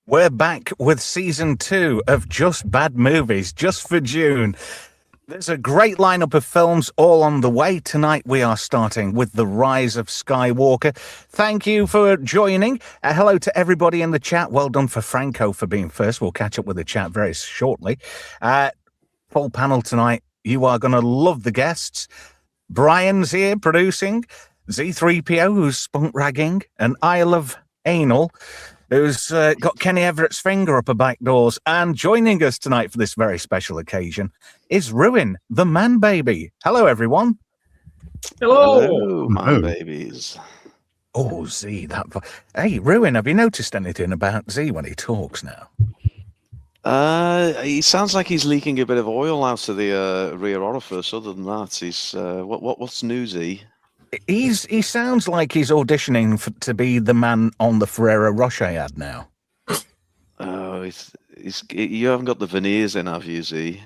We're back with season 2 of Just Bad Movies, just for June. There's a great lineup of films all on the way. Tonight we are starting with The Rise of Skywalker. Thank you for joining. Hello to everybody in the chat. Well done for Franco for being first. We'll catch up with the chat very shortly. Full panel tonight. You are going to love the guests. Brian's here producing. Zeethreepio, who's spunk ragging. And Isle of Anal, who's got Kenny Everett's finger up her back doors. And joining us tonight for this very special occasion is Ruin, the man baby. Hello, everyone. Hello, man babies. Oh, Z, that... Hey, Ruin, have you noticed anything about Z when he talks now? He sounds like he's leaking a bit of oil out of the rear orifice. Other than that, he's what's newsy? He sounds like he's auditioning to be the man on the Ferrero Rocher ad now. Oh, you haven't got the veneers in, have you, Z?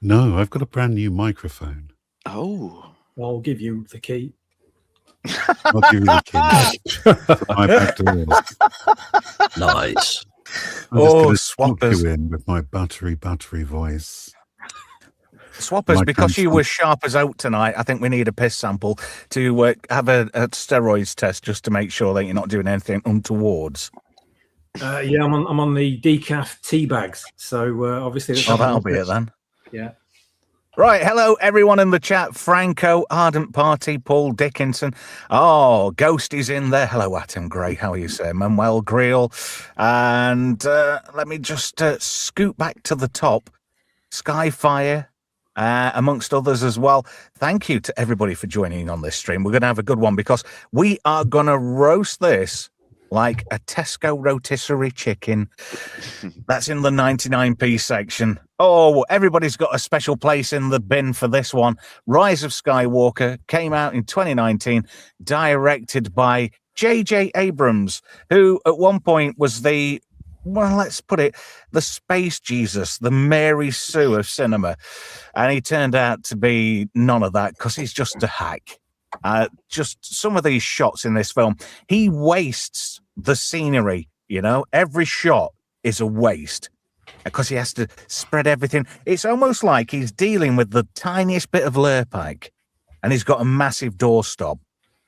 No, I've got a brand new microphone. Oh, I'll give you the key. I'll give you the key. My back doors. Nice. I'm just swappers you in with my battery voice. Swappers, because you were sharp as oak tonight, I think we need a piss sample to have a steroids test just to make sure that you're not doing anything untowards. Yeah, I'm on the decaf tea bags, so obviously. That'll be it then. Yeah. Right, hello everyone in the chat. Franco, Ardent Party, Paul Dickinson. Oh, Ghost is in there. Hello, Atom Gray. How are you, sir? Manuel Greel. And let me just scoot back to the top. Skyfire, amongst others as well. Thank you to everybody for joining on this stream. We're going to have a good one because we are going to roast this like a Tesco rotisserie chicken. That's in the 99p section. Oh, everybody's got a special place in the bin for this one. Rise of Skywalker came out in 2019, directed by J.J. Abrams, who at one point was the, well, let's put it, the space Jesus, the Mary Sue of cinema. And he turned out to be none of that because he's just a hack. Just some of these shots in this film, he wastes the scenery, you know, every shot is a waste because he has to spread everything. It's almost like he's dealing with the tiniest bit of Lurpike and he's got a massive doorstop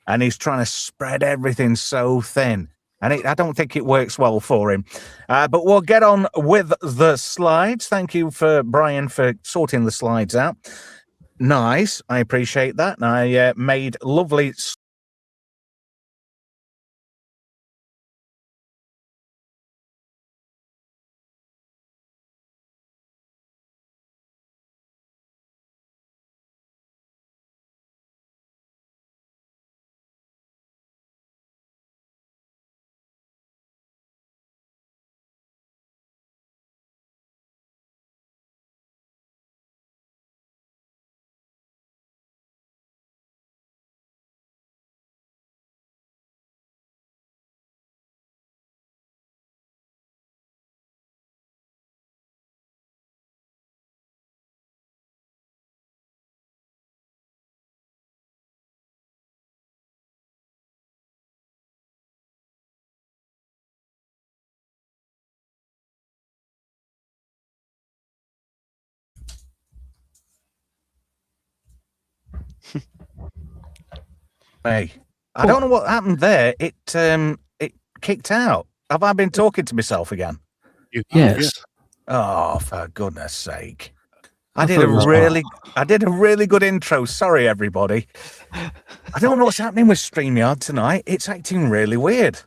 and he's trying to spread everything so thin. And I don't think it works well for him. But we'll get on with the slides. Thank you for Brian for sorting the slides out. Nice. I appreciate that. And I made lovely... Hey, I don't know what happened there. It kicked out. Have I been talking to myself again? Yes. Oh, for goodness sake. I did a really good intro. Sorry, everybody. I don't know what's happening with StreamYard tonight. It's acting really weird.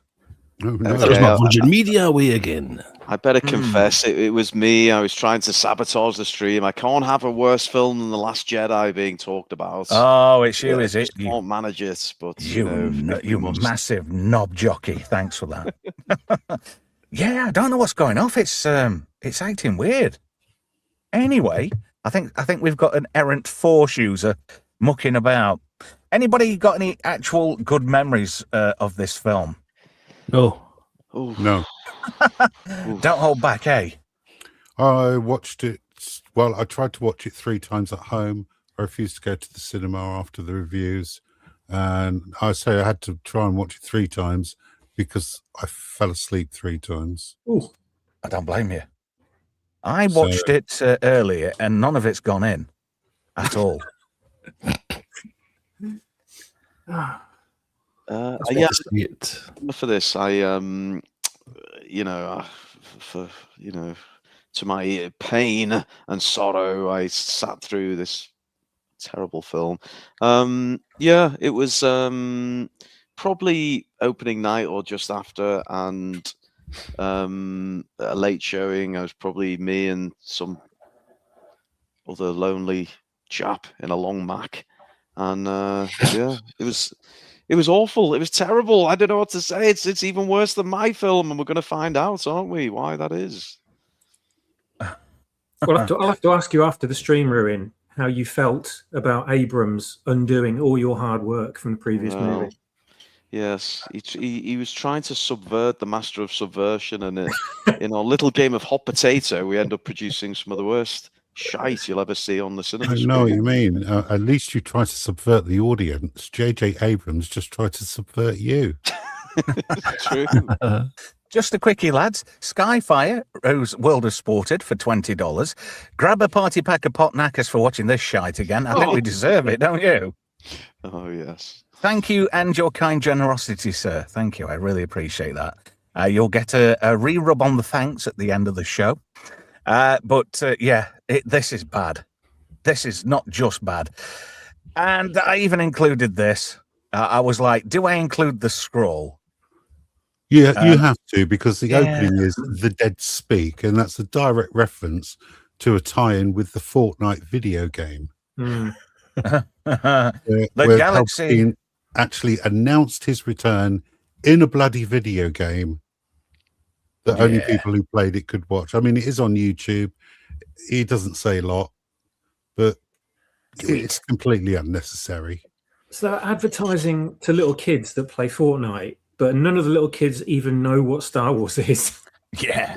Oh, no. That was my Virgin Media way again. I better confess, it was me. I was trying to sabotage the stream. I can't have a worse film than The Last Jedi being talked about. Oh, it's you, is it? I can't manage it, but you massive knob jockey. Thanks for that. Yeah, I don't know what's going off. It's acting weird. Anyway, I think we've got an errant Force user mucking about. Anybody got any actual good memories of this film? No. Ooh. No. Don't hold back, eh? I watched it. Well, I tried to watch it 3 times at home. I refused to go to the cinema after the reviews. And I had to try and watch it 3 times because I fell asleep 3 times. Ooh. I don't blame you. I watched it earlier, and none of it's gone in at all. Yeah, It. for this, I to my pain and sorrow, I sat through this terrible film. Yeah, it was probably opening night or just after, and a late showing. I was probably me and some other lonely chap in a long Mac, and yeah, it was awful. It was terrible. I don't know what to say. It's even worse than my film, and we're going to find out, aren't we, why that is. Well, I'll have to ask you after the stream, Ruin, how you felt about Abrams undoing all your hard work from the previous movie. Yes, he was trying to subvert the master of subversion, and in our little game of hot potato, we end up producing some of the worst shite you'll ever see on the cinema I screen. know what you mean. At least you try to subvert the audience. J.J. Abrams just tried to subvert you. True. Just a quickie, lads. Skyfire, whose World of Sported for $20. Grab a party pack of pot knackers for watching this shite again. I think we deserve it, don't you? Oh, yes. Thank you and your kind generosity, sir. Thank you. I really appreciate that. You'll get a re-rub on the thanks at the end of the show. Yeah, this is bad. This is not just bad. And I even included this. I was like, do I include the scroll? Yeah, you have to, because the opening is The Dead Speak, and that's a direct reference to a tie-in with the Fortnite video game. The where Galaxy Palpatine actually announced his return in a bloody video game that only people who played it could watch. I mean, it is on YouTube. He doesn't say a lot, but it's completely unnecessary. So advertising to little kids that play Fortnite, but none of the little kids even know what Star Wars is. Yeah.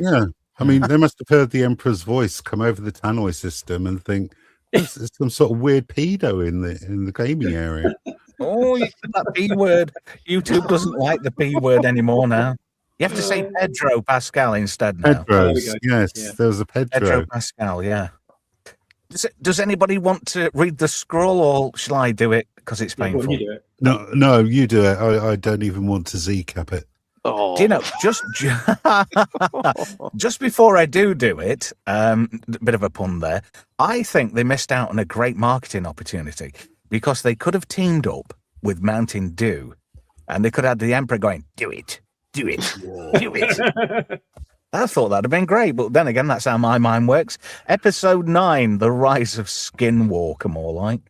I mean, they must have heard the Emperor's voice come over the tannoy system and think there's some sort of weird pedo in the gaming area. Oh, that B word. YouTube doesn't like the B word anymore now. You have to say Pedro Pascal instead now. Pedro's, yes, there was a Pedro. Pedro Pascal, yeah. Does anybody want to read the scroll, or shall I do it because it's painful? Well, you do it. No, you do it. I don't even want to Z-cap it. Oh. Do you know, just before I do it, a bit of a pun there, I think they missed out on a great marketing opportunity, because they could have teamed up with Mountain Dew, and they could have the Emperor going, do it, do it, do it. I thought that'd have been great, but then again, that's how my mind works. Episode 9, The Rise of Skywalker, more like.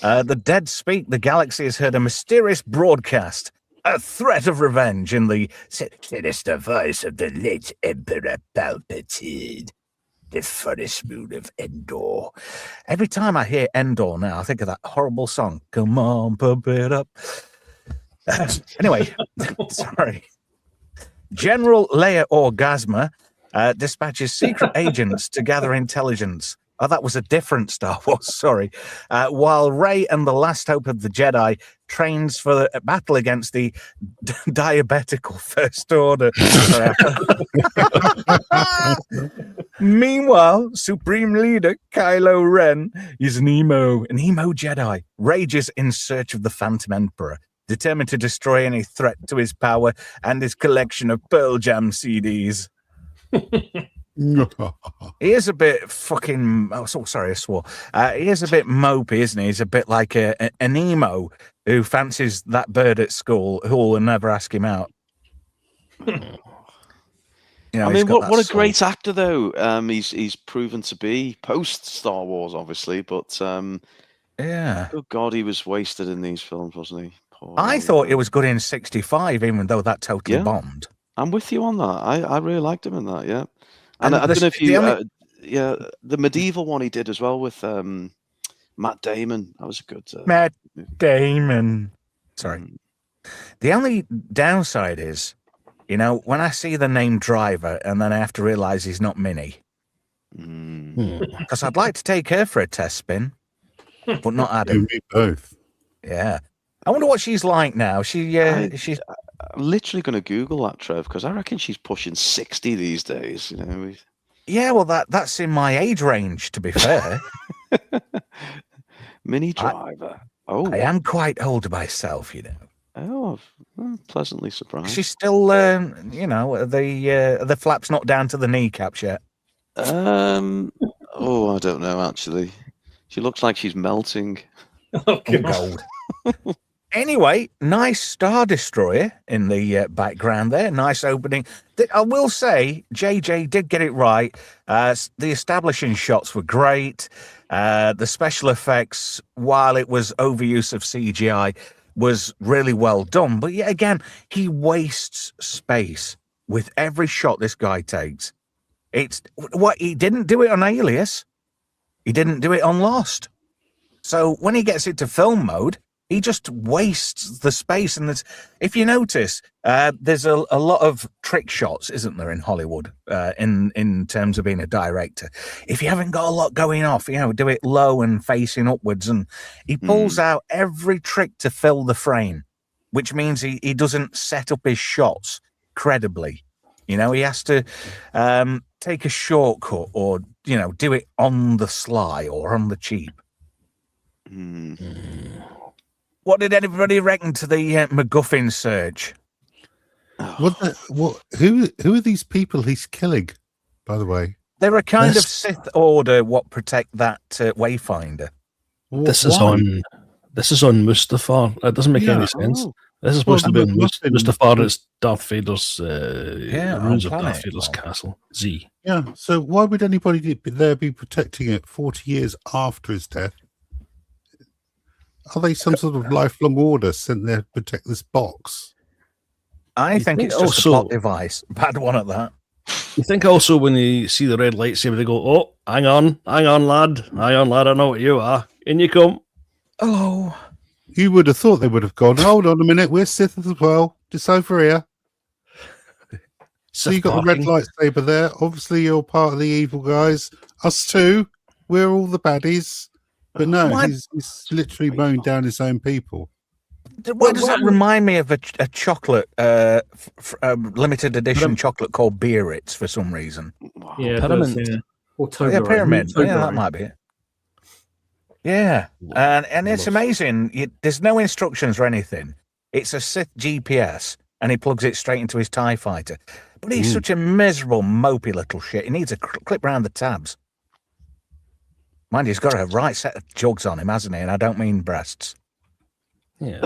The dead speak. The galaxy has heard a mysterious broadcast. A threat of revenge in the sinister voice of the late Emperor Palpatine. The forest moon of Endor. Every time I hear Endor now, I think of that horrible song. Come on, pump it up. Anyway, sorry. General Leia Orgasma dispatches secret agents to gather intelligence. Oh, that was a different Star Wars, sorry. While Rey and the last hope of the Jedi trains for a battle against the diabetical First Order. Meanwhile, Supreme Leader Kylo Ren is an emo Jedi, rages in search of the Phantom Emperor, determined to destroy any threat to his power and his collection of Pearl Jam CDs. He is a bit fucking... Oh, sorry, I swore. He is a bit mopey, isn't he? He's a bit like an emo who fancies that bird at school who will never ask him out. You know, I mean, what a soul. great actor, though. He's proven to be post Star Wars, obviously, but yeah. Oh God, he was wasted in these films, wasn't he? Poor I thought it was good in 65, even though that totally bombed. I'm with you on that. I really liked him in that. Yeah, and I don't know if you, the medieval one he did as well with Matt Damon. That was a good. Matt Damon. Sorry. The only downside is, you know, when I see the name Driver and then I have to realise he's not Minnie. Because I'd like to take her for a test spin, but not Adam. Me both. Yeah. I wonder what she's like now. She's I'm literally going to Google that, Trev, because I reckon she's pushing 60 these days. You know. Yeah, well, that's in my age range, to be fair. Mini Driver. I am quite old myself, you know. Oh, I'm pleasantly surprised. She's still, the flap's not down to the kneecaps yet. Oh, I don't know, actually. She looks like she's melting. Oh, Gold. Anyway, nice Star Destroyer in the background there. Nice opening. I will say, JJ did get it right. The establishing shots were great. The special effects, while it was overuse of CGI, was really well done. But yet again, he wastes space with every shot this guy takes. He didn't do it on Alias. He didn't do it on Lost. So when he gets into film mode, he just wastes the space. And if you notice, there's a lot of trick shots, isn't there, in Hollywood, in terms of being a director. If you haven't got a lot going off, do it low and facing upwards. And he pulls out every trick to fill the frame, which means he doesn't set up his shots credibly. He has to take a shortcut or, do it on the sly or on the cheap. What did everybody reckon to the MacGuffin search? Who are these people he's killing, by the way? They're a kind of Sith order what protect that Wayfinder. This is on Mustafar. That doesn't make any sense. This is supposed to be Mustafar. It's Darth Vader's ruins of Darth Vader's castle. Z. Yeah. So why would anybody there be protecting it 40 years after his death? Are they some sort of lifelong order sent there to protect this box? I think it's just a plot device. Bad one at that. You think also when you see the red lightsaber, they go, "Oh, hang on, lad. I know what you are. In you come." Oh. You would have thought they would have gone, hold on a minute, we're Sith as well. Just over here. So you got the red lightsaber there. Obviously, you're part of the evil guys. Us too. We're all the baddies. But no, he's literally mowing down his own people. Why does that remind me of a chocolate, limited edition chocolate called Biarritz for some reason? Yeah, Peppermint. Or Pyramid. Yeah, that might be it. Yeah, and it's amazing. There's no instructions or anything. It's a Sith GPS, and he plugs it straight into his TIE fighter. But he's such a miserable, mopey little shit. He needs a clip round the tabs. Mind you, he's got a right set of jugs on him, hasn't he? And I don't mean breasts. Yeah.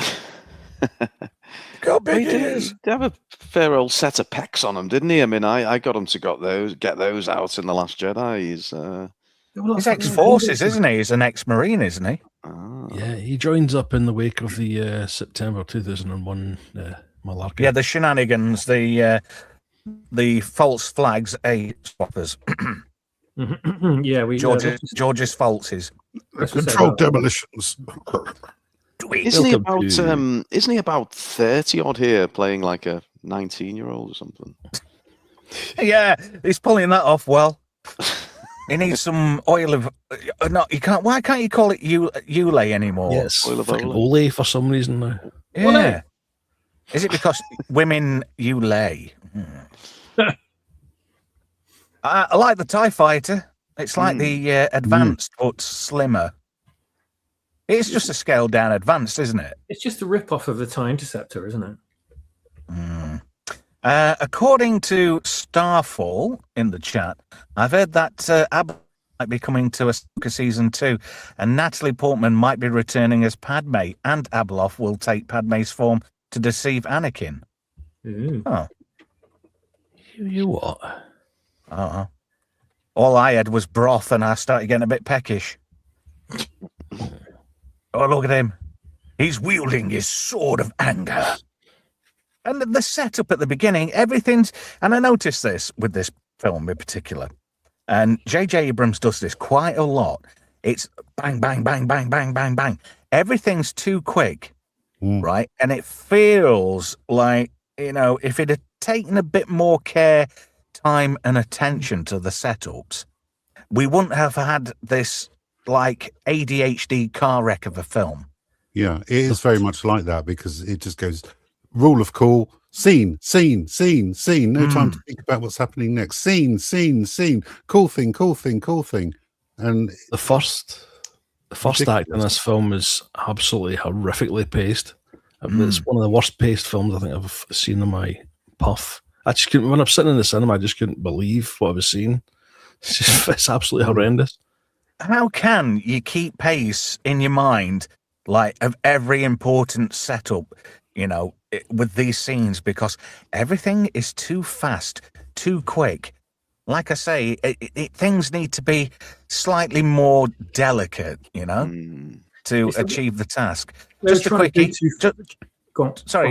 Got big ears. They have a fair old set of pecs on him, didn't he? I mean, I got him to get those out in The Last Jedi. He's ex-forces, isn't he? He's an ex-marine, isn't he? Yeah, he joins up in the wake of the September 2001 malarkey. Yeah, the shenanigans, the false flags, swappers. Yeah, George's falses. Controlled demolitions. Isn't he about 30 odd here, playing like a 19-year-old or something? Yeah, he's pulling that off well. He needs some oil of. No, you can't. Why can't you call it Ulay anymore? Yes, oil of Olay for some reason now. Yeah. Is it because women Ulay? I like the TIE fighter. It's like the advanced but slimmer. It's just a scaled down advanced, isn't it? It's just a rip-off of the TIE Interceptor, isn't it? According to Starfall in the chat, I've heard that Ab might be coming to Ahsoka season 2, and Natalie Portman might be returning as Padme, and Abeloth will take Padme's form to deceive Anakin. Oh. You what? All I had was broth, and I started getting a bit peckish. Oh, look at him. He's wielding his sword of anger. And the setup at the beginning, everything's... And I noticed this with this film in particular. And J.J. Abrams does this quite a lot. It's bang, bang, bang, bang, bang, bang, bang. Everything's too quick, right? And it feels like, if it had taken a bit more care, time, and attention to the setups, we wouldn't have had this, like, ADHD car wreck of a film. Yeah, it is very much like that, because it just goes... Rule of cool, Scene. No time to think about what's happening next. Scene. Cool thing. And the first act in this film is absolutely horrifically paced. It's one of the worst paced films I think I've seen in my puff. I just couldn't, when I'm sitting in the cinema, I just couldn't believe what I was seeing. It's absolutely horrendous. How can you keep pace in your mind, like, of every important setup, with these scenes? Because everything is too fast, too quick. Like I say, things need to be slightly more delicate, to achieve the task. Just a quickie.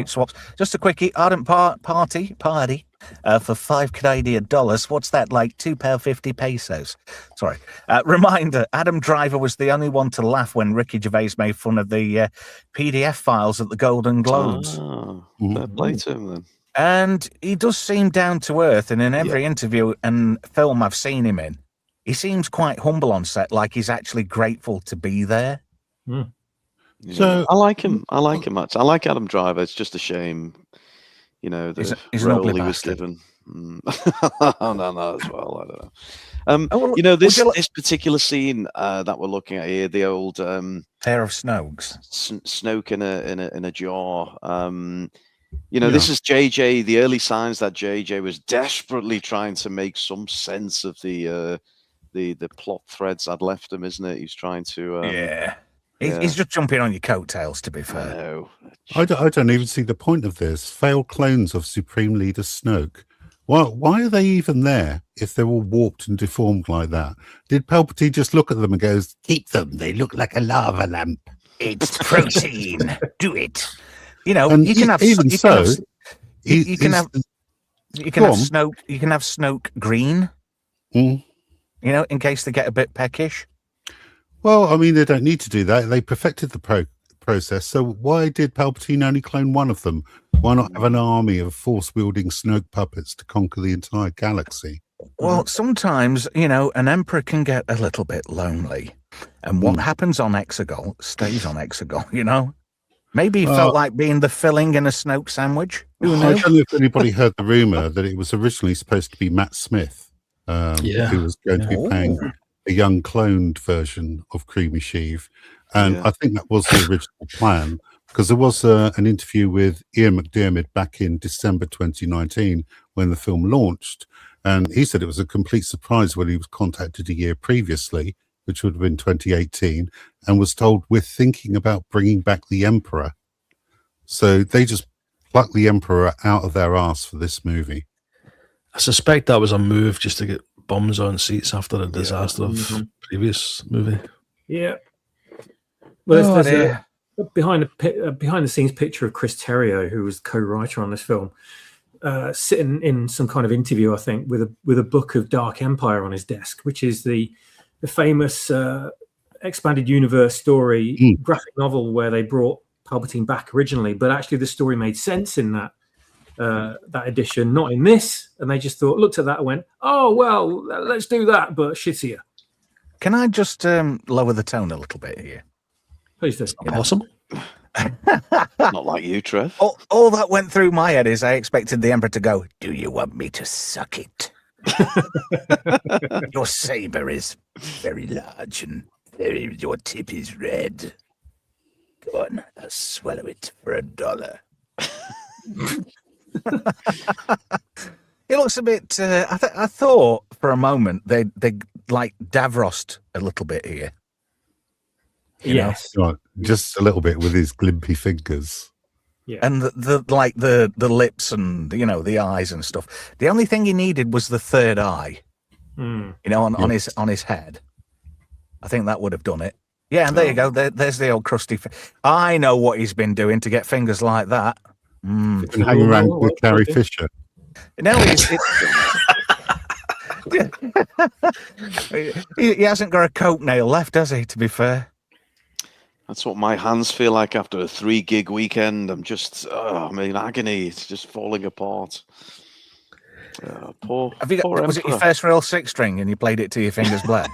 Swaps. Just a quickie. Ardent party for $5 What's that, like £2.50 pesos? Sorry. Reminder, Adam Driver was the only one to laugh when Ricky Gervais made fun of the PDF files at the Golden Globes. Fair play to him then. And he does seem down to earth, and in every interview and film I've seen him in, he seems quite humble on set, like he's actually grateful to be there. So I like him. I like Adam Driver. It's just a shame, the he's an role ugly he was bastard. given. No, as well. I don't know. This particular scene that we're looking at here, the old pair of Snokes, Snoke in a jar. This is JJ. The early signs that JJ was desperately trying to make some sense of the plot threads I'd left him, isn't it? He's trying to. He's just jumping on your coattails, to be fair. No. I don't even see the point of this. Failed clones of Supreme Leader Snoke. Why are they even there if they're all warped and deformed like that? Did Palpatine just look at them and goes, "Keep them, they look like a lava lamp"? It's protein. Do it. You can have Snoke. You can have Snoke green. In case they get a bit peckish. Well, I mean, they don't need to do that. They perfected the process. So why did Palpatine only clone one of them? Why not have an army of force-wielding Snoke puppets to conquer the entire galaxy? Well, sometimes, an emperor can get a little bit lonely. And what happens on Exegol stays on Exegol, Maybe he felt like being the filling in a Snoke sandwich. Who knows? I don't know if anybody heard the rumor that it was originally supposed to be Matt Smith, who was going to be playing a young cloned version of Creamy Sheev. And I think that was the original plan, because there was an interview with Ian McDiarmid back in December 2019 when the film launched. And he said it was a complete surprise when he was contacted a year previously, which would have been 2018, and was told, "We're thinking about bringing back the Emperor." So they just plucked the Emperor out of their ass for this movie. I suspect that was a move just to get bums on seats after the disaster of the previous movie. Yeah. Well, there's a behind the scenes picture of Chris Terrio, who was the co-writer on this film, sitting in some kind of interview, I think, with a book of Dark Empire on his desk, which is the famous expanded universe story graphic novel where they brought Palpatine back originally, but actually the story made sense in that edition, not in this. And they just looked at that and went, "Oh well, let's do that, but shittier." Can I just lower the tone a little bit here? Please do. Possible. Not like you, Trev. All that went through my head is I expected the Emperor to go, "Do you want me to suck it? Your saber is very large and your tip is red. Go on, I'll swallow it for $1." It looks a bit. I thought for a moment they like Davros a little bit here. Yes, right, just a little bit with his glimpy fingers. Yeah, and the lips and the eyes and stuff. The only thing he needed was the third eye. On his head. I think that would have done it. Yeah, and there you go. There's the old crusty. I know what he's been doing to get fingers like that. And hang around with Carrie Fisher. No, he hasn't got a coat nail left, has he? To be fair, that's what my hands feel like after a 3-gig weekend. I'm just, I'm in agony. It's just falling apart. Poor. Was it your first real 6-string and you played it till your fingers bled?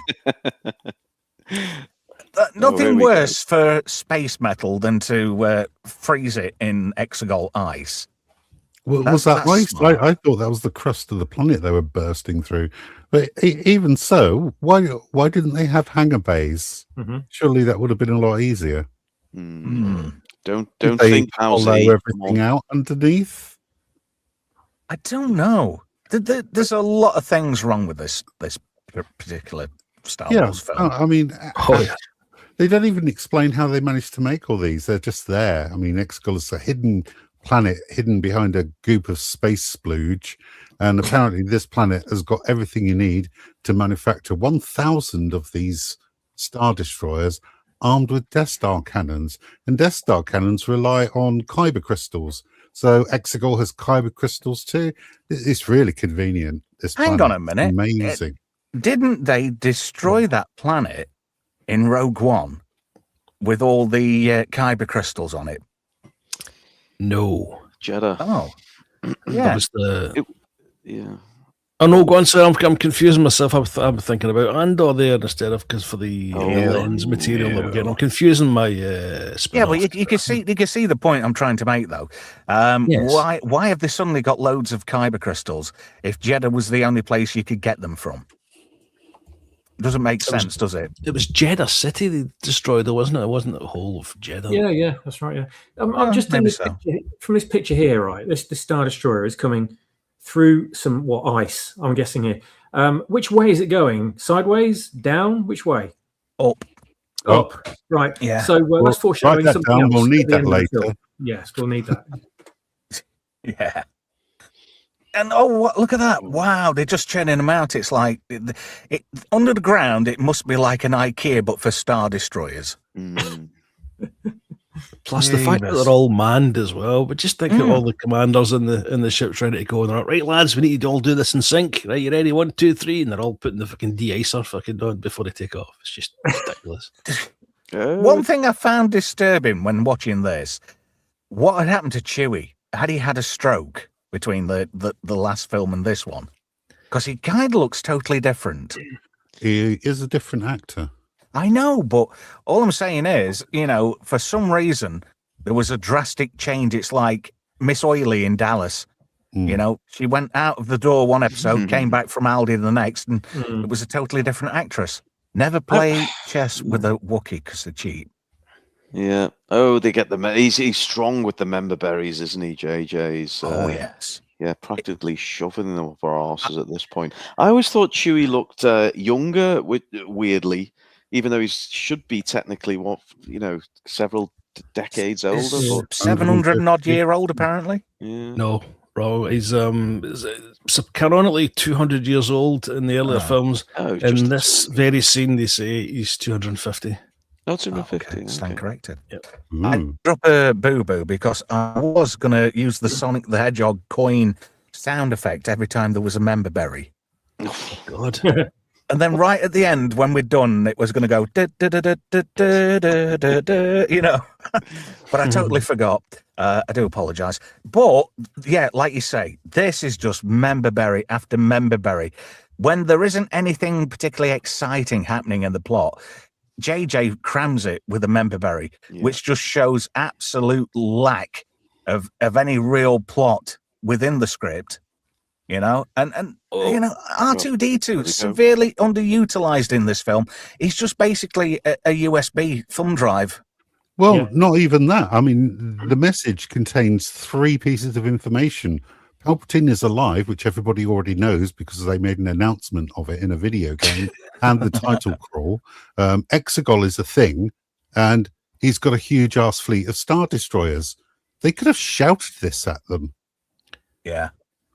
Nothing worse for space metal than to freeze it in Exegol ice. Was that That's ice? smart. I thought that was the crust of the planet they were bursting through. But even so, why didn't they have hangar bays? Mhm. Surely that would have been a lot easier. Don't Did they think hollow Housie. everything out underneath? I don't know. There's a lot of things wrong with this particular Star Wars film. I mean, Oh, yeah. they don't even explain how they managed to make all these. They're just there. I mean, Exegol is a hidden planet hidden behind a goop of space splooge, and apparently this planet has got everything you need to manufacture 1,000 of these Star Destroyers armed with Death Star cannons, and Death Star cannons rely on kyber crystals. So Exegol has kyber crystals too. It's really convenient. This Hang planet. on a minute. Amazing. Didn't they destroy that planet in Rogue One with all the kyber crystals on it? No. Jeddah. Oh, That yeah. was the... Yeah. Oh no, go on, sir. I'm confusing myself. I'm thinking about Andor there instead of because for the lens material that we're getting. I'm confusing my Yeah, but you can see the point I'm trying to make, though. Yes. Why have they suddenly got loads of kyber crystals if Jeddah was the only place you could get them from? Doesn't make sense, does it? It was Jeddah City they destroyed, though, wasn't it? It wasn't the whole of Jeddah. Yeah, that's right. Yeah, I'm just in maybe this so. picture, from this picture here, right? This Star Destroyer is coming through some ice. I'm guessing here. Which way is it going? Sideways? Down? Which way? Up. Right. Yeah. So that's foreshadowing Write that something down. else. We'll need at the that end of the later. film. Yes, we'll need that. Yeah. And look at that. Wow, they're just churning them out. It's like under the ground, it must be like an IKEA, but for Star Destroyers. Plus the fact that they're all manned as well. But just think of all the commanders in the ships ready to go. And they're like, right, lads, we need to all do this in sync. Right, you ready? 1, 2, 3. And they're all putting the fucking de-icer fucking on before they take off. It's just ridiculous. One thing I found disturbing when watching this, what had happened to Chewie? Had he had a stroke between the last film and this one? Because he kind of looks totally different. He is a different actor. I know, but all I'm saying is, for some reason, there was a drastic change. It's like Miss Oily in Dallas. She went out of the door one episode, came back from Aldi the next, and it was a totally different actress. Never play chess with a Wookiee because they're cheap. Yeah. Oh, they get he's strong with the member berries, isn't he, JJ's? Yes. Yeah, practically shoving them up our asses at this point. I always thought Chewie looked younger, weirdly, even though he should be technically several decades older. But 700 and odd year old, apparently. Yeah. No, bro, he's canonically 200 years old in the earlier films. In this very scene, they say he's 250. No, 250. Okay, stand corrected. Yep. I drop a boo-boo because I was going to use the Sonic the Hedgehog coin sound effect every time there was a member berry. Oh, God. And then right at the end, when we're done, it was going to go, but I totally forgot. I do apologize. But yeah, like you say, this is just member berry after member berry. When there isn't anything particularly exciting happening in the plot, JJ crams it with a member berry, which just shows absolute lack of any real plot within the script. R2-D2 severely underutilized in this film. He's just basically a USB thumb drive. Well, not even that. I mean, the message contains 3 pieces of information. Palpatine is alive, which everybody already knows because they made an announcement of it in a video game and the title crawl. Exegol is a thing, and he's got a huge ass fleet of Star Destroyers. They could have shouted this at them. Yeah.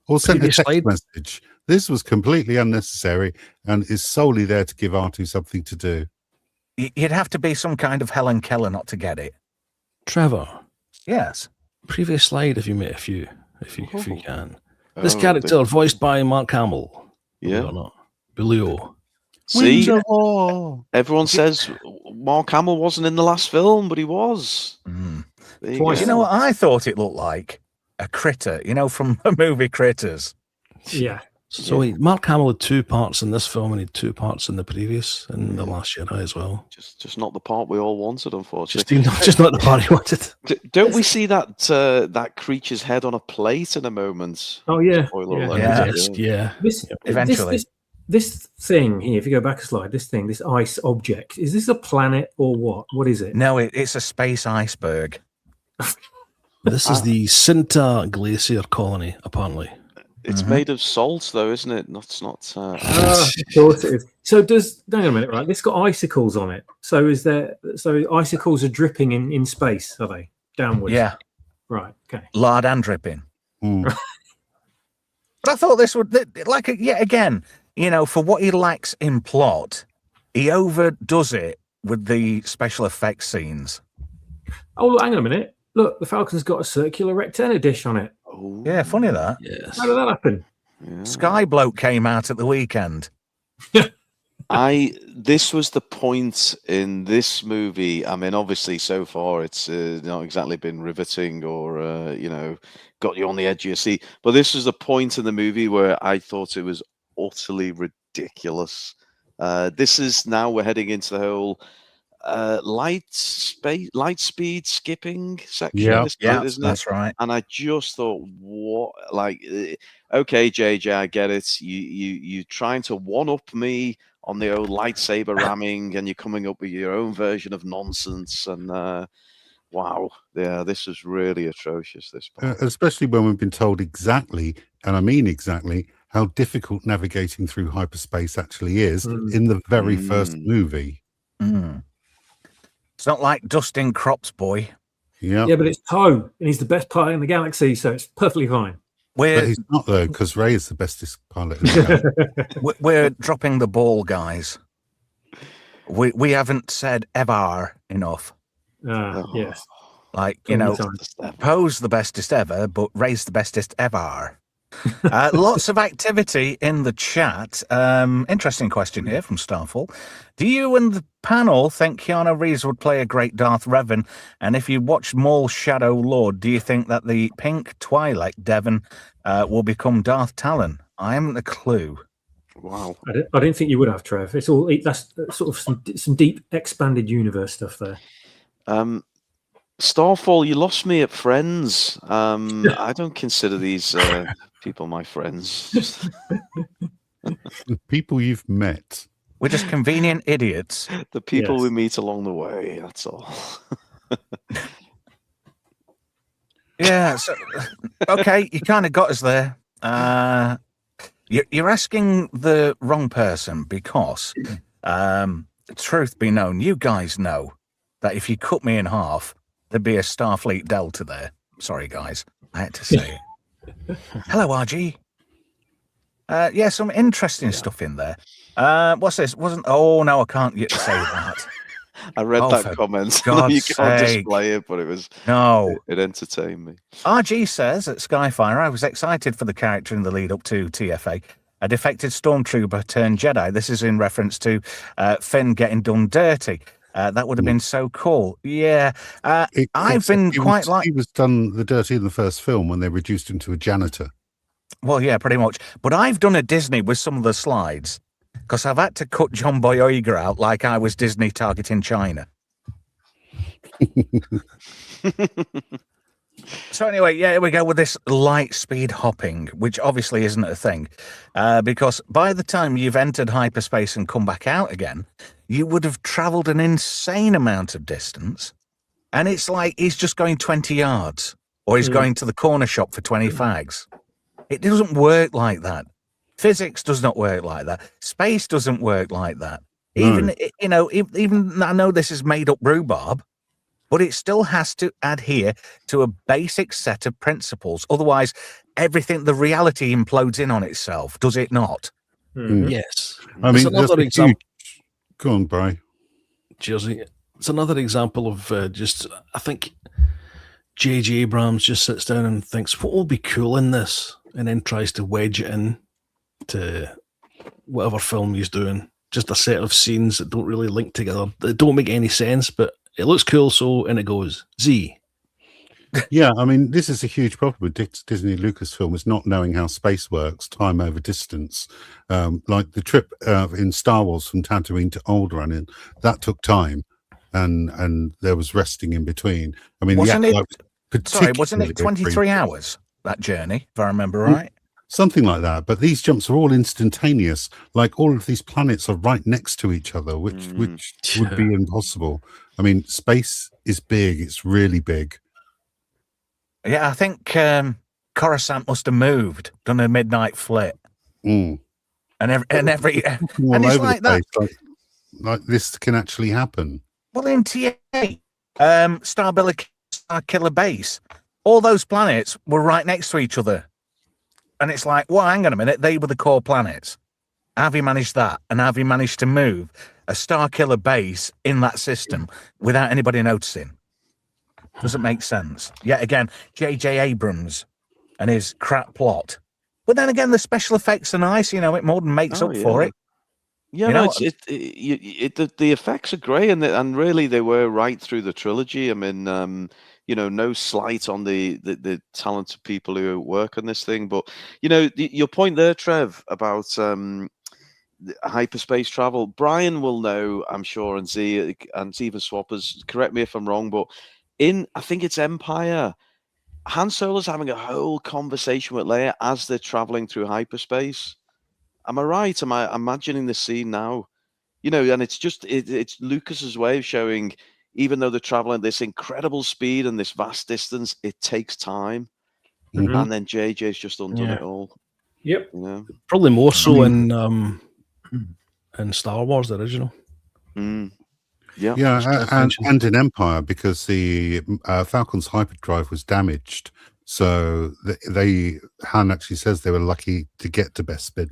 Or sent a text message. This was completely unnecessary and is solely there to give R2 something to do. You'd have to be some kind of Helen Keller not to get it. Trevor. Yes. Previous slide, if you can. This character voiced by Mark Hamill. Yeah. Or not. Julio. See, everyone says Mark Hamill wasn't in the last film, but he was. You know what I thought it looked like? A critter, from the movie Critters. Yeah. So Mark Hamill had 2 parts in this film, and he had 2 parts in the previous, in The Last Jedi as well. Just not the part we all wanted, unfortunately. Just not the part he wanted. Don't we see that that creature's head on a plate in a moment? Oh yeah, Spoiler yeah. alert. Yeah. Eventually. This thing here, if you go back a slide, this ice object, is this a planet or what? What is it? No, it's a space iceberg. This is the Sinta Glacier colony, apparently. It's made of salt, though, isn't it? It's not. Of course it is. So hang on a minute, right? This got icicles on it. So icicles are dripping in space, are they? Downwards. Yeah. Right. Okay. Lard and dripping. Mm. But I thought this would, yet again, for what he lacks in plot, he overdoes it with the special effects scenes. Oh, look, hang on a minute. Look, the Falcon's got a circular rectangular dish on it. Oh, Yeah, funny that. Yes. How did that happen? yeah. Sky Bloke came out at the weekend. This was the point in this movie. I mean, obviously, so far it's not exactly been riveting or got you on the edge of your seat. But this was the point in the movie where I thought it was utterly ridiculous. This is now we're heading into the whole light speed skipping section. Isn't it? That's right. And I just thought, what? Okay, JJ, I get it. You trying to one up me on the old lightsaber ramming, and you're coming up with your own version of nonsense. And wow, yeah, this was really atrocious. This part. Especially when we've been told exactly, and I mean exactly, how difficult navigating through hyperspace actually is in the very first movie. Mm. It's not like dusting crops, boy. Yeah, but it's Poe, and he's the best pilot in the galaxy, so it's perfectly fine. but he's not though, because Ray is the bestest pilot in the galaxy. We're dropping the ball, guys. We haven't said ever enough. Yes. Like, Times. Poe's the bestest ever, but Ray's the bestest ever. Lots of activity in the chat. Interesting question here from Starfall. Do you and the panel think Keanu Reeves would play a great Darth Revan? And if you watch Maul Shadow Lord, do you think that the pink Twi'lek Devon will become Darth Talon? I haven't a clue. Wow. I didn't think you would have, Trev. That's sort of some deep expanded universe stuff there. Starfall, you lost me at friends. I don't consider these people my friends. The people you've met. We're just convenient idiots. The people Yes. we meet along the way, that's all. Yeah. So, okay, you kind of got us there. You're asking the wrong person because, truth be known, you guys know that if you cut me in half, there'd be a Starfleet Delta there. Sorry, guys. I had to say it. Hello, RG. Yeah, some interesting stuff in there. What's this? Oh, no, I can't yet say that. I read Oh, that for comment. God's You can't sake. display it, but it was No. it entertained me. RG says at Skyfire, I was excited for the character in the lead up to TFA. A defected stormtrooper turned Jedi. This is in reference to Finn getting done dirty. That would have been so cool. Yeah. I've been quite like... He was done the dirty in the first film when they reduced him to a janitor. Well, yeah, pretty much. But I've done a Disney with some of the slides because I've had to cut John Boyega out like I was Disney targeting China. So anyway, yeah, here we go with this light speed hopping, which obviously isn't a thing, because by the time you've entered hyperspace and come back out again, you would have traveled an insane amount of distance. And it's like he's just going 20 yards or he's going to the corner shop for 20 fags. It doesn't work like that. Physics does not work like that. Space doesn't work like that. Even, even I know this is made up rhubarb, but it still has to adhere to a basic set of principles. Otherwise, the reality implodes in on itself, does it not? Yes. I It's mean, another example. Go on, Bri. Jersey. It's another example of I think J.J. Abrams just sits down and thinks, what will be cool in this? And then tries to wedge it in to whatever film he's doing. Just a set of scenes that don't really link together. They don't make any sense, but it looks cool, so in it goes. Z. Yeah, I mean, this is a huge problem with Disney Lucasfilm, is not knowing how space works, time over distance. Like the trip in Star Wars from Tatooine to Alderaan, that took time, and there was resting in between. I mean, Wasn't it? particularly Wasn't it 23 hours that journey, if I remember Mm. right? Something like that. But these jumps are all instantaneous. Like all of these planets are right next to each other, which would be impossible. I mean, space is big. It's really big. Yeah, I think Coruscant must have moved, done a midnight flit, Mm. and every All and it's over like the that. place. Like this can actually happen. Well, in TA, Star Killer Base, all those planets were right next to each other, and it's like, well, hang on a minute, they were the core planets. How have you managed that? And how have you managed to move a Star Killer Base in that system without anybody noticing? Doesn't make sense. Yet again, J.J. Abrams and his crap plot. But then again, the special effects are nice. You know, it more than makes up for it. Yeah, You no, know, the effects are great, and really they were right through the trilogy. I mean, you know, no slight on the talented people who work on this thing, but you know, your point there, Trev, about hyperspace travel. Brian will know, I'm sure, and Z and even Swappers. Correct me if I'm wrong, but I think it's Empire. Han Solo's having a whole conversation with Leia as they're traveling through hyperspace. Am I right? Am I imagining the scene now? You know, and it's just it's Lucas's way of showing, even though they're traveling at this incredible speed and this vast distance, it takes time. Mhm. And then JJ's just undone it all. Yep. You know? Probably more so in Star Wars, the original. Yeah, and in Empire, because the Falcon's hyperdrive was damaged, so Han actually says they were lucky to get to Bespin.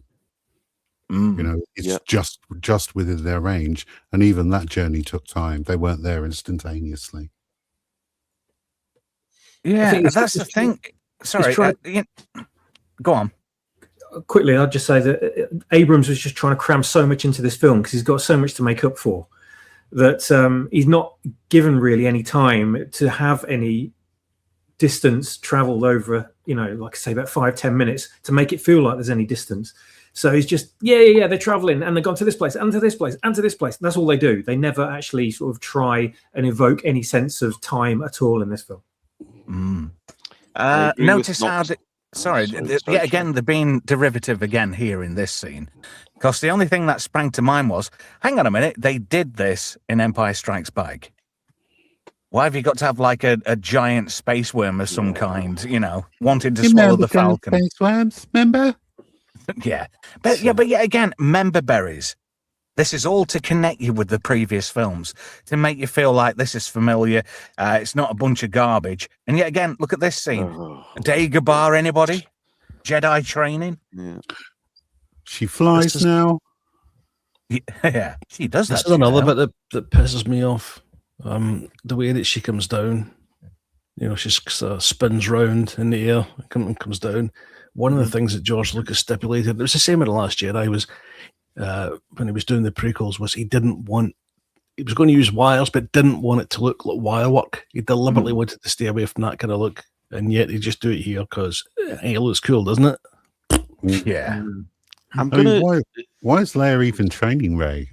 You know, it's just within their range, and even that journey took time. They weren't there instantaneously. Yeah, that's the thing. Sorry, go on. Quickly, I'll just say that Abrams was just trying to cram so much into this film because he's got so much to make up for, that he's not given really any time to have any distance traveled over, you know, like I say, about 5-10 minutes to make it feel like there's any distance. So he's just, they're traveling and they've gone to this place and to this place and to this place. That's all they do. They never actually sort of try and evoke any sense of time at all in this film. Notice how yet again, they're being derivative again here in this scene. Because the only thing that sprang to mind was, hang on a minute, they did this in Empire Strikes Back. Why have you got to have like a giant space worm of some kind, you know, wanting to swallow the Falcon? Space worms, remember? Yeah. But yet again, member berries. This is all to connect you with the previous films, to make you feel like this is familiar. It's not a bunch of garbage. And yet again, look at this scene. Dagobah, anybody? Jedi training? Yeah. She flies now. Yeah, she does that. This is another bit that pisses me off. The way that she comes down, you know, she spins round in the air and comes down. One of the things that George Lucas stipulated, it was the same in The Last Jedi, was when he was doing the prequels, was he was going to use wires, but didn't want it to look like wire work. He deliberately wanted to stay away from that kind of look, and yet he just do it here because it looks cool, doesn't it? Yeah. Why is Leia even training Rey?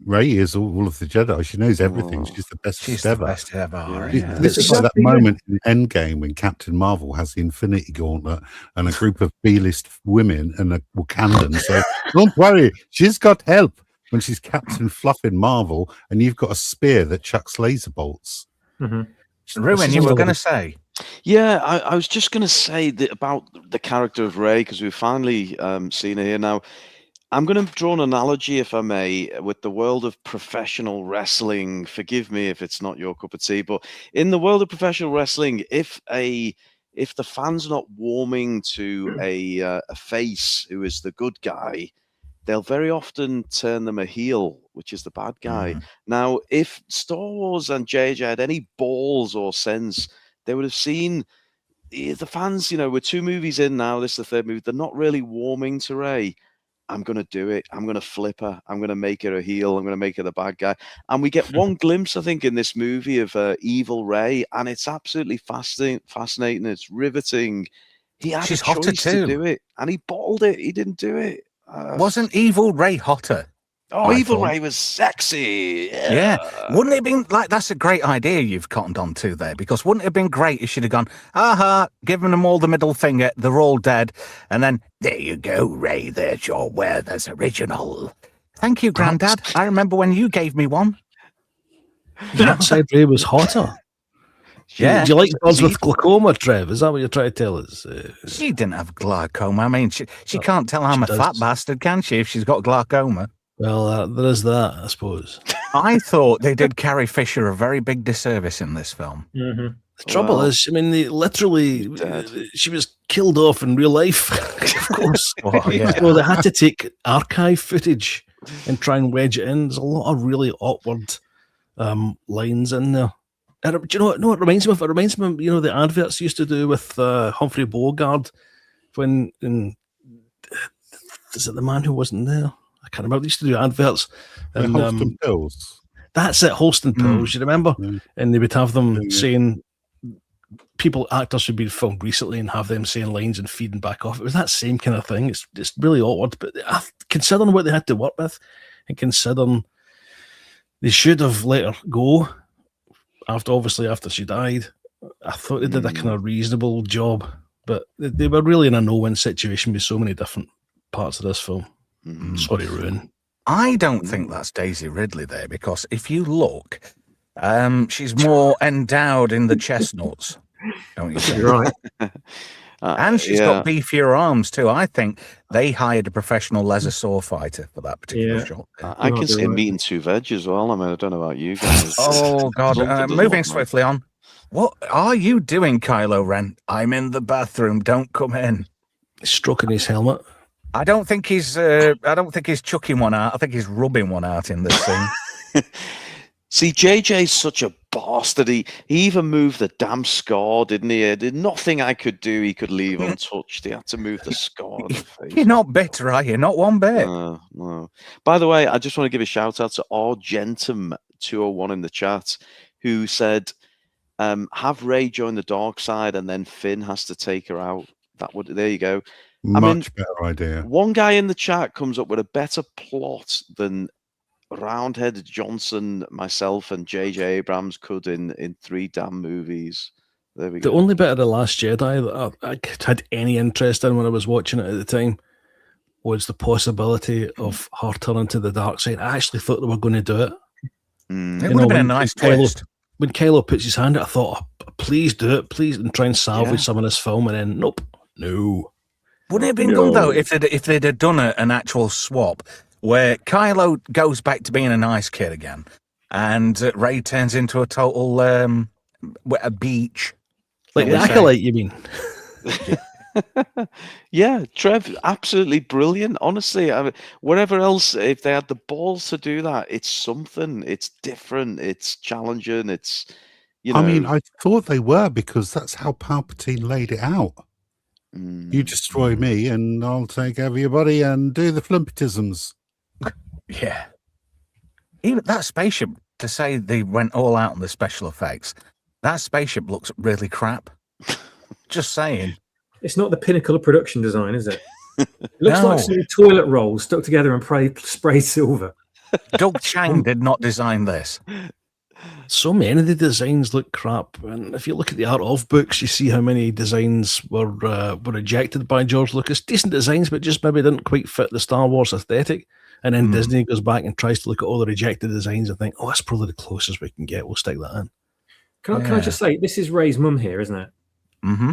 Rey is all of the Jedi. She knows everything. She's the best ever. Best ever. Yeah. This is like that moment in Endgame when Captain Marvel has the Infinity Gauntlet and a group of B-list women and a Wakandan. So don't worry, she's got help. When she's Captain Fluffin Marvel and you've got a spear that chucks laser bolts. Ruin, you were going to say? Yeah, I was just going to say about the character of Rey, because we've finally seen her here now. I'm going to draw an analogy, if I may, with the world of professional wrestling. Forgive me if it's not your cup of tea, but in the world of professional wrestling, if the fans not warming to a face who is the good guy, they'll very often turn them a heel, which is the bad guy. Now, if Star Wars and JJ had any balls or sense, they would have seen the fans, you know, we're 2 movies in now, this is the 3rd movie, they're not really warming to Rey. I'm going to do it. I'm going to flip her. I'm going to make her a heel. I'm going to make her the bad guy. And we get one glimpse, I think, in this movie of evil Rey, and it's absolutely fascinating. It's riveting. He had She's a hotter choice too. to do it, and he bottled it. He didn't do it. Wasn't evil Rey hotter? Oh, I evil thought. Rey was sexy. Yeah. Wouldn't it have been like, that's a great idea you've cottoned on to there, because wouldn't it have been great if she'd have gone, aha, given them all the middle finger, they're all dead, and then, there you go, Rey, there's your Werther's original. Thank you, Grandad. I remember when you gave me one. That said Rey was hotter. Yeah. Do you like birds with glaucoma, Trev? Is that what you're trying to tell us? She didn't have glaucoma. I mean, she can't tell I'm a does. fat bastard, can she, if she's got glaucoma? Well, there is that, I suppose. I thought they did Carrie Fisher a very big disservice in this film. Mm-hmm. The trouble is, I mean, she was killed off in real life, of course. Well, yeah. So they had to take archive footage and try and wedge it in. There's a lot of really awkward lines in there. And, do you know what it reminds me of? It reminds me of, you know, the adverts used to do with Humphrey Bogart when, is it The Man Who Wasn't There? I can't remember. They used to do adverts. And, Holston Pills. That's it, Holston Pills, you remember? Yeah. And they would have them saying, actors who'd been filmed recently and have them saying lines and feeding back off. It was that same kind of thing. It's really awkward, but considering what they had to work with and considering they should have let her go after she died, I thought they did a kind of reasonable job, but they were really in a no-win situation with so many different parts of this film. Sorry, Ruin. I don't think that's Daisy Ridley there, because if you look, she's more endowed in the chestnuts, don't you think? Right. And she's got beefier arms too. I think they hired a professional laser saw fighter for that particular shot. I can see meat and two veg as well. I mean, I don't know about you guys. Oh, God. Moving swiftly on. What are you doing, Kylo Ren? I'm in the bathroom. Don't come in. He's stroking his helmet. I don't think he's chucking one out. I think he's rubbing one out in this scene. See, JJ's such a bastard. He even moved the damn scar, didn't he? Did nothing I could do he could leave untouched. He had to move the scar on the face. You're not bitter, are you? Not one bit. No. By the way, I just want to give a shout out to Argentum201 in the chat, who said, have Rey join the dark side and then Finn has to take her out. There you go. Much better idea. One guy in the chat comes up with a better plot than Roundhead Johnson, myself, and J.J. Abrams could in 3 damn movies. There we go. The only bit of The Last Jedi that I had any interest in when I was watching it at the time was the possibility of her turning to the dark side. I actually thought they were going to do it. It would have been a nice twist. When Kylo puts his hand out, I thought, oh, please do it, please, and try and salvage some of this film, and then, nope, no. Wouldn't it have been good, though, if they'd have done an actual swap where Kylo goes back to being a nice kid again and Rey turns into a total a beach. Like the Acolyte, you mean? Yeah, Trev, absolutely brilliant. Honestly, I mean, whatever else, if they had the balls to do that, it's something. It's different. It's challenging. It's, you know. I mean, I thought they were, because that's how Palpatine laid it out. You destroy me and I'll take everybody and do the flumpetisms. Yeah. Even that spaceship, to say they went all out on the special effects, that spaceship looks really crap. Just saying. It's not the pinnacle of production design, is it? It looks like some toilet rolls stuck together and sprayed silver. Doug Chang did not design this. So many of the designs look crap, and if you look at the art of books, you see how many designs were rejected by George Lucas. Decent designs, but just maybe didn't quite fit the Star Wars aesthetic. And then Disney goes back and tries to look at all the rejected designs and think, oh, that's probably the closest we can get. We'll stick that in. Can I just say, this is Rey's mum here, isn't it? Mm-hmm.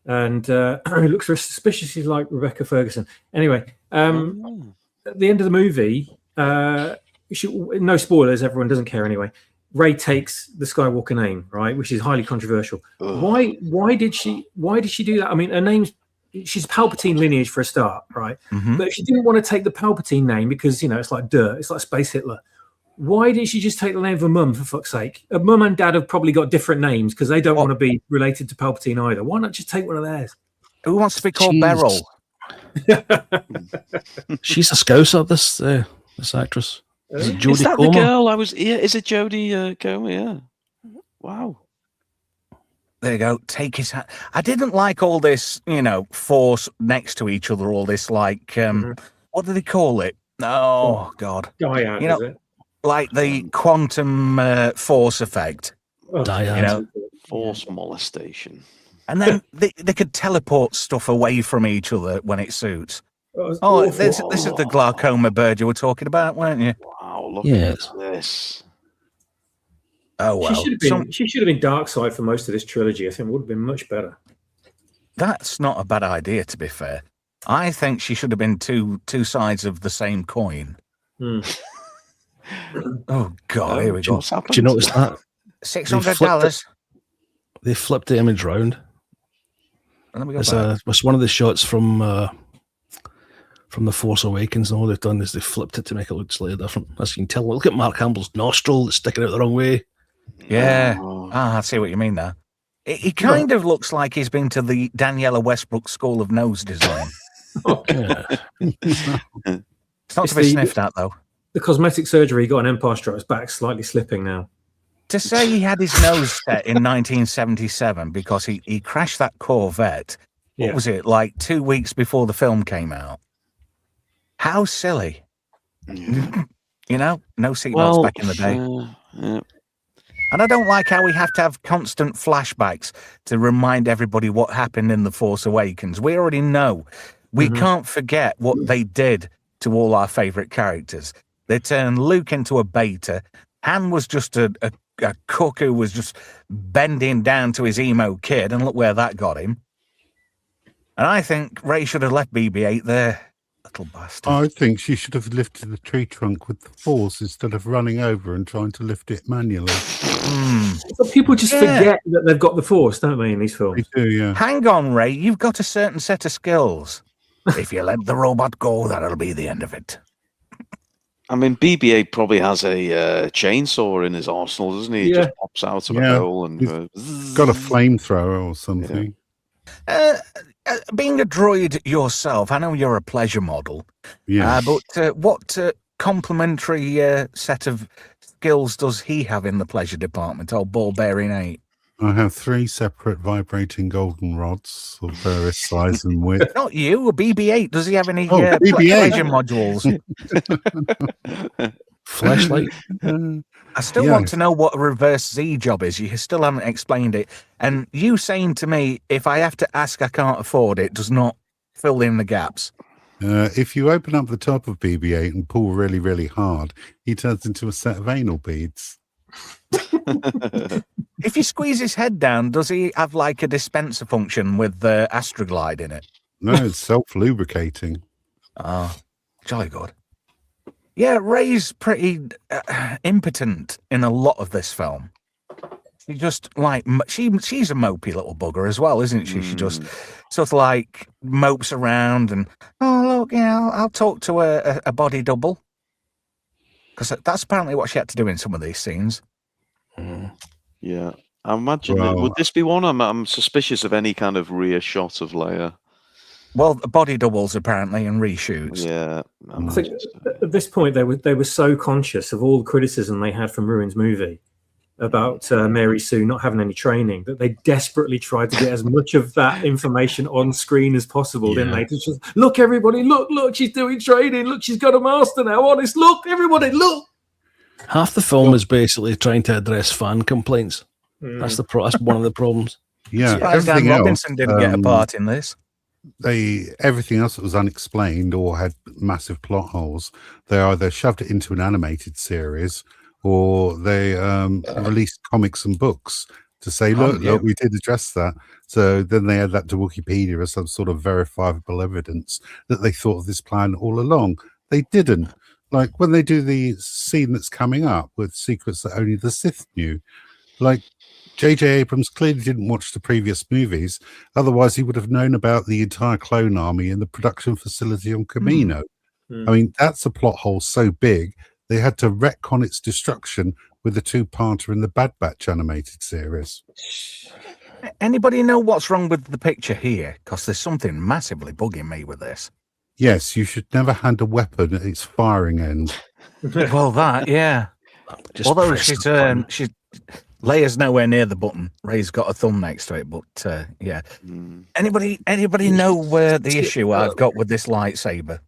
And it looks suspiciously like Rebecca Ferguson. Anyway, at the end of the movie, no spoilers, everyone doesn't care anyway. Rey takes the Skywalker name, right, which is highly controversial. Why did she do that? I mean, her name's, she's Palpatine lineage for a start, right? Mm-hmm. But if she didn't want to take the Palpatine name because, you know, it's like it's like Space Hitler. Why didn't she just take the name of her mum, for fuck's sake? Her mum and dad have probably got different names because they don't want to be related to Palpatine either. Why not just take one of theirs? Who wants to be called Beryl? She's a Scouser, this actress. Is it Is Jodie that Comer? the girl I was? Yeah, is it Jodie Comer? Yeah. Wow. There you go. Take his hand. I didn't like all this, force next to each other. All this, like, what do they call it? Oh God, Dyad, You know- is it? like the quantum force effect. Oh, Dyad. Force molestation. And then they could teleport stuff away from each other when it suits. it's Oh, awful. this is the glaucoma bird you were talking about, weren't you? Wow, look Yes. at this. Oh well, She should have been dark side for most of this trilogy. I think would have been much better. that's not a bad idea. To be fair, I think she should have been two sides of the same coin. Oh God, here we go. What's happened? Do you notice that? $600. They flipped the image round. Let me go It's back. it's one of the shots from The Force Awakens, and all they've done is they flipped it to make it look slightly different. As you can tell, look at Mark Hamill's nostril that's sticking out the wrong way. Yeah. Oh. I see what you mean now. He kind of looks like he's been to the Daniela Westbrook School of Nose Design. Yeah. It's not It's to be the- sniffed at, though. The cosmetic surgery got an Empire Strikes Back slightly slipping now. To say he had his nose set in 1977 because he crashed that Corvette, what was it, like 2 weeks before the film came out? How silly. Yeah. No seatbelts back in the day. Yeah. And I don't like how we have to have constant flashbacks to remind everybody what happened in The Force Awakens. We already know. We can't forget what they did to all our favourite characters. They turned Luke into a beta. Han was just a cook who was just bending down to his emo kid, and look where that got him. And I think Rey should have left BB-8 there. Little bastard. I think she should have lifted the tree trunk with the force instead of running over and trying to lift it manually. But people just forget that they've got the Force, don't they, in these films? They do, yeah. Hang on, Rey. You've got a certain set of skills. If you let the robot go, that'll be the end of it. I mean, BB-8 probably has a chainsaw in his arsenal, doesn't he? He Yeah. just pops out of a Yeah. hole and Got a flamethrower or something. Being a droid yourself, I know you're a pleasure model. Yeah. But what complementary set of skills does he have in the pleasure department? Old ball bearing 8. I have 3 separate vibrating golden rods of various size and width. Not you, a BB-8. Does he have any BB-8. pleasure modules? Flashlight. I still want to know what a reverse Z job is. You still haven't explained it. And you saying to me, if I have to ask, I can't afford it, does not fill in the gaps. If you open up the top of BB-8 and pull really, really hard, he turns into a set of anal beads. If you squeeze his head down, does he have like a dispenser function with the Astroglide in it? No, it's self-lubricating. Oh, jolly good. Yeah, Rey's pretty impotent in a lot of this film. She just like she's a mopey little bugger as well, isn't she? She just sort of like mopes around and look, I'll talk to a body double, because that's apparently what she had to do in some of these scenes. Yeah, I imagine. Would this be one? I'm suspicious of any kind of rear shot of Leia. Well, body doubles apparently and reshoots. Yeah, I think at this point they were so conscious of all the criticism they had from Ruin's movie about Mary Sue not having any training that they desperately tried to get as much of that information on screen as possible, didn't they? Just, look, everybody, look, she's doing training. Look, she's got a master now. Honest, look, everybody, look. Half the film is basically trying to address fan complaints. That's that's one of the problems. Yeah, Surprised Dan everything Robinson else, didn't get a part in this. everything else that was unexplained or had massive plot holes, they either shoved it into an animated series or they released comics and books to say, look, we did address that. So then they add that to Wikipedia as some sort of verifiable evidence that they thought of this plan all along. They didn't. Like when they do the scene that's coming up with secrets that only the Sith knew, like J.J. Abrams clearly didn't watch the previous movies. Otherwise, he would have known about the entire clone army and the production facility on Camino. I mean, that's a plot hole so big, they had to retcon its destruction with a 2-parter in the Bad Batch animated series. Anybody know what's wrong with the picture here? Because there's something massively bugging me with this. Yes, you should never hand a weapon at its firing end. Well, that, yeah. Just Although press the button. she's Leia's nowhere near the button. Ray's got a thumb next to it, but yeah. Anybody know where the issue I've got with this lightsaber?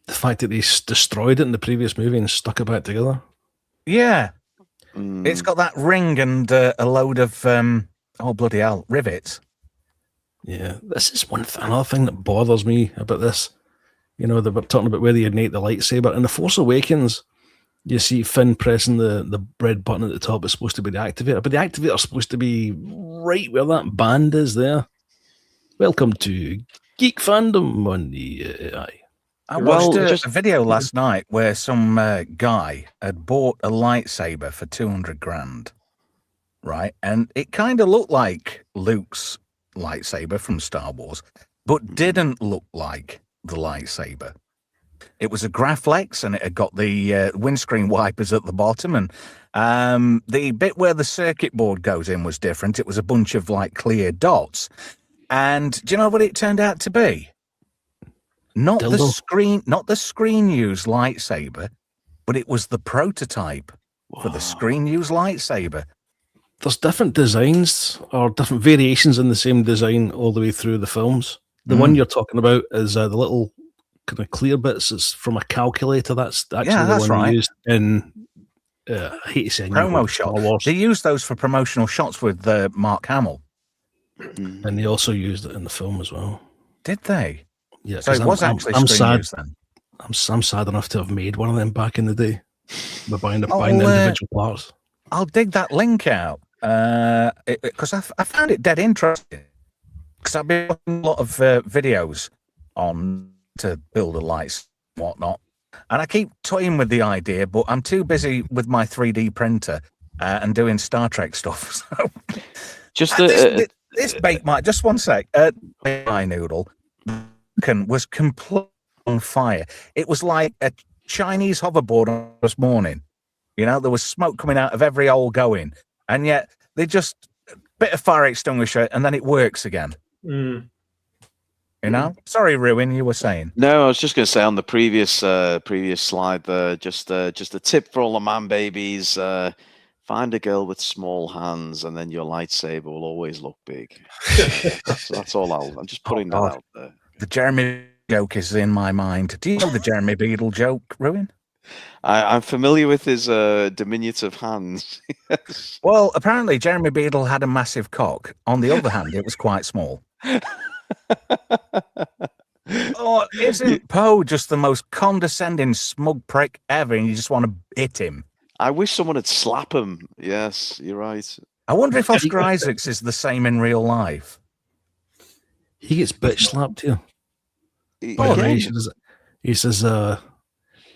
The fact that he's destroyed it in the previous movie and stuck it back together. Yeah. It's got that ring and a load of oh bloody hell, rivets. Yeah, this is another thing that bothers me about this. You know, they were talking about where they innate the lightsaber. In The Force Awakens, you see Finn pressing the red button at the top. It's supposed to be the activator, but the activator's supposed to be right where that band is there. Welcome to Geek Fandom on the I watched a video last night where some guy had bought a lightsaber for 200 grand, right? And it kind of looked like Luke's lightsaber from Star Wars, but didn't look like the lightsaber. It was a Graflex, and it had got the windscreen wipers at the bottom, and the bit where the circuit board goes in was different. It was a bunch of like clear dots. And do you know what it turned out to be? Not the screen used lightsaber, but it was the prototype for the screen used lightsaber. There's different designs or different variations in the same design all the way through the films. The one you're talking about is the little kind of clear bits. It's from a calculator. That's actually the one used in I hate to say promo shots. They used those for promotional shots with Mark Hamill, and they also used it in the film as well. Did they? Yeah, so it was actually I'm sad. Used then. I'm sad enough to have made one of them back in the day. By buying the individual parts. I'll dig that link out because I found it dead interesting. Because I've been watching a lot of videos on to build a lights and whatnot, and I keep toying with the idea, but I'm too busy with my 3D printer and doing Star Trek stuff. So Just this bait might just one sec. My noodle was completely on fire. It was like a Chinese hoverboard on this morning. You know, there was smoke coming out of every hole going, and yet they just bit of fire extinguisher and then it works again. You know, sorry, Ruin, you were saying. No, I was just going to say on the previous slide there, just a tip for all the man babies: find a girl with small hands, and then your lightsaber will always look big. that's all. I'm just putting that out there. The Jeremy joke is in my mind. Do you know the Jeremy Beadle joke, Ruin? I'm familiar with his diminutive hands. Yes. Well, apparently Jeremy Beadle had a massive cock. On the other hand, it was quite small. Oh, isn't Poe just the most condescending, smug prick ever, and you just want to hit him? I wish someone had slap him. Yes, you're right. I wonder if Oscar Isaacs is the same in real life. He gets bitch slapped here. He says,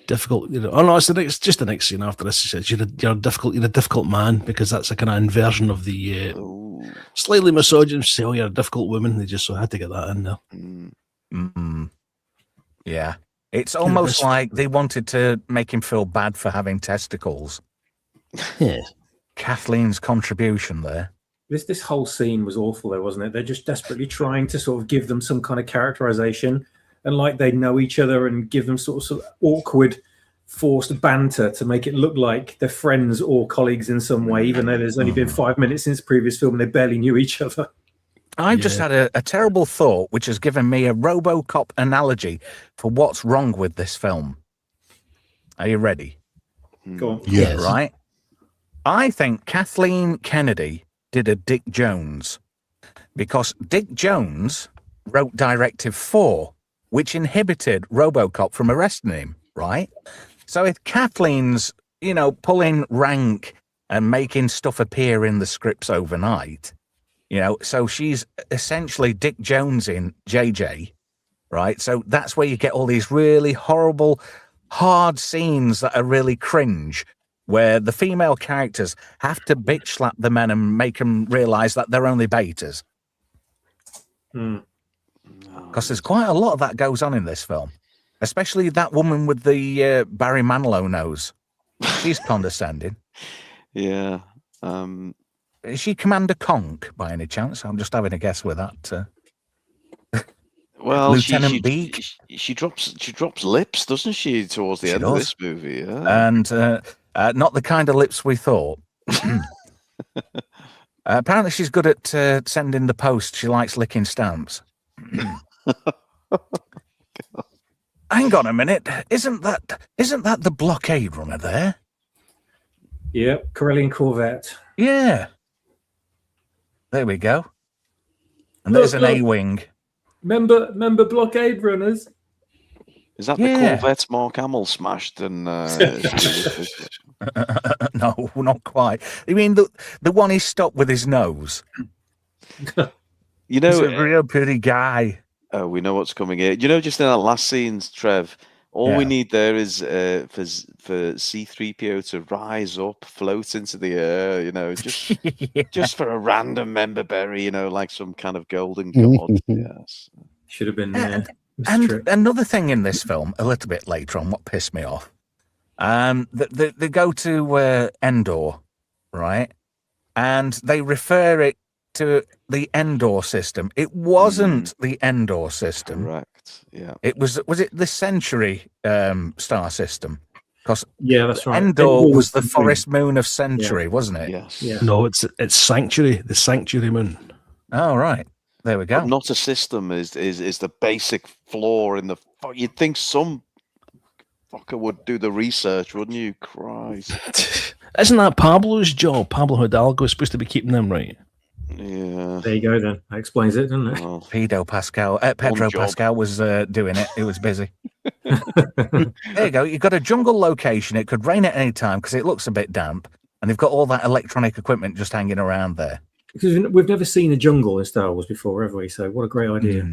difficult. You know, oh no, it's just the next scene after this. He says, you're a difficult man, because that's a kind of inversion of the slightly misogynist. Say, oh, you're a difficult woman. They just so had to get that in there. Yeah, it's almost like they wanted to make him feel bad for having testicles. Yeah, Kathleen's contribution there. This whole scene was awful, though, wasn't it? They're just desperately trying to sort of give them some kind of characterization, and like they know each other, and give them sort of awkward, forced banter to make it look like they're friends or colleagues in some way, even though there's only been 5 minutes since the previous film and they barely knew each other. I've just had a terrible thought, which has given me a RoboCop analogy for what's wrong with this film. Are you ready? Go on. Yes. Right? I think Kathleen Kennedy did a Dick Jones, because Dick Jones wrote Directive 4, which inhibited RoboCop from arresting him, right? So if Kathleen's, pulling rank and making stuff appear in the scripts overnight, so she's essentially Dick Jones in JJ, right? So that's where you get all these really horrible, hard scenes that are really cringe, where the female characters have to bitch slap the men and make them realize that they're only betas. Because there's quite a lot of that goes on in this film, especially that woman with the Barry Manilow nose. She's condescending. Yeah. Is she Commander Conk by any chance? I'm just having a guess with that. Well, Lieutenant Beak. She drops lips, doesn't she, towards the She end does. of this movie? Yeah. And not the kind of lips we thought. Apparently, she's good at sending the post. She likes licking stamps. Hang on a minute. Isn't that the blockade runner there? Yep, Corellian Corvette. Yeah. There we go. And Look, there's an A-wing. Remember blockade runners? Is that Yeah. the Corvette Mark Hamill smashed? And No, not quite. You mean the one he stopped with his nose? you He's know, a real pretty guy. oh, we know what's coming here. You know, just in that last scene, Trev, all we Yeah. need there is for C-3PO to rise up, float into the air, you know, just for a random member berry, you know, like some kind of golden god. Yes. Should have been And another thing in this film, a little bit later on, what pissed me off, they go to Endor, right? And they refer it to the Endor system. It wasn't the Endor system. Correct. Yeah. It was it the Century star system? Because yeah, that's right. Endor was the forest moon of Century, wasn't it? Yes. Yeah. No, it's Sanctuary, the Sanctuary moon. Oh, right. There we go. But not a system is the basic flaw in the. You'd think some fucker would do the research, wouldn't you? Christ. Isn't that Pablo's job? Pablo Hidalgo is supposed to be keeping them right. Yeah. There you go then. That explains it, doesn't it? Well, Pedro Pascal job. Pascal was doing it. He was busy. There you go. You've got a jungle location. It could rain at any time because it looks a bit damp. And they've got all that electronic equipment just hanging around there. Because we've never seen a jungle in Star Wars before, have we? So what a great idea.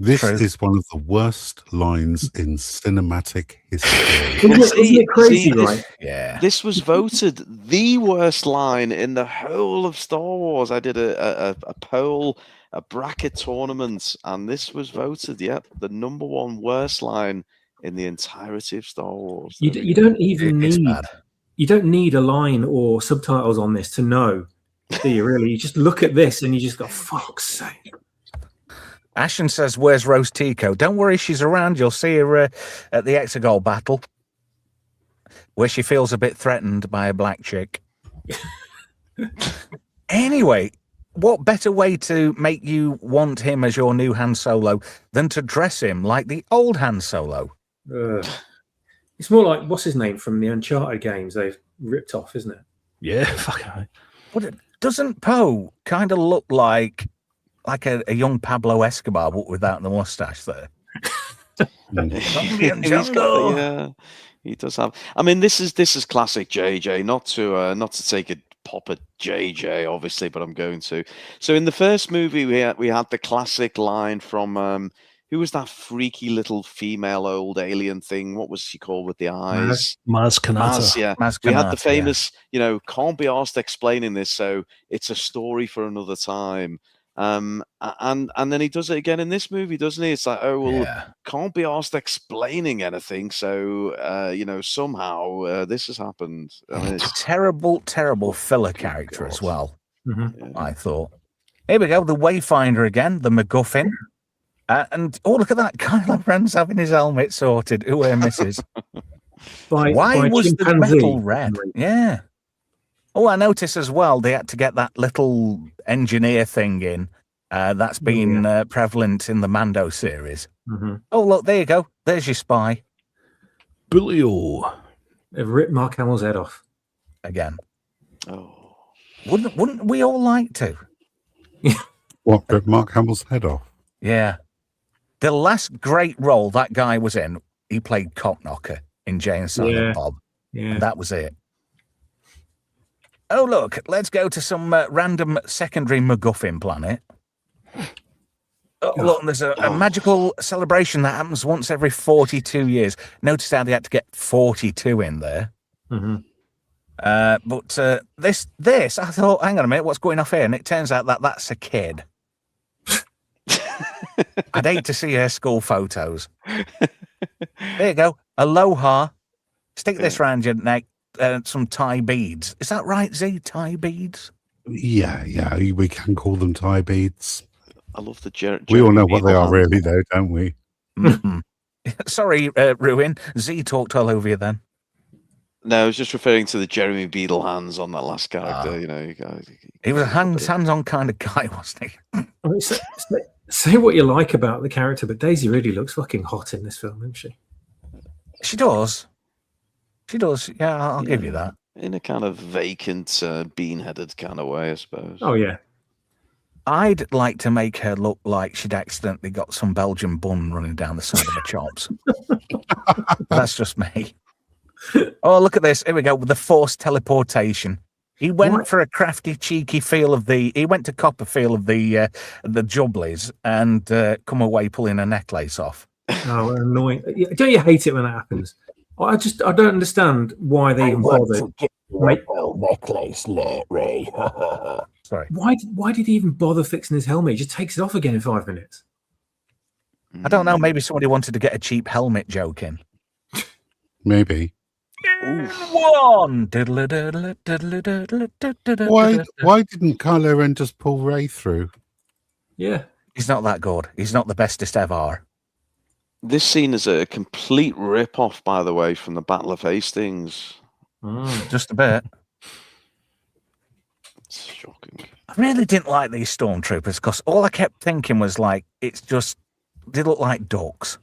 This True. is one of the worst lines in cinematic history. Isn't it crazy, right? Yeah. This was voted the worst line in the whole of Star Wars. I did a poll, a bracket tournament, and this was voted, the number one worst line in the entirety of Star Wars. You don't even It's need bad. you don't need a line or subtitles on this to know, do you really? You just look at this and you just go, fuck's sake. Ashen says, "Where's Rose Tico?" Don't worry, she's around. You'll see her at the Exegol battle, where she feels a bit threatened by a black chick. Anyway, what better way to make you want him as your new Han Solo than to dress him like the old Han Solo? It's more like, what's his name from the Uncharted games they've ripped off, isn't it? Yeah, fucking. But doesn't Poe kind of look like a young Pablo Escobar, but without the mustache there? Yeah, he does have. I mean, this is classic JJ. Not to take a pop at JJ, obviously, but I'm going to. So in the first movie, we had the classic line from who was that freaky little female old alien thing? What was she called with the eyes? Maz Kanata. Maz, yeah. Maz We had Kanata, the famous, can't be asked explaining this, so it's a story for another time. And then he does it again in this movie, doesn't he? It's like, oh well, can't be asked explaining anything, so somehow this has happened. I mean, it's terrible filler character as well. Mm-hmm. I thought. Here we go, the Wayfinder again, the MacGuffin. And look at that, Kylo Ren's having his helmet sorted. Who misses? Why was the metal red? Yeah. Oh, I noticed as well they had to get that little engineer thing in. That's been prevalent in the Mando series. Mm-hmm. Oh, look, there you go. There's your spy. Bulio. They've ripped Mark Hamill's head off. Again. Oh. Wouldn't we all like to? What, rip Mark Hamill's head off? Yeah. The last great role that guy was in, he played Cockknocker in Jay and Silent Bob. Yeah. And that was it. Oh, look, let's go to some random secondary MacGuffin planet. Oh, look, there's a magical celebration that happens once every 42 years. Notice how they had to get 42 in there. Mm-hmm. But this, I thought, hang on a minute, what's going off here? And it turns out that's a kid. I'd hate to see her school photos. There you go. Aloha. Stick this round your neck. some tie beads. Is that right, Z? Tie beads? Yeah, we can call them tie beads. I love the We all Jeremy know what they Beadle are, hands. really, though, don't we? Mhm. Sorry, Ruin. Z talked all over you then. No, I was just referring to the Jeremy Beadle hands on that last character. Ah. You know, you guys. He was a hands-on kind of guy, wasn't he? I mean, say what you like about the character, but Daisy really looks fucking hot in this film, doesn't she? She does. She does. Yeah, I'll give you that. In a kind of vacant, bean-headed kind of way, I suppose. Oh yeah. I'd like to make her look like she'd accidentally got some Belgian bun running down the side of her chops. That's just me. Oh, look at this. Here we go with the forced teleportation. He went for a crafty, cheeky feel of the. He went to copper feel of the jubblies and come away pulling a necklace off. Oh, annoying! Don't you hate it when that happens? I don't understand why they even bothered. Necklace, Larry. Sorry. Why did he even bother fixing his helmet? He just takes it off again in 5 minutes. I don't know. Maybe somebody wanted to get a cheap helmet joke in. Maybe. One. Why didn't Kylo Ren just pull Rey through? Yeah. He's not that good. He's not the bestest ever. This scene is a complete rip-off, by the way, from the Battle of Hastings. Just a bit. It's shocking. I really didn't like these stormtroopers because all I kept thinking was like, it's just they look like ducks.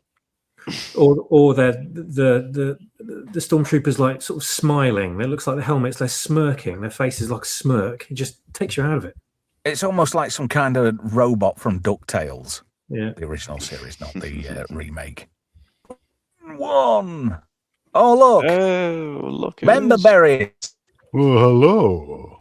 Or the stormtroopers like sort of smiling. It looks like the helmets, they're smirking. Their faces like a smirk. It just takes you out of it. It's almost like some kind of robot from DuckTales. Yeah. The original series, not the remake. One. Oh, look. Oh, look. Member berries. Oh, hello.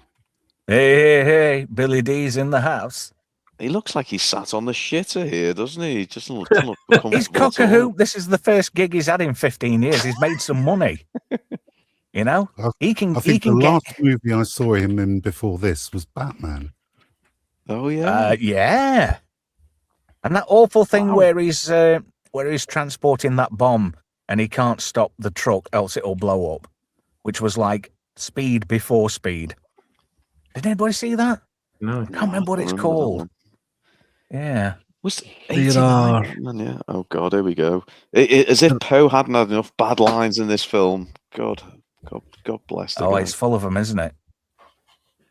Hey, Billy D's in the house. He looks like he's sat on the shitter here, doesn't he? He just doesn't look comfortable. He's cock-a-hoop. This is the first gig he's had in 15 years. He's made some money. You know? I think the last movie I saw him in before this was Batman. Oh, yeah. Yeah. And that awful thing where he's transporting that bomb and he can't stop the truck else it'll blow up, which was like Speed before Speed. Did anybody see that? No. I can't remember what it's called. Yeah. Was There are. Yeah. Oh, God, here we go. As if Poe hadn't had enough bad lines in this film. God bless the guy. It's full of them, isn't it?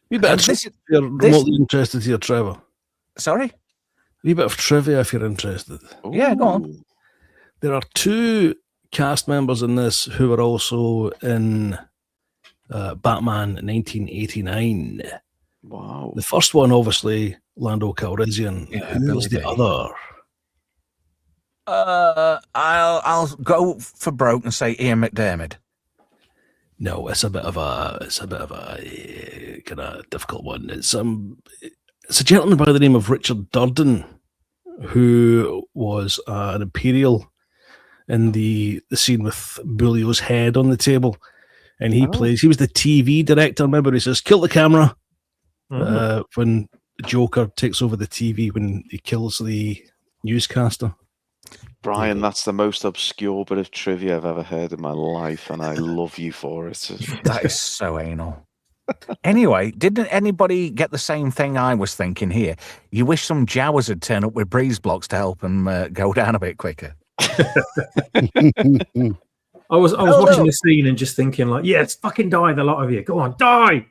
You better if you're remotely interested here, Trevor. Sorry? A bit of trivia if you're interested. Ooh. Yeah, go on. There are 2 cast members in this who are also in Batman 1989. Wow. The first one, obviously, Lando Calrissian. Yeah, Who's the other? I'll go for broke and say Ian McDiarmid. No, it's a bit of a kind of difficult one. It's a gentleman by the name of Richard Durden, who was an Imperial in the scene with Bulio's head on the table, and he was the TV director. Remember, he says, "Kill the camera." When Joker takes over the TV when he kills the newscaster. Brian, that's the most obscure bit of trivia I've ever heard in my life, and I love you for it. That is so anal. Anyway, didn't anybody get the same thing I was thinking here? You wish some Jawas had turned up with breeze blocks to help them go down a bit quicker. I was watching the scene and just thinking like, yes, fucking die, the lot of you. Go on, die.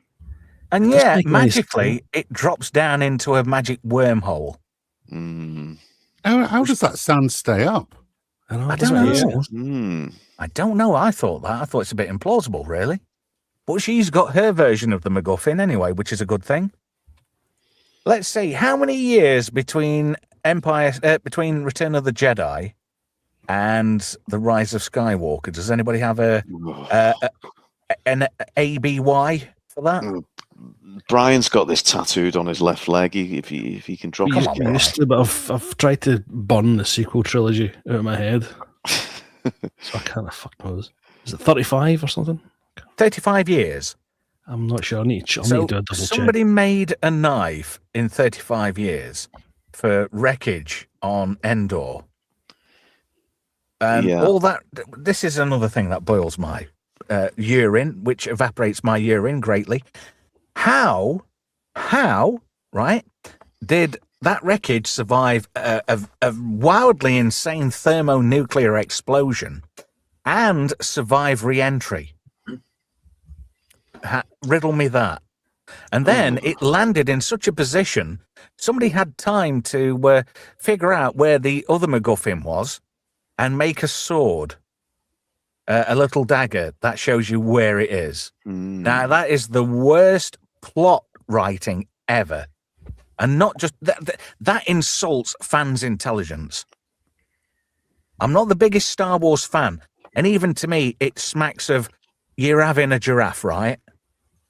And magically, it drops down into a magic wormhole. How does that sound stay up? I don't know. I don't know. I thought that. I thought it's a bit implausible, really. But she's got her version of the MacGuffin anyway, which is a good thing. Let's see. How many years between between Return of the Jedi and the Rise of Skywalker? Does anybody have an ABY for that? Brian's got this tattooed on his left leg. If he can drop his but I've tried to burn the sequel trilogy out of my head, so I kind of fuck knows. Is it 35 or something? 35 years. I'm not sure. I need to do a double check. Somebody made a knife in 35 years for wreckage on Endor. And all that. This is another thing that boils my urine, which evaporates my urine greatly. How, right, did that wreckage survive a wildly insane thermonuclear explosion and survive re-entry? Riddle me that. And then it landed in such a position, somebody had time to figure out where the other MacGuffin was and make a sword, a little dagger that shows you where it is. Now, that is the worst plot writing ever. And not just that insults fans' intelligence. I'm not the biggest Star Wars fan. And even to me, it smacks of, you're having a giraffe, right?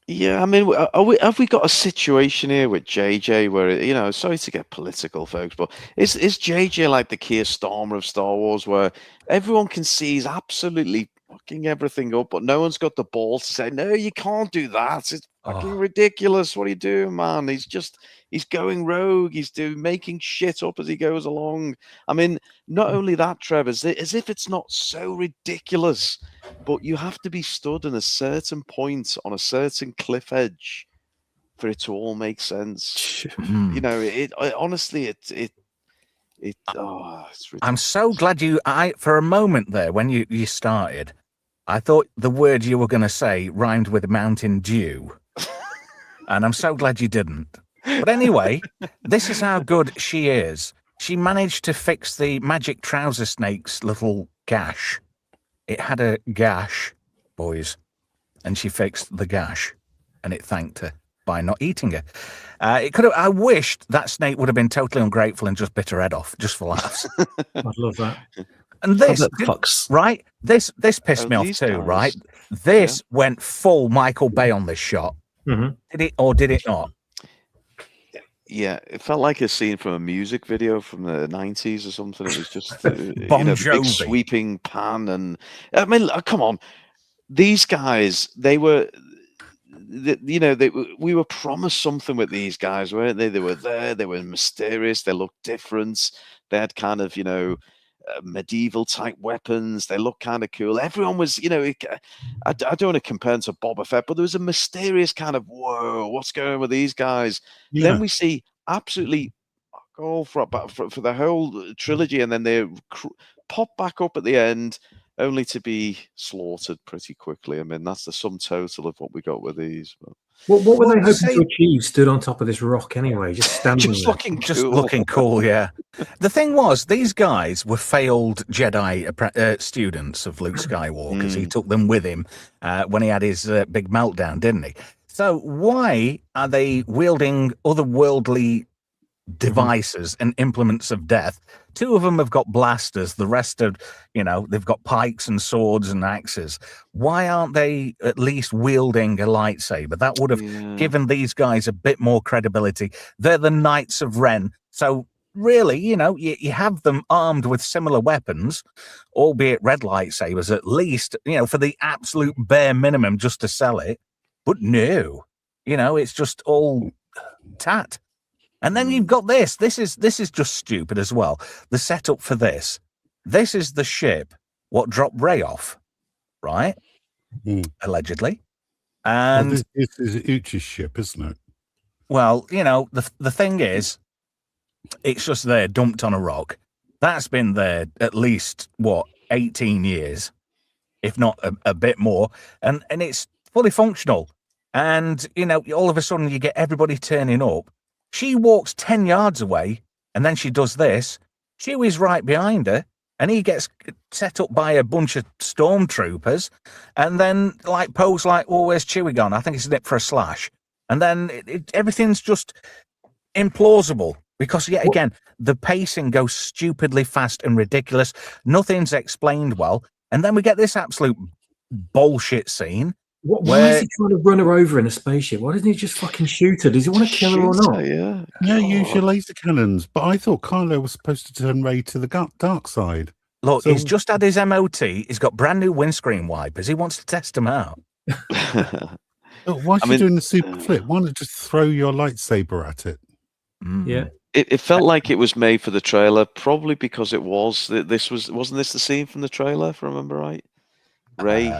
Yeah, I mean, have we got a situation here with JJ where, sorry to get political, folks, but is JJ like the Keir Starmer of Star Wars, where everyone can see he's absolutely fucking everything up, but no one's got the balls to say, no, you can't do that. It's fucking ridiculous. What are you doing, man? He's going rogue. He's making shit up as he goes along. I mean, not only that, Trev, as if it's not so ridiculous, but you have to be stood in a certain point on a certain cliff edge for it to all make sense. Honestly, it's ridiculous. I'm so glad for a moment there, when you started, I thought the word you were going to say rhymed with Mountain Dew. And I'm so glad you didn't. But anyway, this is how good she is. She managed to fix the magic trouser snake's little gash. It had a gash, boys, and she fixed the gash, and it thanked her by not eating her. I wished that snake would have been totally ungrateful and just bit her head off, just for laughs. I'd love that. And this pissed me off too, guys. right? This went full Michael Bay on this shot. Mm-hmm. Did it or did it not? Yeah, it felt like a scene from a music video from the 90s or something. It was just Bon big Jovi. sweeping pan, and I mean, come on, these guys, we were promised something with these guys, weren't they? They were there, they were mysterious, they looked different, they had kind of medieval type weapons, they looked kind of cool. Everyone was, I don't want to compare them to Boba Fett, but there was a mysterious kind of, whoa, what's going on with these guys? Yeah. Then we see absolutely all for the whole trilogy, and then they pop back up at the end, only to be slaughtered pretty quickly. I mean, that's the sum total of what we got with these. But... What were they hoping to achieve stood on top of this rock anyway? Just standing just there. just looking cool, yeah. The thing was, these guys were failed Jedi students of Luke Skywalker, because he took them with him when he had his big meltdown, didn't he? So why are they wielding otherworldly devices and implements of death? Two of them have got blasters, the rest of they've got pikes and swords and axes. Why aren't they at least wielding a lightsaber? That would have given these guys a bit more credibility. They're the Knights of Ren, so really, you have them armed with similar weapons, albeit red lightsabers at least, for the absolute bare minimum, just to sell it. But no, it's just all tat. And then you've got this. This is just stupid as well. The setup for this is the ship what dropped Rey off, right? Allegedly. And this is Uchi's ship, isn't it? Well, the thing is, it's just there dumped on a rock. That's been there at least 18 years, if not a bit more, and it's fully functional. And all of a sudden you get everybody turning up. She walks 10 yards away, and then she does this. Chewie's right behind her, and he gets set up by a bunch of stormtroopers, and then Poe's like, oh, where's Chewie gone? I think he's nipped for a slash. And then everything's just implausible, because yet again, the pacing goes stupidly fast and ridiculous. Nothing's explained well. And then we get this absolute bullshit scene. Why is he trying to run her over in a spaceship? Why doesn't he just fucking shoot her? Does he want to kill her or not? Yeah, use your laser cannons. But I thought Kylo was supposed to turn Rey to the dark side. Look, he's just had his MOT. He's got brand new windscreen wipers. He wants to test them out. Why is she doing the super flip? Why not just throw your lightsaber at it? Yeah. It felt like it was made for the trailer, probably because it was. Wasn't this the scene from the trailer, if I remember right? Rey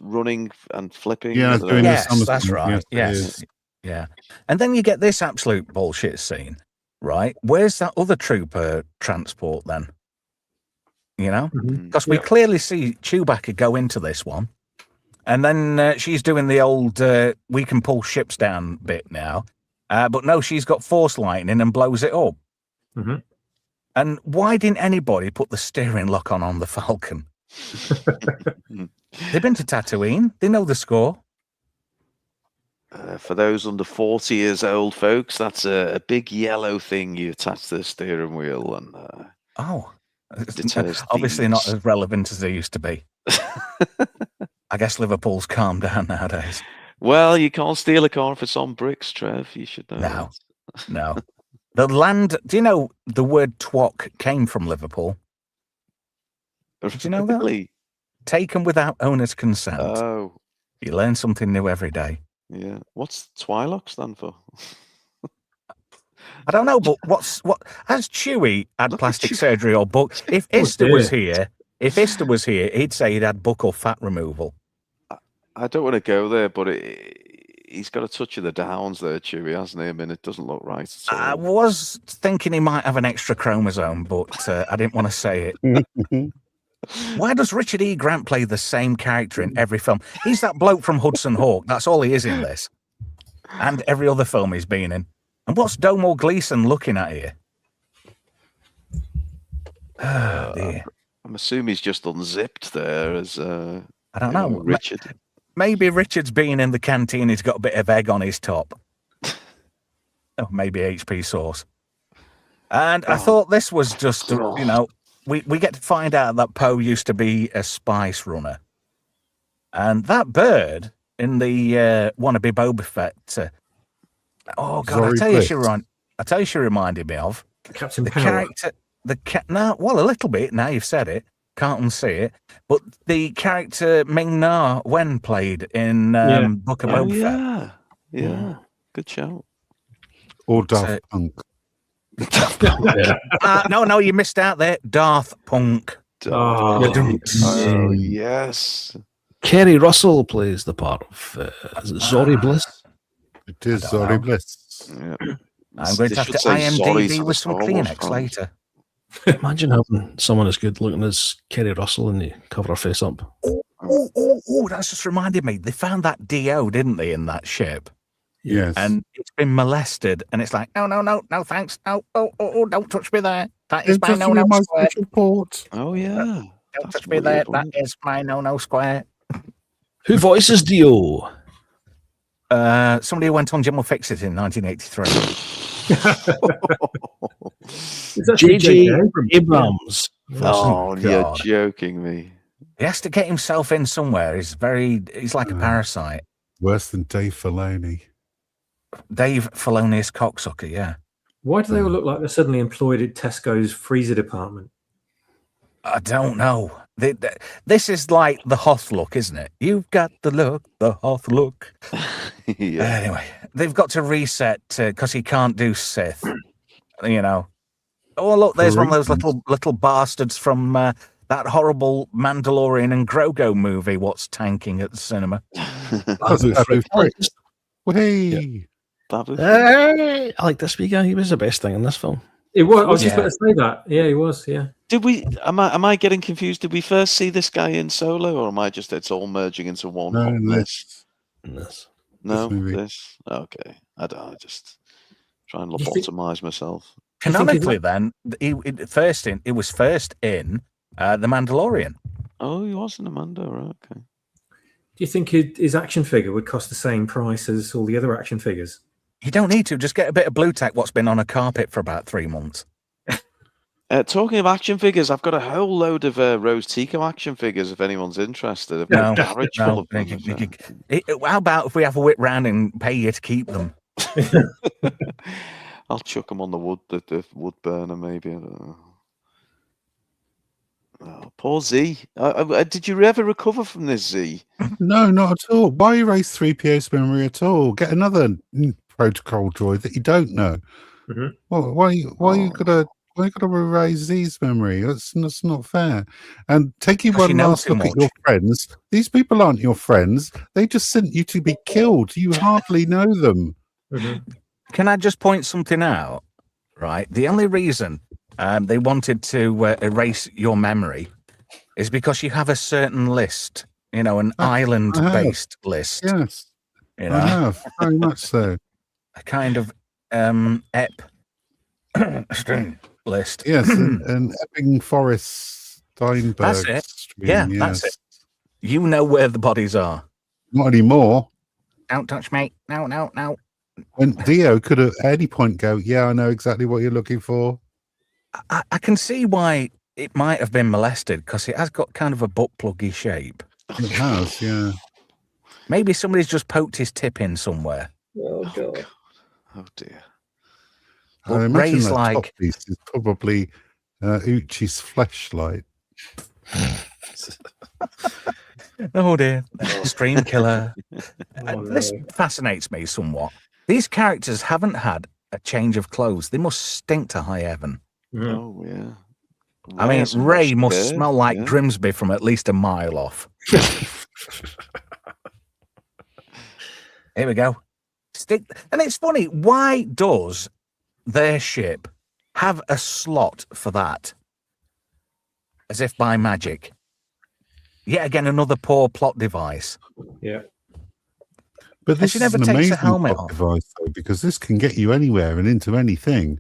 running and flipping. Yeah, I it's don't doing know. the Yes, summer that's thing. right. Yes, it Yes. is. Yeah. And then you get this absolute bullshit scene, right? Where's that other trooper transport then? You know? Because we clearly see Chewbacca go into this one. And then she's doing the old we can pull ships down bit now. But no, she's got force lightning and blows it up. And why didn't anybody put the steering lock on the Falcon? They've been to Tatooine. They know the score. For those under 40 years old, folks, that's a big yellow thing you attach to the steering wheel, and deters obviously not thieves. as relevant as they used to be. I guess Liverpool's calmed down nowadays. Well, you can't steal a car if it's on bricks, Trev. You should know. No, no. The land. Do you know the word "twock" came from Liverpool? Did you know that? Really? Taken without owner's consent. Oh, You learn something new every day. yeah. What's Twi'lek stand for? I don't know, but what has Chewie had Look at plastic Chewie. surgery or buck? If Ista was here, he'd say he'd had buccal fat removal. I don't want to go there, but he's got a touch of the downs there, Chewie, hasn't he? I mean, it doesn't look right at all. I was thinking he might have an extra chromosome, but I didn't want to say it. Why does Richard E. Grant play the same character in every film? He's that bloke from Hudson Hawk. That's all he is in this. And every other film he's been in. And what's Domhnall Gleeson looking at here? Oh, dear. I'm assuming he's just unzipped there as I don't know. Richard. Maybe Richard's been in the canteen. He's got a bit of egg on his top. Oh, maybe HP sauce. And I thought this was just, you know, we get to find out that Poe used to be a spice runner. And that bird in the wannabe Boba Fett. Oh God! I tell you, she reminded me of Captain the Power. character. No, well, a little bit. Now you've said it, can't unsee it. But the character Ming-Na Wen played in Book of Boba Fett. Yeah. Good shout. Or Daft Punk. No, you missed out there. Darth Punk. Oh, yes. Kerry Russell plays the part of is it Zori Bliss. It is Zori Bliss. Yeah. I'm going to have to IMDb with some Kleenex later. Imagine having someone as good looking as Kerry Russell and they cover her face up. Oh, that's just reminded me. They found that DO, didn't they, in that ship? Yes. And it's been molested, and it's like, no, thanks. No, don't touch me there. That is my no square. Report. Oh, yeah. Don't touch me there. That is my no square. Who voices Dio? Somebody who went on Jim Will Fix It in 1983. J.J. Abrams. Oh, you're God. joking me. He has to get himself in somewhere. He's like a parasite. Worse than Dave Filoni. Dave Filoni's cocksucker, yeah. Why do they all look like they're suddenly employed at Tesco's freezer department? I don't know. This is like the Hoth look, isn't it? You've got the look, the Hoth look. Yeah. Anyway, they've got to reset because he can't do Sith. You know. Oh, look, there's one of those little bastards from that horrible Mandalorian and Grogu movie. What's tanking at the cinema? Hey. Hey, I like this wee guy. He was the best thing in this film. It was. I was just about to say that. Yeah, he was. Yeah. Did we? Am I getting confused? Did we first see this guy in Solo, or am I just? It's all merging into one. No, hot mess? No, movie. this. Okay, I don't. I just try and Do you think- lobotomize myself. Canonically, then, it was first in The Mandalorian. Oh, he was in a Mando, right? Okay. Do you think his action figure would cost the same price as all the other action figures? You don't need to. Just get a bit of blue tack what's been on a carpet for about 3 months. Talking of action figures, I've got a whole load of Rose Tico action figures. If anyone's interested, I've got a garage full of them. How about if we have a whip round and pay you to keep them? I'll chuck them on the wood burner, maybe. I don't know. Oh, poor Z. Did you ever recover from this, Z? No, not at all. Why erase 3PO's memory at all? Get another protocol droid that you don't know. Mhm. Well, why you gotta Why got to erase Z's memory? That's not fair. And taking 'Cause you one know last too look at much. your friends. These people aren't your friends. They just sent you to be killed. You hardly know them. Can I just point something out? Right. The only reason they wanted to erase your memory is because you have a certain list. You know, an island-based list. Yes, You know, I have very much so. a kind of string list. Yes, an Epping Forest Steinberg. That's it. Stream, Yeah, yes. that's it. You know where the bodies are. Not anymore. Don't touch me. No, no, no. When Dio could at any point go, yeah, I know exactly what you're looking for. I can see why it might have been molested because it has got kind of a butt pluggy shape. It has, yeah. Maybe somebody's just poked his tip in somewhere. Oh god. Oh dear. I Well, imagine Ray's that top like- piece is probably Uchi's fleshlight. Oh dear. Stream killer. Oh, This no. fascinates me somewhat. These characters haven't had a change of clothes. They must stink to high heaven. Mm. Oh yeah. I mean, hasn't Ray washed must hair, smell like yeah. Grimsby from at least a mile off. Here we go. And it's funny, why does their ship have a slot for that? As if by magic. Yet again, another poor plot device. Yeah. But And this she is never an takes her amazing helmet plot off. device, though, because this can get you anywhere and into anything.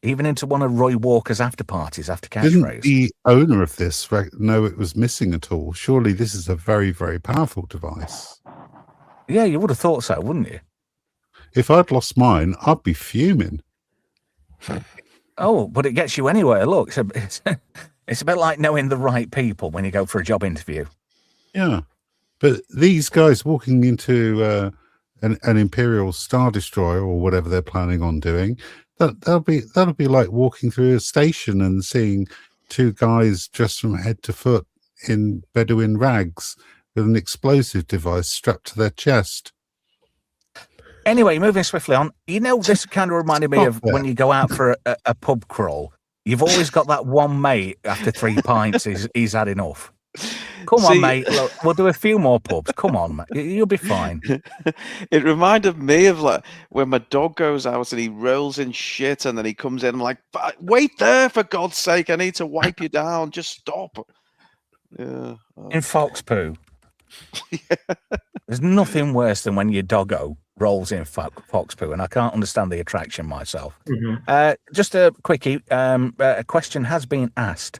Even into one of Roy Walker's after parties after Didn't catchphrase. the owner of this know it was missing at all? Surely this is a very, very powerful device. Yeah, you would have thought so, wouldn't you? If I'd lost mine, I'd be fuming. Oh, but it gets you anywhere. Look, it's a bit like knowing the right people when you go for a job interview. Yeah. But these guys walking into an Imperial Star Destroyer or whatever they're planning on doing, that'll be like walking through a station and seeing two guys dressed from head to foot in Bedouin rags with an explosive device strapped to their chest. Anyway, moving swiftly on, you know, this kind of reminded me of Stop it. when you go out for a pub crawl. You've always got that one mate after 3 pints, he's had enough. Come on, See- mate. Look, we'll do a few more pubs. Come on, mate. You'll be fine. It reminded me of like when my dog goes out and he rolls in shit and then he comes in. I'm like, wait there for God's sake! I need to wipe you down. Just stop. Yeah. In fox poo. There's nothing worse than when your doggo rolls in fox poo, and I can't understand the attraction myself. Mhm. Just a quickie. A question has been asked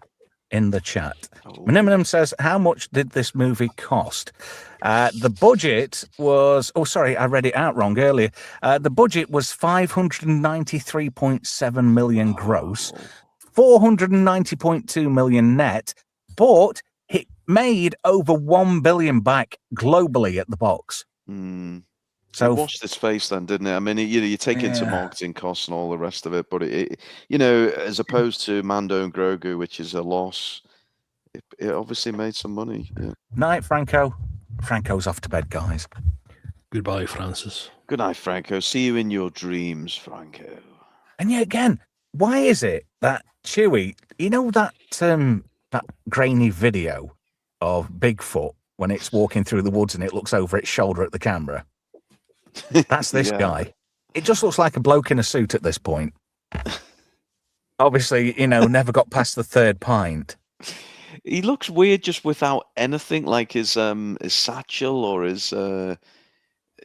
in the chat. Oh. Minimum says, how much did this movie cost? The budget was, oh, sorry, I read it out wrong earlier. The budget was 593.7 million gross, 490.2 million net, but it made over 1 billion back globally at the box. Mm. So It washed its face then, didn't it? I mean, you take into Yeah. marketing costs and all the rest of it, but it you know, as opposed to Mando and Grogu, which is a loss, it obviously made some money. Yeah. night, Franco. Franco's off to bed, guys. Goodbye, Francis. Good night, Franco. See you in your dreams, Franco. And yet again, why is it that Chewie, you know that that grainy video of Bigfoot when it's walking through the woods and it looks over its shoulder at the camera? That's this Yeah. guy. It just looks like a bloke in a suit at this point. Obviously, you know, never got past the 3rd pint. He looks weird just without anything, like his satchel or his you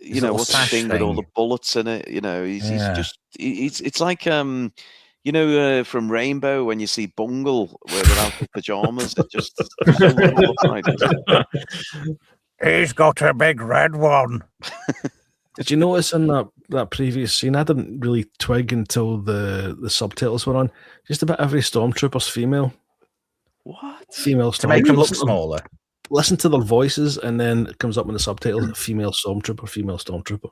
His know, little what's the sash thing with all the thing. bullets in it. You know, he's Yeah. just it's like you know, from Rainbow when you see Bungle without the pajamas, it just doesn't look right, does it? He's got a big red one. Did you notice in that previous scene? I didn't really twig until the subtitles were on. Just about every stormtrooper's female. What? Female To make them look stormtroopers. smaller. Listen to their voices, and then it comes up in the subtitles: female stormtrooper, female stormtrooper.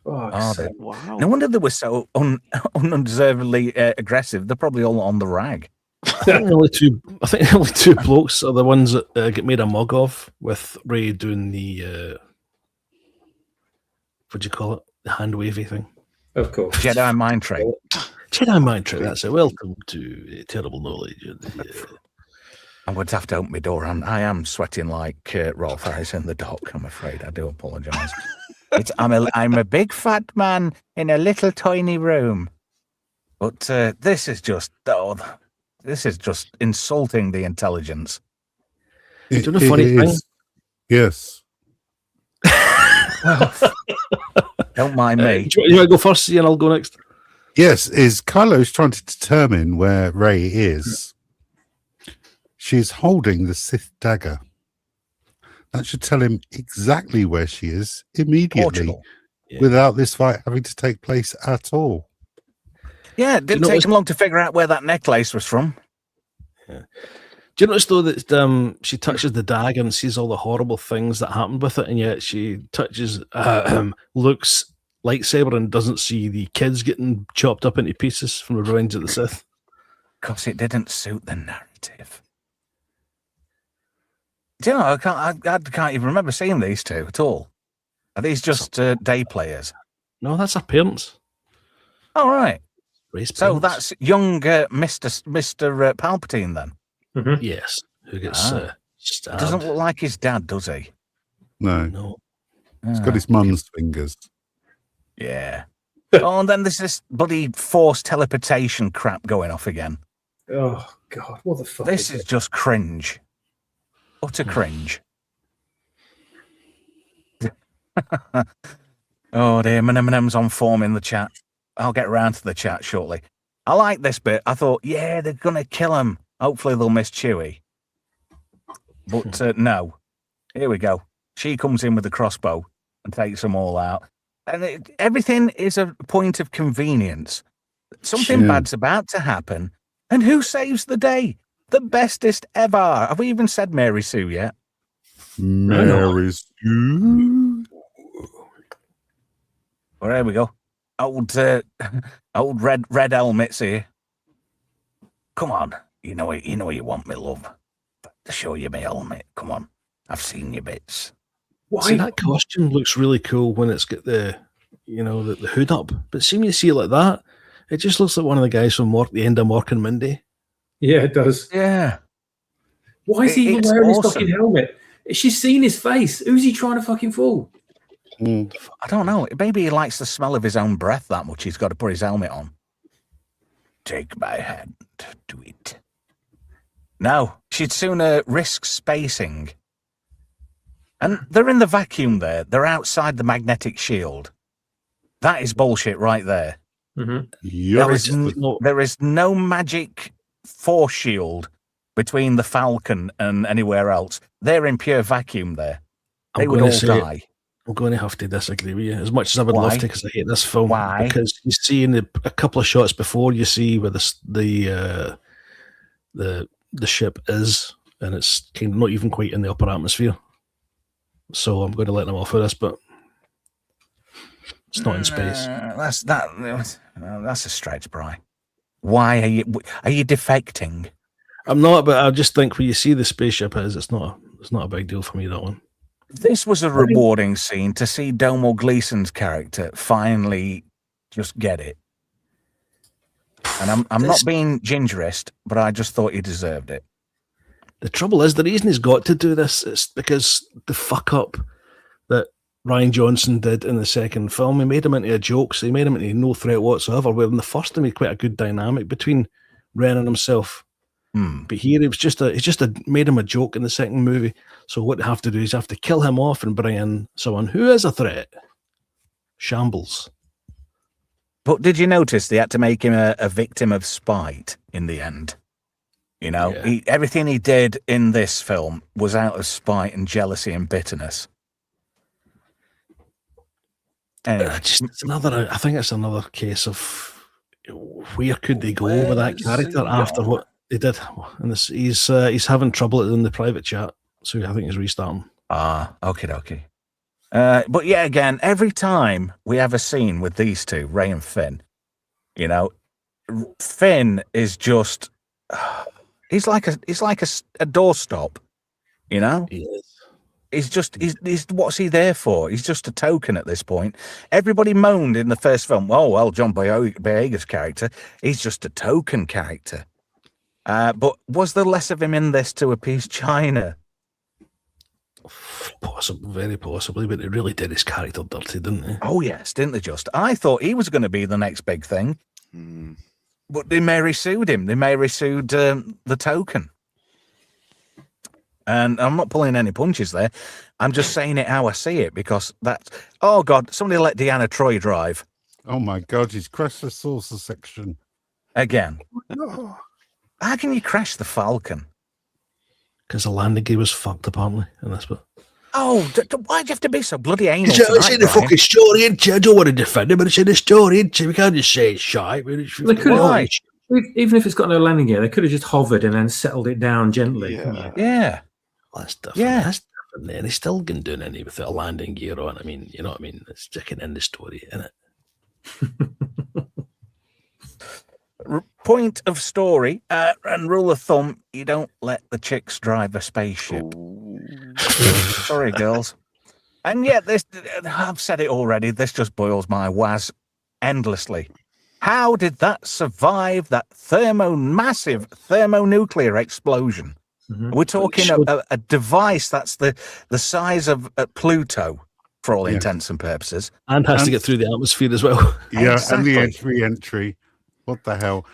Oh, Oh, so- Wow. No wonder they were so undeservedly aggressive. They're probably all on the rag. I think the only two blokes are the ones that get made a mug of, with Ray doing the what do you call it? The hand wavy thing. of course. Jedi mind trick. Jedi Mind Trick, that's it. Welcome to Terrible Knowledge. I'm going to have to open my door. I am sweating like Rolf Harris in the dock, I'm afraid. I do apologise. I'm a big fat man in a little tiny room. But this is just insulting the intelligence. Do you know the funny thing? Yes. Don't mind me. You want to go first, and I'll go next? Yes, is Kylo's trying to determine where Rey is. She's holding the Sith dagger. That should tell him exactly where she is immediately, without this fight having to take place at all. Yeah, it didn't take him long to figure out where that necklace was from. Yeah. Do you notice, though, that she touches the dagger and sees all the horrible things that happened with it, and yet she touches Luke's lightsaber and doesn't see the kids getting chopped up into pieces from the Revenge of the Sith? Because it didn't suit the narrative. Do you know, I can't even remember seeing these two at all. Are these just day players? No, that's her parents. All right. Rey's So parents. that's young Mr. Palpatine then? Mm-hmm. Yes, who gets stabbed. Doesn't look like his dad, does he? No. He's got his mum's fingers. Yeah. Oh, and then there's this bloody forced teleportation crap going off again. Oh God, what the fuck? This is just cringe. Utter cringe. Oh dear, M&M's on form in the chat. I'll get around to the chat shortly. I like this bit. I thought, yeah, they're going to kill him. Hopefully they'll miss Chewie. But no. Here we go. She comes in with the crossbow and takes them all out. And everything is a point of convenience. Something bad's about to happen. And who saves the day? The bestest ever. Have we even said Mary Sue yet? Mary Sue. Well, there we go. Old red helmets here. Come on. You know you want me, love. To show you my helmet. Come on. I've seen your bits. Why? See, that costume looks really cool when it's got the hood up. But see when you see it like that, it just looks like one of the guys from the end of Mork and Mindy. Yeah, it does. Yeah. Why is he even wearing his fucking helmet? She's seen his face. Who's he trying to fucking fool? I don't know. Maybe he likes the smell of his own breath that much. He's got to put his helmet on. Take my hand. Do it. No, she'd sooner risk spacing. And they're in the vacuum there. They're outside the magnetic shield. That is bullshit right there. Mm-hmm. There is no magic force shield between the Falcon and anywhere else. They're in pure vacuum there. They would all die. I'm going to have to disagree with you as much as I would love to, because I hate this film. Why? Because you see in a couple of shots before, you see where the ship is, and it's kind of not even quite in the upper atmosphere. So I'm going to let them off of this, but it's not in space. That's a stretch, Bri. Why are you defecting? I'm not, but I just think when you see the spaceship it's not a big deal for me, that one. This was a rewarding scene to see Domhnall Gleeson's character finally just get it. And I'm not being gingerist, but I just thought he deserved it. The trouble is, the reason he's got to do this is because the fuck up that Rian Johnson did in the second film, he made him into a joke, so he made him into no threat whatsoever, where in the first he made quite a good dynamic between Ren and himself. But here he just made him a joke in the second movie. So what they have to do is have to kill him off and bring in someone who is a threat. Shambles. But did you notice they had to make him a victim of spite in the end? You know, everything he did in this film was out of spite and jealousy and bitterness. Anyway. I think it's another case of where could they go with that character after what they did. And he's having trouble in the private chat, so I think he's restarting. Okay. But yeah, again, every time we have a scene with these two, Rey and Finn, you know, Finn is just he's like a doorstop, you know. He is. He's what's he there for? He's just a token at this point. Everybody moaned in the first film, oh, well, John Boyega's character, he's just a token character. But was there less of him in this to appease China? Possibly, very possibly, but it really did his character dirty, didn't it? Oh, yes, didn't they just? I thought he was going to be the next big thing. But they Mary sued him. They Mary sued the token. And I'm not pulling any punches there. I'm just saying it how I see it, because that's... Oh, God, somebody let Deanna Troi drive. Oh, my God, he's crashed the saucer section. Again. How can you crash the Falcon? Because the landing gear was fucked, apparently, in this bit. Oh, why'd you have to be so bloody anal It's in the fucking story, ain't you? I don't want to defend it, but it's in the story, ain't you? We can't just say it's shite. They could have, even if it's got no landing gear, they could have just hovered and then settled it down gently. Yeah. Well, that's different. Yeah. That's different. And they still can do anything without a landing gear on. I mean, you know what I mean? It's chicken in the story, isn't it? Point of story and rule of thumb, you don't let the chicks drive a spaceship. Sorry, girls. And yet, this, I've said it already, this just boils my waz endlessly. How did that survive that massive thermonuclear explosion? We're talking a device that's the size of Pluto, for all intents and purposes. And has to get through the atmosphere as well. Yeah, exactly. And the re-entry. What the hell?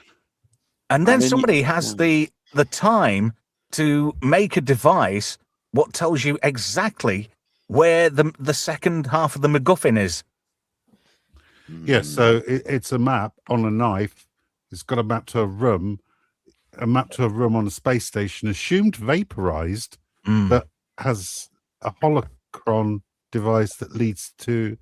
And then somebody has the time to make a device what tells you exactly where the second half of the MacGuffin is. Yeah, so it's a map on a knife. It's got a map to a room on a space station, assumed vaporized, but has a holocron device that leads to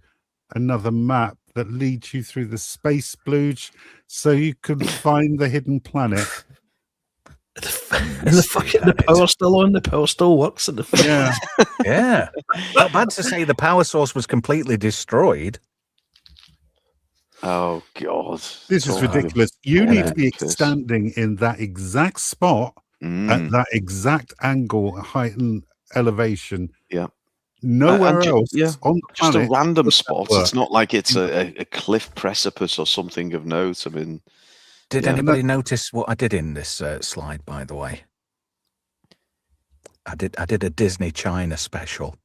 another map that leads you through the space splooge so you can find the hidden planet. And the power still on, the power still works. Yeah. Not bad to say the power source was completely destroyed. Oh, God. This is ridiculous. You need to be standing in that exact spot at that exact angle, height and elevation. Yeah. Nowhere else on the just planet. A random spot. It's not like it's a cliff precipice or something of note. I mean, did anybody notice what I did in this slide, by the way? I did a Disney China special.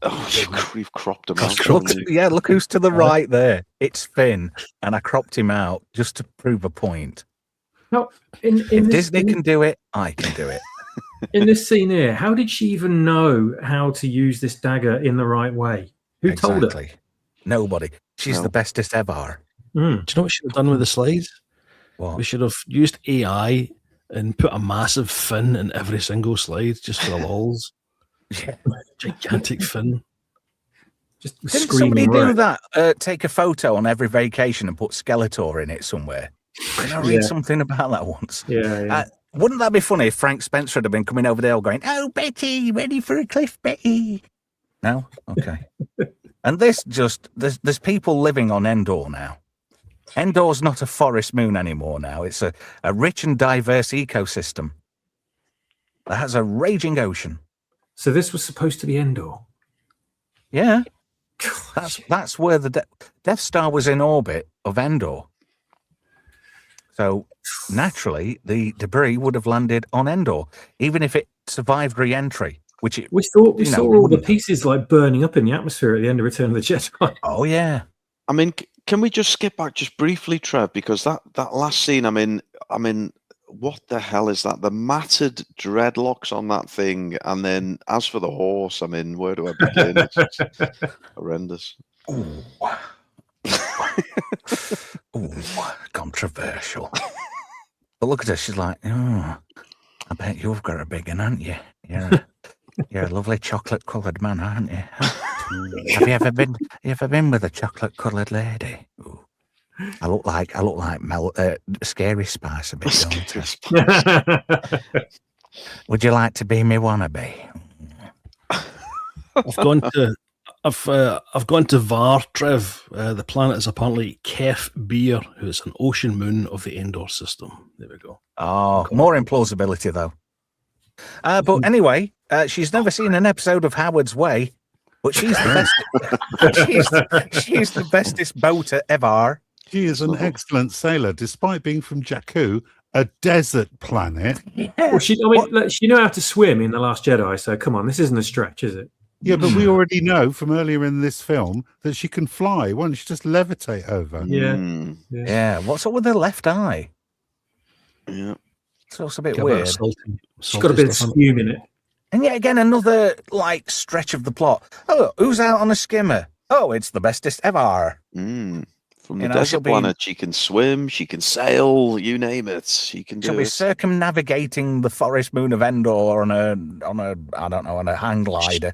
Oh, we've cropped him out. Look who's to the right there. It's Finn, and I cropped him out just to prove a point. Now, if Disney can do it, I can do it. In this scene here, how did she even know how to use this dagger in the right way? Who told her? Nobody. She's the bestest ever. Do you know what we should have done with the slides? What? We should have used AI and put a massive fin in every single slide just for the lols. Yeah. Gigantic fin. Just didn't somebody do that? Take a photo on every vacation and put Skeletor in it somewhere. Did I read something about that once? Yeah. Wouldn't that be funny if Frank Spencer had been coming over there going, "Oh, Betty, ready for a cliff, Betty?" No? Okay. And this there's people living on Endor now. Endor's not a forest moon anymore now. It's a rich and diverse ecosystem that has a raging ocean. So this was supposed to be Endor? Yeah. That's where the Death Star was in orbit of Endor. So naturally, the debris would have landed on Endor, even if it survived re-entry. Which we saw all the pieces like burning up in the atmosphere at the end of Return of the Jedi. Oh yeah. I mean, can we just skip back just briefly, Trev? Because that last scene, I mean, what the hell is that? The matted dreadlocks on that thing, and then as for the horse, I mean, where do I begin? It's just horrendous. Controversial. But look at her, she's like, I bet you've got a big one, haven't you? You're a lovely chocolate-coloured man, aren't you? Have you ever been with a chocolate-coloured lady? Ooh. I look like Scary Spice a bit, don't I? Would you like to be me wannabe? I've gone to Var, Trev. The planet is apparently Kef Beer, who is an ocean moon of the Endor system. There we go. Oh, more implausibility though. But anyway, she's never seen an episode of Howard's Way, but she's the best. she's the bestest boater ever. She is an excellent sailor, despite being from Jakku, a desert planet. Well, she knew how to swim in The Last Jedi, so come on, this isn't a stretch, is it? Yeah, but we already know from earlier in this film that she can fly. Why don't she just levitate over? Yeah. What's up with her left eye? Yeah. So it's a bit weird. She's got a bit of spume in it. And yet again, another stretch of the plot. Oh, who's out on a skimmer? Oh, it's the bestest ever. From the desert planet, she can swim, she can sail, you name it. She can do She'll be circumnavigating the forest moon of Endor on a hang glider.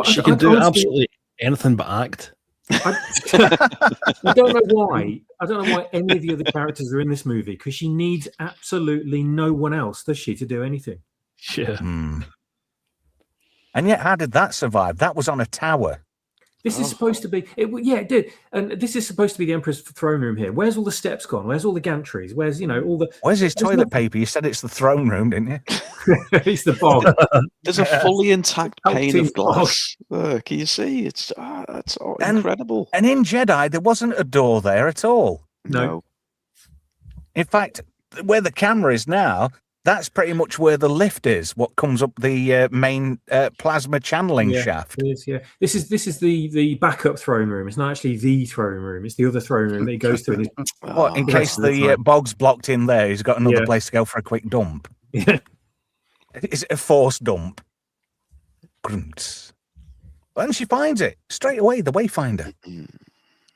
She can do absolutely anything but act. I don't know why. I don't know why any of the other characters are in this movie, because she needs absolutely no one else, does she, to do anything? Yeah. And yet, how did that survive? That was on a tower. This is supposed to be... it did. And this is supposed to be the Emperor's throne room here. Where's all the steps gone? Where's all the gantries? Where's, all the... Where's his toilet paper? You said it's the throne room, didn't you? It's the bog. There's a fully intact pane of glass. Can you see? It's incredible. And in Jedi, there wasn't a door there at all. No. In fact, where the camera is now... That's pretty much where the lift is. What comes up the main plasma channeling shaft. It is, yeah. This is the backup throne room. It's not actually the throne room. It's the other throne room that he goes to. In case the bog's blocked in there, he's got another place to go for a quick dump. Yeah. Is it a forced dump? Grunts. And she finds it straight away. The Wayfinder.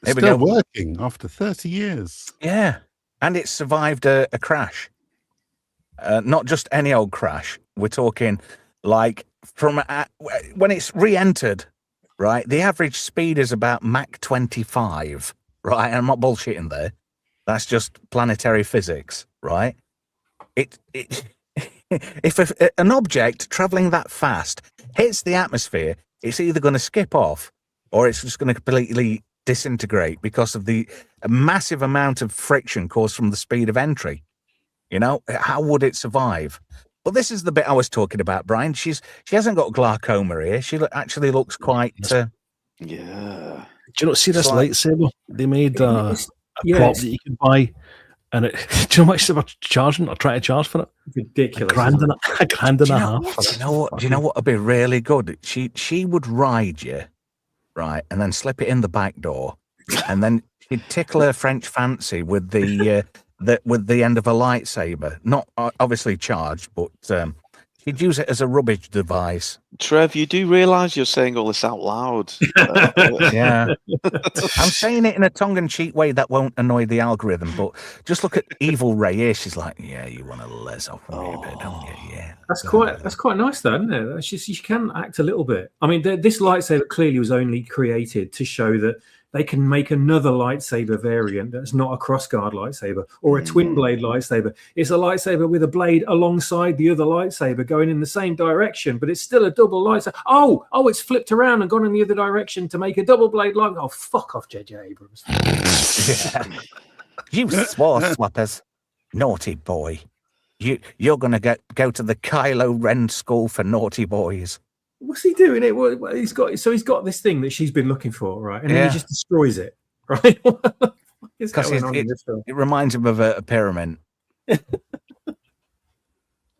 There we go. Working after 30 years. Yeah, and it survived a crash. Not just any old crash. We're talking from when it's re-entered, right? The average speed is about Mach 25, right? And I'm not bullshitting there. That's just planetary physics, right? If an object traveling that fast hits the atmosphere, it's either going to skip off or it's just going to completely disintegrate because of the massive amount of friction caused from the speed of entry. How would it survive? Well, this is the bit I was talking about, Brian. She hasn't got glaucoma here. She actually looks quite... Yeah. Do you see this lightsaber? They made a prop that you can buy, and do you know how much they were charging or trying to charge for it? Ridiculous. A grand and a half. Do you know what would be really good? She would ride you, right, and then slip it in the back door, and then she'd tickle her French fancy with the... with the end of a lightsaber, not obviously charged, but he'd use it as a rubbish device. Trev, you do realise you're saying all this out loud. Yeah. I'm saying it in a tongue-in-cheek way that won't annoy the algorithm, but just look at Evil Ray here. She's like, yeah, you want to les off me a bit, don't you? Yeah. That's quite nice, though, isn't it? She can act a little bit. I mean, this lightsaber clearly was only created to show that they can make another lightsaber variant that's not a crossguard lightsaber or a twin blade lightsaber. It's a lightsaber with a blade alongside the other lightsaber going in the same direction, but it's still a double lightsaber. Oh, it's flipped around and gone in the other direction to make a double blade lightsaber. Oh, fuck off, J.J. Abrams. Yeah. You swore-swappers. Naughty boy. You're going to go to the Kylo Ren school for naughty boys. What's he doing? He's got this thing that she's been looking for, right? And then he just destroys it, right? Because it reminds him of a pyramid.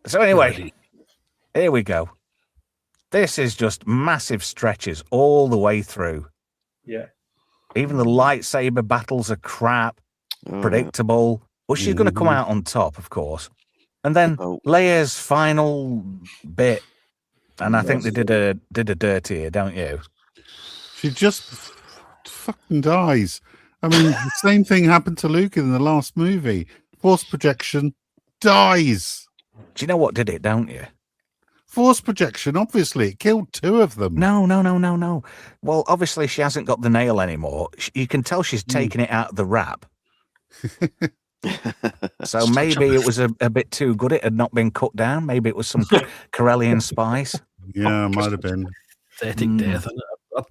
So anyway, here we go. This is just massive stretches all the way through. Yeah. Even the lightsaber battles are crap, predictable. But she's going to come out on top, of course. And then Leia's final bit. And I think they did a dirty here, don't you? She just fucking dies. I mean, the same thing happened to Luke in the last movie. Force projection, dies. Do you know what did it, don't you? Force projection, obviously. It killed two of them. No. Well, obviously she hasn't got the nail anymore. You can tell she's taken it out of the wrap. So maybe it was a bit too good. It had not been cut down. Maybe it was some Corellian spice. Yeah, might have been. Pathetic death.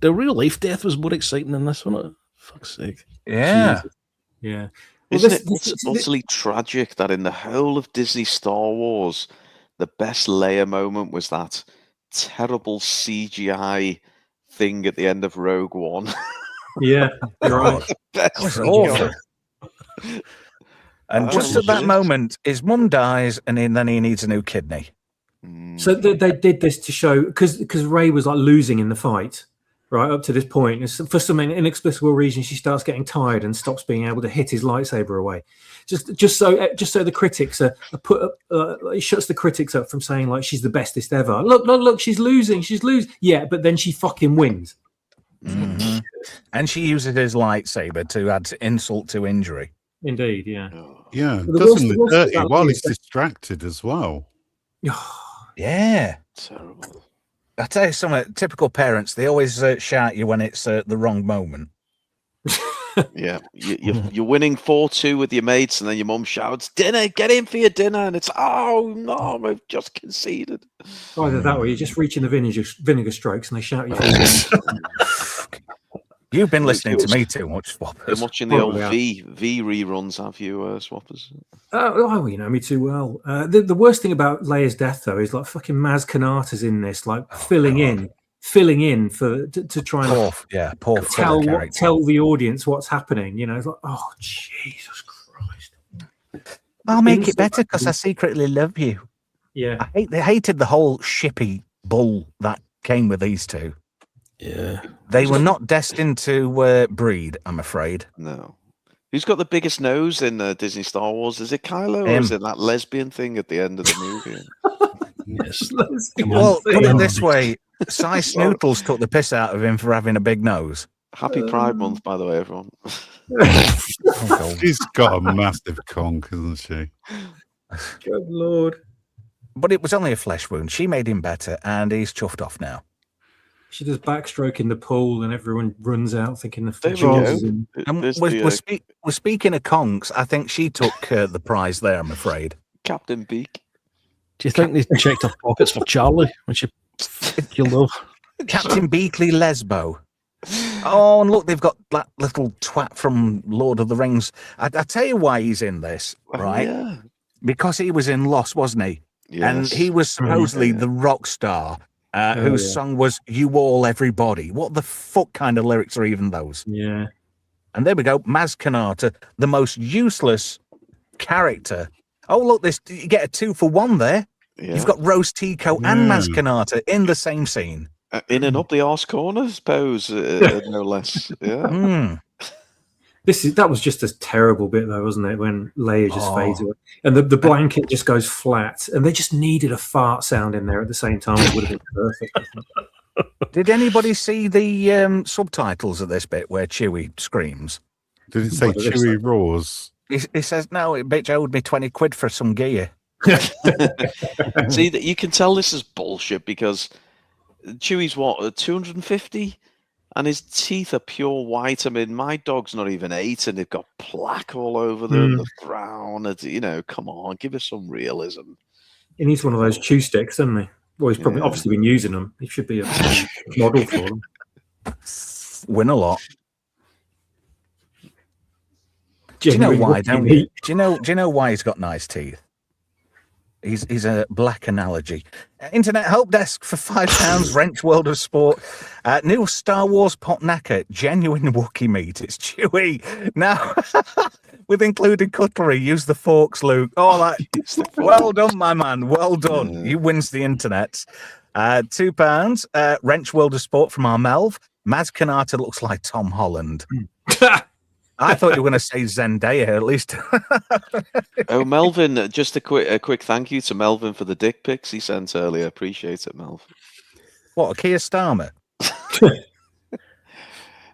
The real life death was more exciting than this one. Fuck's sake. Yeah. Jesus. Yeah. Isn't it utterly tragic that in the whole of Disney Star Wars, the best Leia moment was that terrible CGI thing at the end of Rogue One. Yeah, you're right. Best That was CGI. awful. And Oh, just at that shit. moment, his mum dies, and then he needs a new kidney. So they did this to show because Rey was like losing in the fight right up to this point. For some inexplicable reason, she starts getting tired and stops being able to hit his lightsaber away. Just so the critics are put up. It shuts the critics up from saying like she's the bestest ever. Look, she's losing. Yeah, but then she fucking wins. Mm-hmm. And she uses his lightsaber to add insult to injury. Indeed, yeah. Yeah, does him the dirty while he's distracted as well. Yeah. Terrible. I tell you something, typical parents, they always shout you when it's the wrong moment. Yeah, you're winning 4-2 with your mates, and then your mum shouts, "Dinner, get in for your dinner," and it's, "Oh no, I've just conceded." Either that or you just reach in the vinegar strokes and they shout you. For You've been listening to me too much, You're Swappers. watching the old V reruns, have you, Swappers? Oh, you know me too well. The worst thing about Leia's death, though, is like fucking Maz Kanata's in this, like filling in for to try and poor tell the audience what's happening. You know, it's like, oh Jesus Christ! I'll make it better because I secretly love you. Yeah, They hated the whole shippy bull that came with these two. Yeah, they were not destined to breed, I'm afraid. No. Who's got the biggest nose in Disney Star Wars? Is it Kylo, or is it that lesbian thing at the end of the movie? Yes. Well, put it this way, Cy Snootles took the piss out of him for having a big nose. Happy Pride Month, by the way, everyone. She's got a massive conch, isn't she? Good Lord. But it was only a flesh wound. She made him better, and he's chuffed off now. She does backstroke in the pool, and everyone runs out thinking the There we go. We're speaking of conchs. I think she took the prize there, I'm afraid. Captain Beak. Do you think they checked her pockets for Charlie when she killed off? Captain Beakley Lesbo. Oh, and look, they've got that little twat from Lord of the Rings. I tell you why he's in this, right? Yeah. Because he was in Lost, wasn't he? Yes. And he was supposedly the rock star whose song was "You All Everybody." What the fuck kind of lyrics are even those? Yeah. And there we go, Maz Kanata, the most useless character. Oh, look, you get a 2-for-1 there. Yeah. You've got Rose Tico and Maz Kanata in the same scene. In and up the arse corners pose, no less. Yeah. That was just a terrible bit, though, wasn't it? When Leia just fades away, and the blanket just goes flat, and they just needed a fart sound in there at the same time. It would have been perfect. Did anybody see the subtitles of this bit where Chewie screams? Did it say Chewie roars? He says, "No, bitch owed me 20 quid for some gear." See, that you can tell this is bullshit because Chewie's what, 250? And his teeth are pure white. I mean, my dog's not even 8, and they've got plaque all over them. The brown. Come on, give us some realism. He needs one of those chew sticks, doesn't he? Well, he's probably obviously been using them. He should be a model for them. Win a lot. Do you know why? Don't you? Do you know why he's got nice teeth? He's a black analogy. Internet help desk for £5. Wrench World of Sport. New Star Wars pot knacker. Genuine Wookiee meat. It's Chewie. Now, with included cutlery, use the forks, Luke. Oh, well done, my man. Well done. You wins the internet. £2. Wrench World of Sport from our Melv. Maz Kanata looks like Tom Holland. I thought you were going to say Zendaya at least. Oh, Melvin! Just a quick thank you to Melvin for the dick pics he sent earlier. Appreciate it, Melvin. What, a Keir Starmer?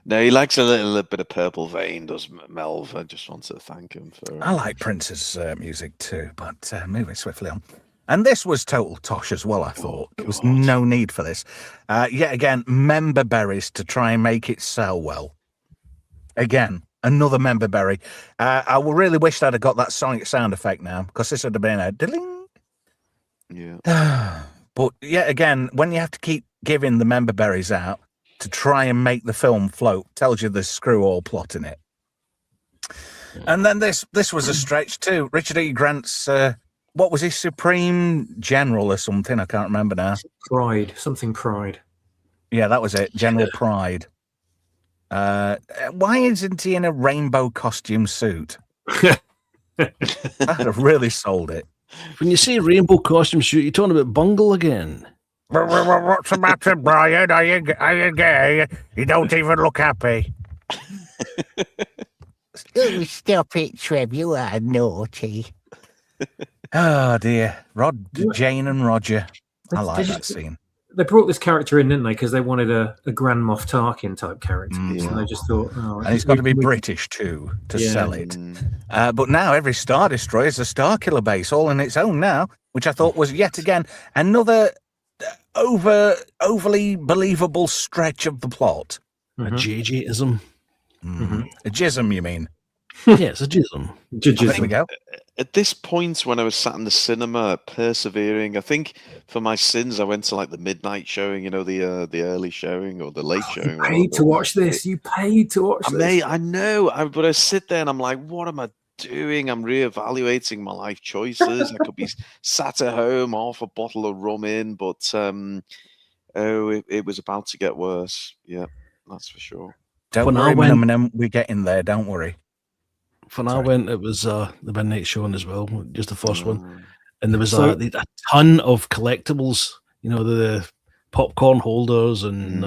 No, he likes a little bit of Purple Vein, does Melv? I just want to thank him for. I like Prince's music too, but moving swiftly on. And this was total tosh as well, I thought. There was no need for this. Yet again, member berries to try and make it sell well. Again. Another member berry. I will really wish that I'd got that sonic sound effect now, because this would have been a ding. Yeah. But yet again, when you have to keep giving the member berries out to try and make the film float, tells you there's screw all plot in it. And then this was a stretch too. Richard E. Grant's what was he, Supreme General or something? I can't remember now. Pride, something Pride. Yeah, that was it. General Pride. Why isn't he in a rainbow costume suit? I'd have really sold it. When you say rainbow costume suit, you're talking about Bungle again. What's the matter, Brian? Are you gay? You don't even look happy. Oh, stop it, Trev. You are naughty. Oh, dear. Jane and Roger. I like that scene. They brought this character in, didn't they? Because they wanted a Grand Moff Tarkin type character. So they just thought, and he's got to be British too to sell it. But now every Star Destroyer is a Starkiller base, all in its own now, which I thought was yet again another overly believable stretch of the plot. A JJ-ism. A jism, you mean? Yes, a jism. There we go. At this point, when I was sat in the cinema, persevering, I think for my sins, I went to like the midnight showing, you know, the early showing or the late showing. You paid to watch this. You paid to watch this. I know, but I sit there and I'm like, what am I doing? I'm reevaluating my life choices. I could be sat at home, half a bottle of rum in, but it was about to get worse. Yeah, that's for sure. Don't worry, we're getting there. Don't worry. When I went, it was the midnight showing as well, just the first one, and there was a ton of collectibles. You know, the popcorn holders and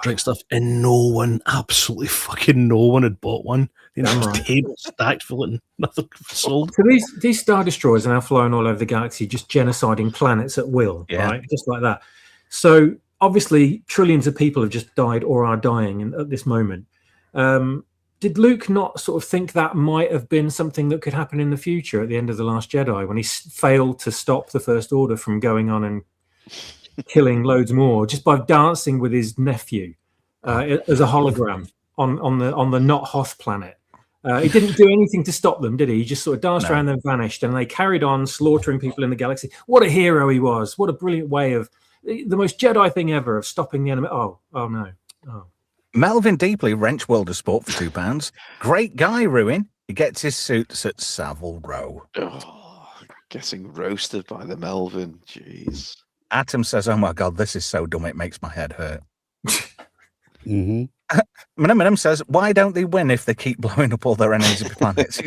drink stuff, and absolutely fucking no one had bought one. You know, tables stacked full and nothing sold. So these Star Destroyers are now flying all over the galaxy, just genociding planets at will, right? Just like that. So obviously, trillions of people have just died or are dying at this moment. Did Luke not sort of think that might have been something that could happen in the future at the end of The Last Jedi when he failed to stop the First Order from going on and killing loads more just by dancing with his nephew as a hologram on the not Hoth planet? He didn't do anything to stop them, did he? He just sort of danced around and vanished, and they carried on slaughtering people in the galaxy. What a hero he was. What a brilliant way of the most Jedi thing ever of stopping the enemy. Oh no. Oh. Melvin Deeply, Wrench World of Sport for £2. Great guy, Ruin. He gets his suits at Savile Row. Oh, getting roasted by the Melvin. Jeez. Atom says, oh my God, this is so dumb, it makes my head hurt. Minimum says, why don't they win if they keep blowing up all their enemies' planets?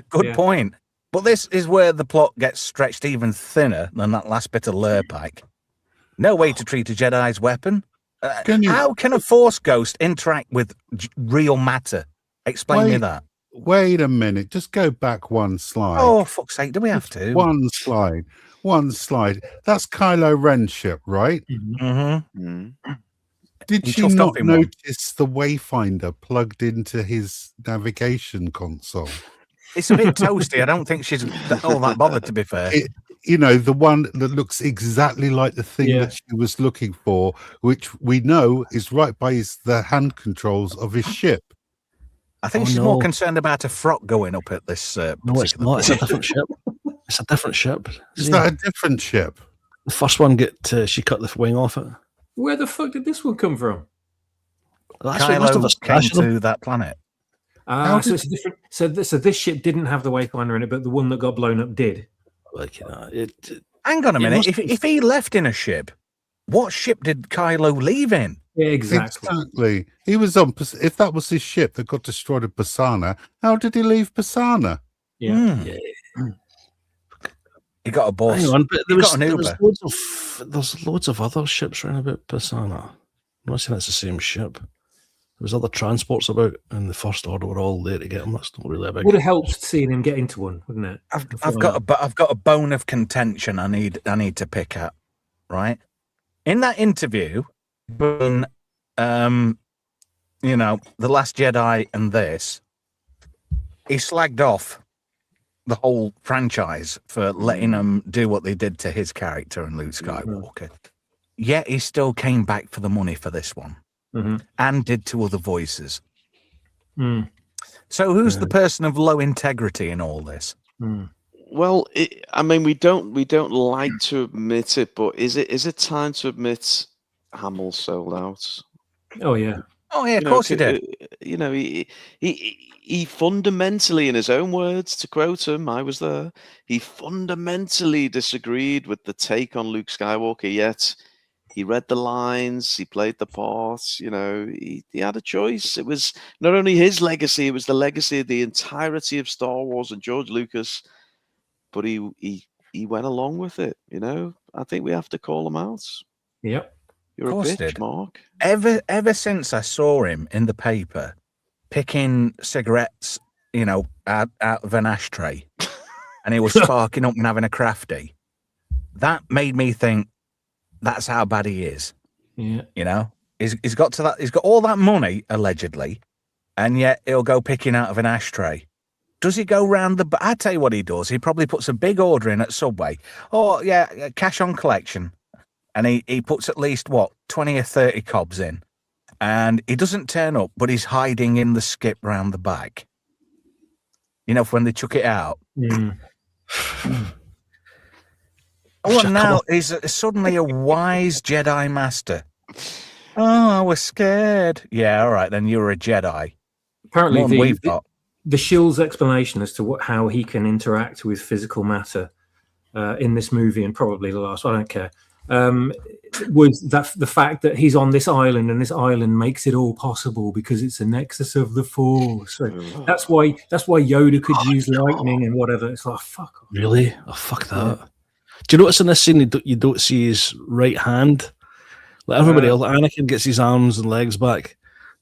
Good point. But this is where the plot gets stretched even thinner than that last bit of Lurpak. No way to treat a Jedi's weapon. How can a Force ghost interact with real matter? Explain me that. Wait a minute. Just go back one slide. Oh, fuck's sake. Do we have to? One slide. That's Kylo Ren's ship, right? Did she not notice the Wayfinder plugged into his navigation console? It's a bit toasty. I don't think she's all that bothered, to be fair. You know, the one that looks exactly like the thing that she was looking for, which we know is right by the hand controls of his ship. I think she's more concerned about a frock going up at this. No, it's not. It's a different ship. It's a different ship. Is that a different ship? The first one she cut the wing off it. Where the fuck did this one come from? Kylo came to that planet. So it's a different. So this ship didn't have the Wayfinder in it, but the one that got blown up did. Like, hang on a minute. If he left in a ship, what ship did Kylo leave in? Yeah, exactly. He was on. If that was his ship that got destroyed at Pasana, how did he leave Pasana? He got a bus. Hang on, but there's loads of other ships around about Pasana. I'm not saying it's the same ship. There was other transports about, and the First Order were all there to get him. That's not really a big. Would have helped seeing him get into one, wouldn't it? I've got a bone of contention. I need to pick up. Right in that interview, when The Last Jedi and this, he slagged off the whole franchise for letting them do what they did to his character and Luke Skywalker. Yet he still came back for the money for this one. And did 2 other voices. So who's the person of low integrity in all this? Well, we don't like to admit it, but is it time to admit Hamill sold out? Oh yeah, of course he did. you know, he fundamentally, in his own words, to quote him, I was there, he fundamentally disagreed with the take on Luke Skywalker, yet he read the lines, he played the parts, you know, he had a choice. It was not only his legacy, it was the legacy of the entirety of Star Wars and George Lucas, but he went along with it, you know. I think we have to call him out. Yep. You're a bitch, Mark. Ever since I saw him in the paper picking cigarettes, you know, out of an ashtray, and he was sparking up and having a crafty, that made me think that's how bad he is. Yeah. You know, he's got to that. He's got all that money allegedly, and yet he'll go picking out of an ashtray. Does he go round the? I tell you what he does. He probably puts a big order in at Subway. Oh yeah, cash on collection. And he puts at least, 20 or 30 cobs in. And he doesn't turn up, but he's hiding in the skip round the back. You know, when they chuck it out. Mm. Oh, and now he's suddenly a wise Jedi Master. Oh, I was scared. Yeah, all right, then you're a Jedi. Apparently, the Shill's explanation as to how he can interact with physical matter in this movie, and probably the last one, I don't care, was that the fact that he's on this island, and this island makes it all possible because it's a nexus of the Force. So that's why Yoda could use lightning and whatever. It's like, fuck off. Really? Oh, fuck that. Do you notice in this scene you don't see his right hand? Like everybody else, Anakin gets his arms and legs back,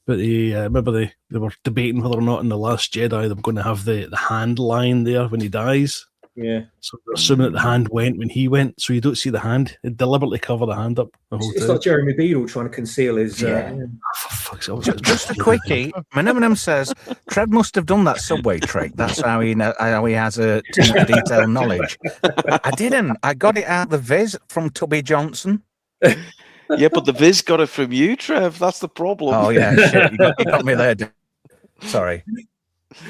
but remember they were debating whether or not in The Last Jedi they were going to have the hand line there when he dies. Yeah. So we're assuming that the hand went when he went, so you don't see the hand. It deliberately cover the hand up the whole It's time. like Jeremy Beadle trying to conceal his. Just a quickie. Eminem says Trev must have done that Subway trick. That's how he has a too much detailed knowledge. I didn't. I got it out of the Viz from Tubby Johnson. Yeah, but the Viz got it from you, Trev. That's the problem. Oh yeah, shit. You got me there. Sorry.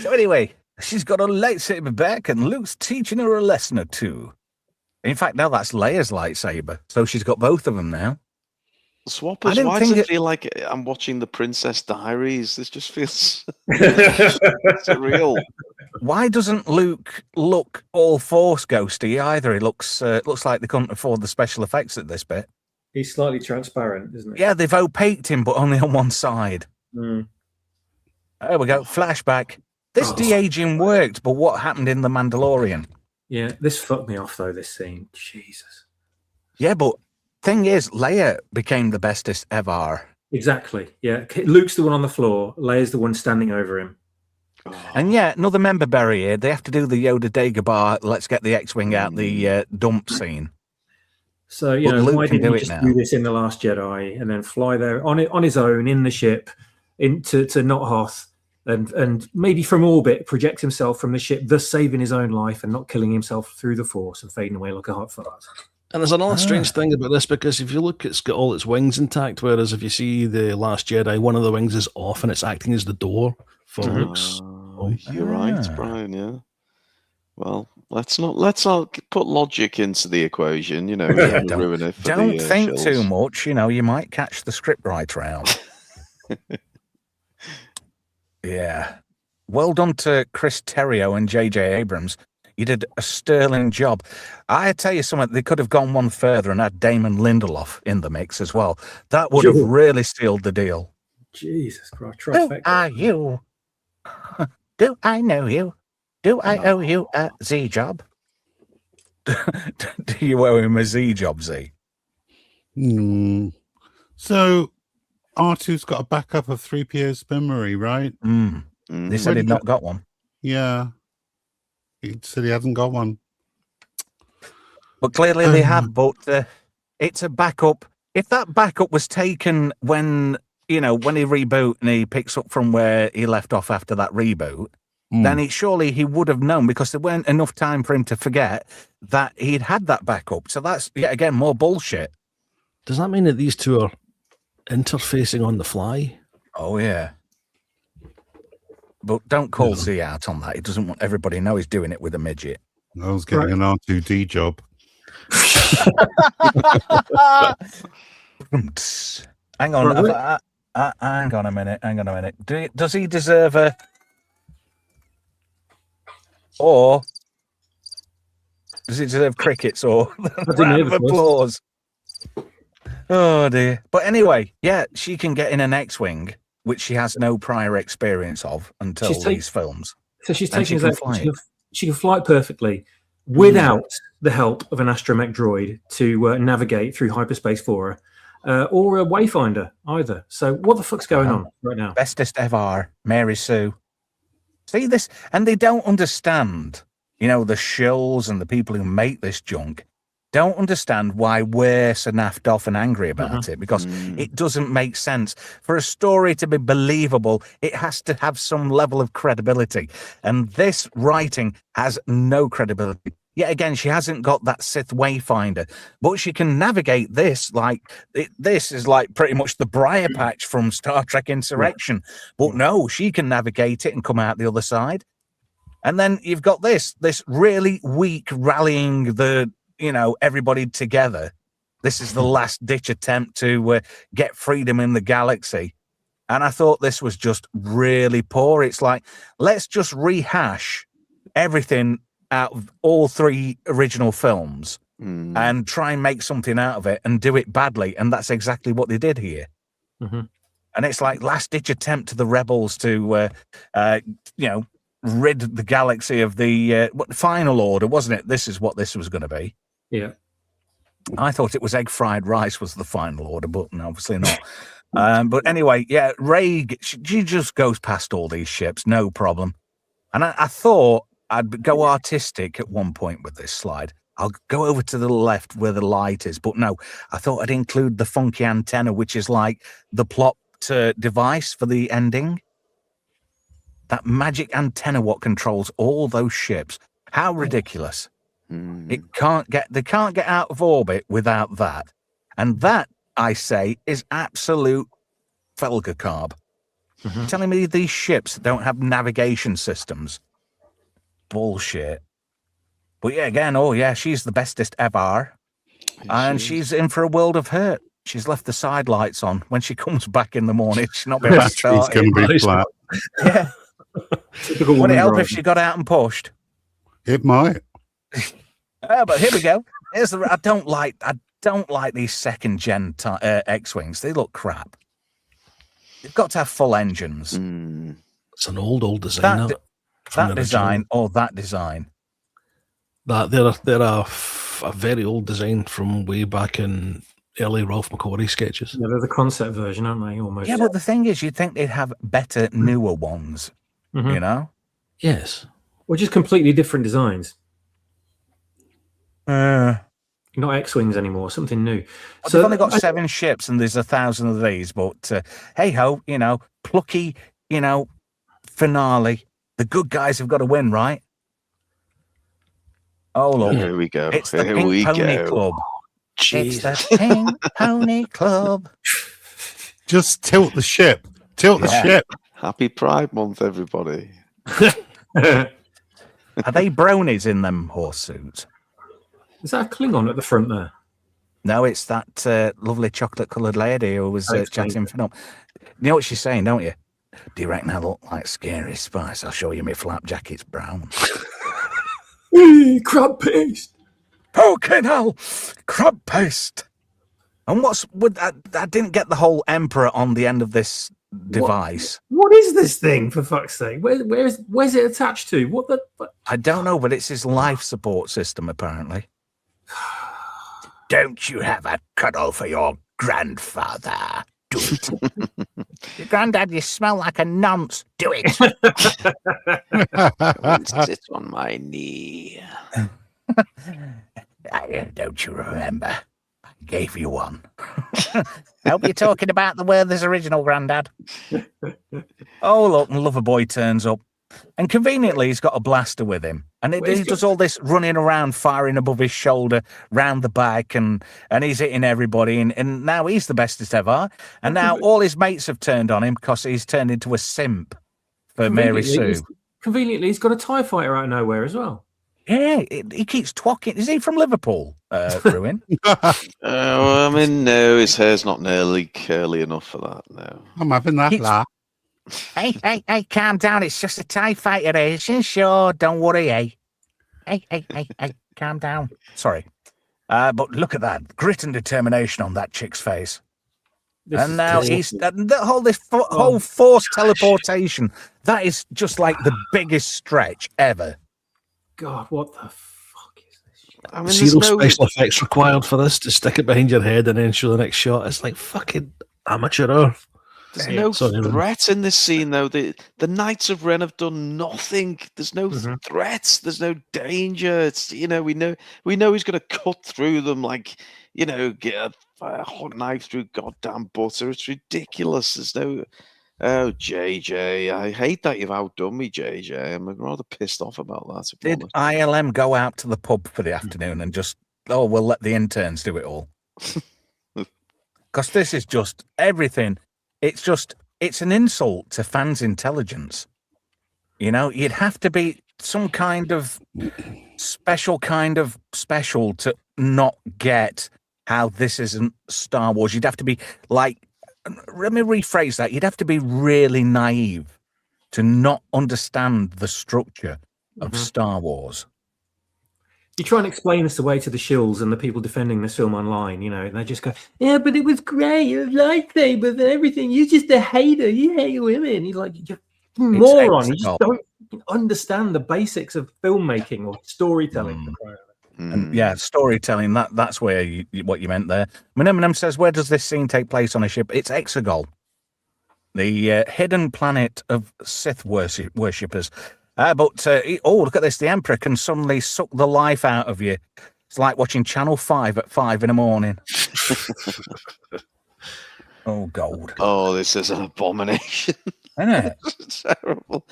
So anyway. She's got a lightsaber back, and Luke's teaching her a lesson or two. In fact, now that's Leia's lightsaber, so she's got both of them now. Swappers, why does it feel like I'm watching the Princess Diaries? This just feels surreal. Why doesn't Luke look all Force ghosty either? He looks like they couldn't afford the special effects at this bit. He's slightly transparent, isn't he? Yeah, they've opaqued him, but only on one side. Mm. There we go. Flashback. This de-aging worked, but what happened in The Mandalorian? Yeah, this fucked me off, though, this scene. Jesus. Yeah, but thing is, Leia became the bestest ever. Exactly, yeah. Luke's the one on the floor. Leia's the one standing over him. And yeah, another member buried. They have to do the Yoda Dagobah, let's get the X-Wing out the dump scene. So, you know, why didn't he just do this in The Last Jedi and then fly there on his own in the ship to Not Hoth? And maybe from orbit project himself from the ship, thus saving his own life and not killing himself through the Force and fading away like a hot fart. And there's another strange thing about this, because if you look, it's got all its wings intact, whereas if you see The Last Jedi, one of the wings is off and it's acting as the door for Luke's. You're right, Brian, yeah. Well, let's not put logic into the equation, you know. Ruin it for don't think shills. too much, you know, you might catch the scriptwriter out. Yeah. Well done to Chris Terrio and J.J. Abrams. You did a sterling job. I tell you something, they could have gone one further and had Damon Lindelof in the mix as well. That would have really sealed the deal. Jesus Christ. Who are you? Do I know you? Do I owe you a Z job? Do you owe him a Z job, Z? So R2's got a backup of 3PO's memory, right? They said he'd not got one. Yeah. He said he hasn't got one. But clearly they have, but it's a backup. If that backup was taken when he reboot and he picks up from where he left off after that reboot, then surely he would have known, because there weren't enough time for him to forget that he'd had that backup. So that's, yet again, more bullshit. Does that mean that these two are interfacing on the fly? Oh yeah, but don't call Z out on that. He doesn't want everybody to know he's doing it with a midget. I was getting an R2D job. Hang on, Hang on a minute. Does he deserve a... Or does he deserve crickets or a round of applause? Oh, dear. But anyway, yeah, she can get in an X-Wing, which she has no prior experience of until these films. So she's taking she can fly perfectly without the help of an astromech droid to navigate through hyperspace for her, or a wayfinder either. So what the fuck's going on right now? Bestest ever, Mary Sue. See this? And they don't understand, you know, the shills and the people who make this junk don't understand why we're so naffed off and angry about it, because it doesn't make sense. For a story to be believable, it has to have some level of credibility. And this writing has no credibility. Yet again, she hasn't got that Sith Wayfinder, but she can navigate this like this is like pretty much the briar patch from Star Trek Insurrection. But no, she can navigate it and come out the other side. And then you've got this really weak rallying the, you know, everybody together. This is the last ditch attempt to get freedom in the galaxy. And I thought this was just really poor. It's like, let's just rehash everything out of all three original films and try and make something out of it and do it badly. And that's exactly what they did here. And it's like last ditch attempt to the rebels to, you know, rid the galaxy of the final order, wasn't it? This is what this was going to be. Yeah. I thought it was egg fried rice was the final order, but obviously not. But anyway, yeah, Rey, she just goes past all these ships, no problem. And I thought I'd go artistic at one point with this slide. I'll go over to the left where the light is, but no, I thought I'd include the funky antenna, which is like the plot device for the ending. That magic antenna, what controls all those ships. How ridiculous. They can't get out of orbit without that. And that, I say, is absolute Felger carb. Telling me these ships don't have navigation systems. Bullshit. But yeah, again, she's the bestest ever. And she's in for a world of hurt. She's left the side lights on. When she comes back in the morning, she's not been able to start. It's going to be flat. Yeah. Would it help if she got out and pushed? It might. But here we go. Here's the. I don't like these second gen X-wings. They look crap. You've got to have full engines. It's an old design. That design or that design. That they're a very old design from way back in early Ralph McQuarrie sketches. Yeah, they're the concept version, aren't they? Almost. Yeah, but the thing is, you'd think they'd have better, newer ones. You know? Yes. Or just completely different designs. Not X-wings anymore, something new. Well, so they've only got 7 ships, and there's 1,000 of these. But hey ho, you know, plucky, you know, finale. The good guys have got to win, right? Oh look, here we go. It's the Pink Pony Club. It's the Pink Pony Club. Just tilt the ship. Tilt the ship. Happy Pride Month, everybody. Are they bronies in them horse suits? Is that a Klingon at the front there? No, it's that lovely chocolate-coloured lady who was chatting for them. You know what she's saying, don't you? Do you reckon I look like Scary Spice? I'll show you my flapjack, it's brown. Crab paste. Fucking hell, crab paste. And what's with that? I didn't get the whole Emperor on the end of this device. What is this thing, for fuck's sake? Where's it attached to? What the? I don't know, but it's his life support system, apparently. Don't you have a cuddle for your grandfather? Do it. Your granddad, you smell like a nonce. Do it. Sit on my knee. Don't you remember? I gave you one. Hope you're talking about the Werther's original, Grandad. Oh, look, and Loverboy turns up. And conveniently, he's got a blaster with him. And he does all this running around, firing above his shoulder, round the back, and he's hitting everybody. And now he's the bestest ever. And now all his mates have turned on him because he's turned into a simp for Mary Sue. Conveniently, he's got a TIE fighter out of nowhere as well. Yeah, he keeps twocking. Is he from Liverpool, Ruin? I mean, no, his hair's not nearly curly enough for that. No. I'm having that Keeps- laugh. Hey, calm down. It's just a TIE fighter, Asian. Sure, don't worry, Hey, calm down. Sorry. But look at that grit and determination on that chick's face. This And is now awful. whole forced teleportation. That is just like the biggest stretch ever. God, what the fuck is this shit? I mean, Zero there's no, special effects required for this to stick it behind your head and then show the next shot. It's like fucking amateur hour. there's no Sorry, Ruin. threat in this scene, though. The Knights of Ren have done nothing. There's no threats. There's no danger. It's we know he's going to cut through them like get a hot knife through goddamn butter. It's ridiculous. There's no. Oh, JJ, I hate that you've outdone me, JJ. I'm rather pissed off about that. To be Did honest. ILM go out to the pub for the afternoon and just, we'll let the interns do it all? Because this is just everything. It's an insult to fans' intelligence. You'd have to be some kind of special to not get how this isn't Star Wars. You'd have to be like, let me rephrase that. You'd have to be really naive to not understand the structure of Star Wars. You try and explain this away to the shills and the people defending this film online, and they just go, yeah, but it was great. It was lightsabers and everything. You're just a hater. You hate women. You're like, you're a moron. You just don't understand the basics of filmmaking or storytelling. And yeah, storytelling, that's where what you meant there. Eminem says, where does this scene take place on a ship? It's Exegol, the hidden planet of Sith worshippers. But look at this. The Emperor can suddenly suck the life out of you. It's like watching Channel 5 at 5 in the morning. Oh, gold. Oh, this is an abomination. Isn't it? It's terrible.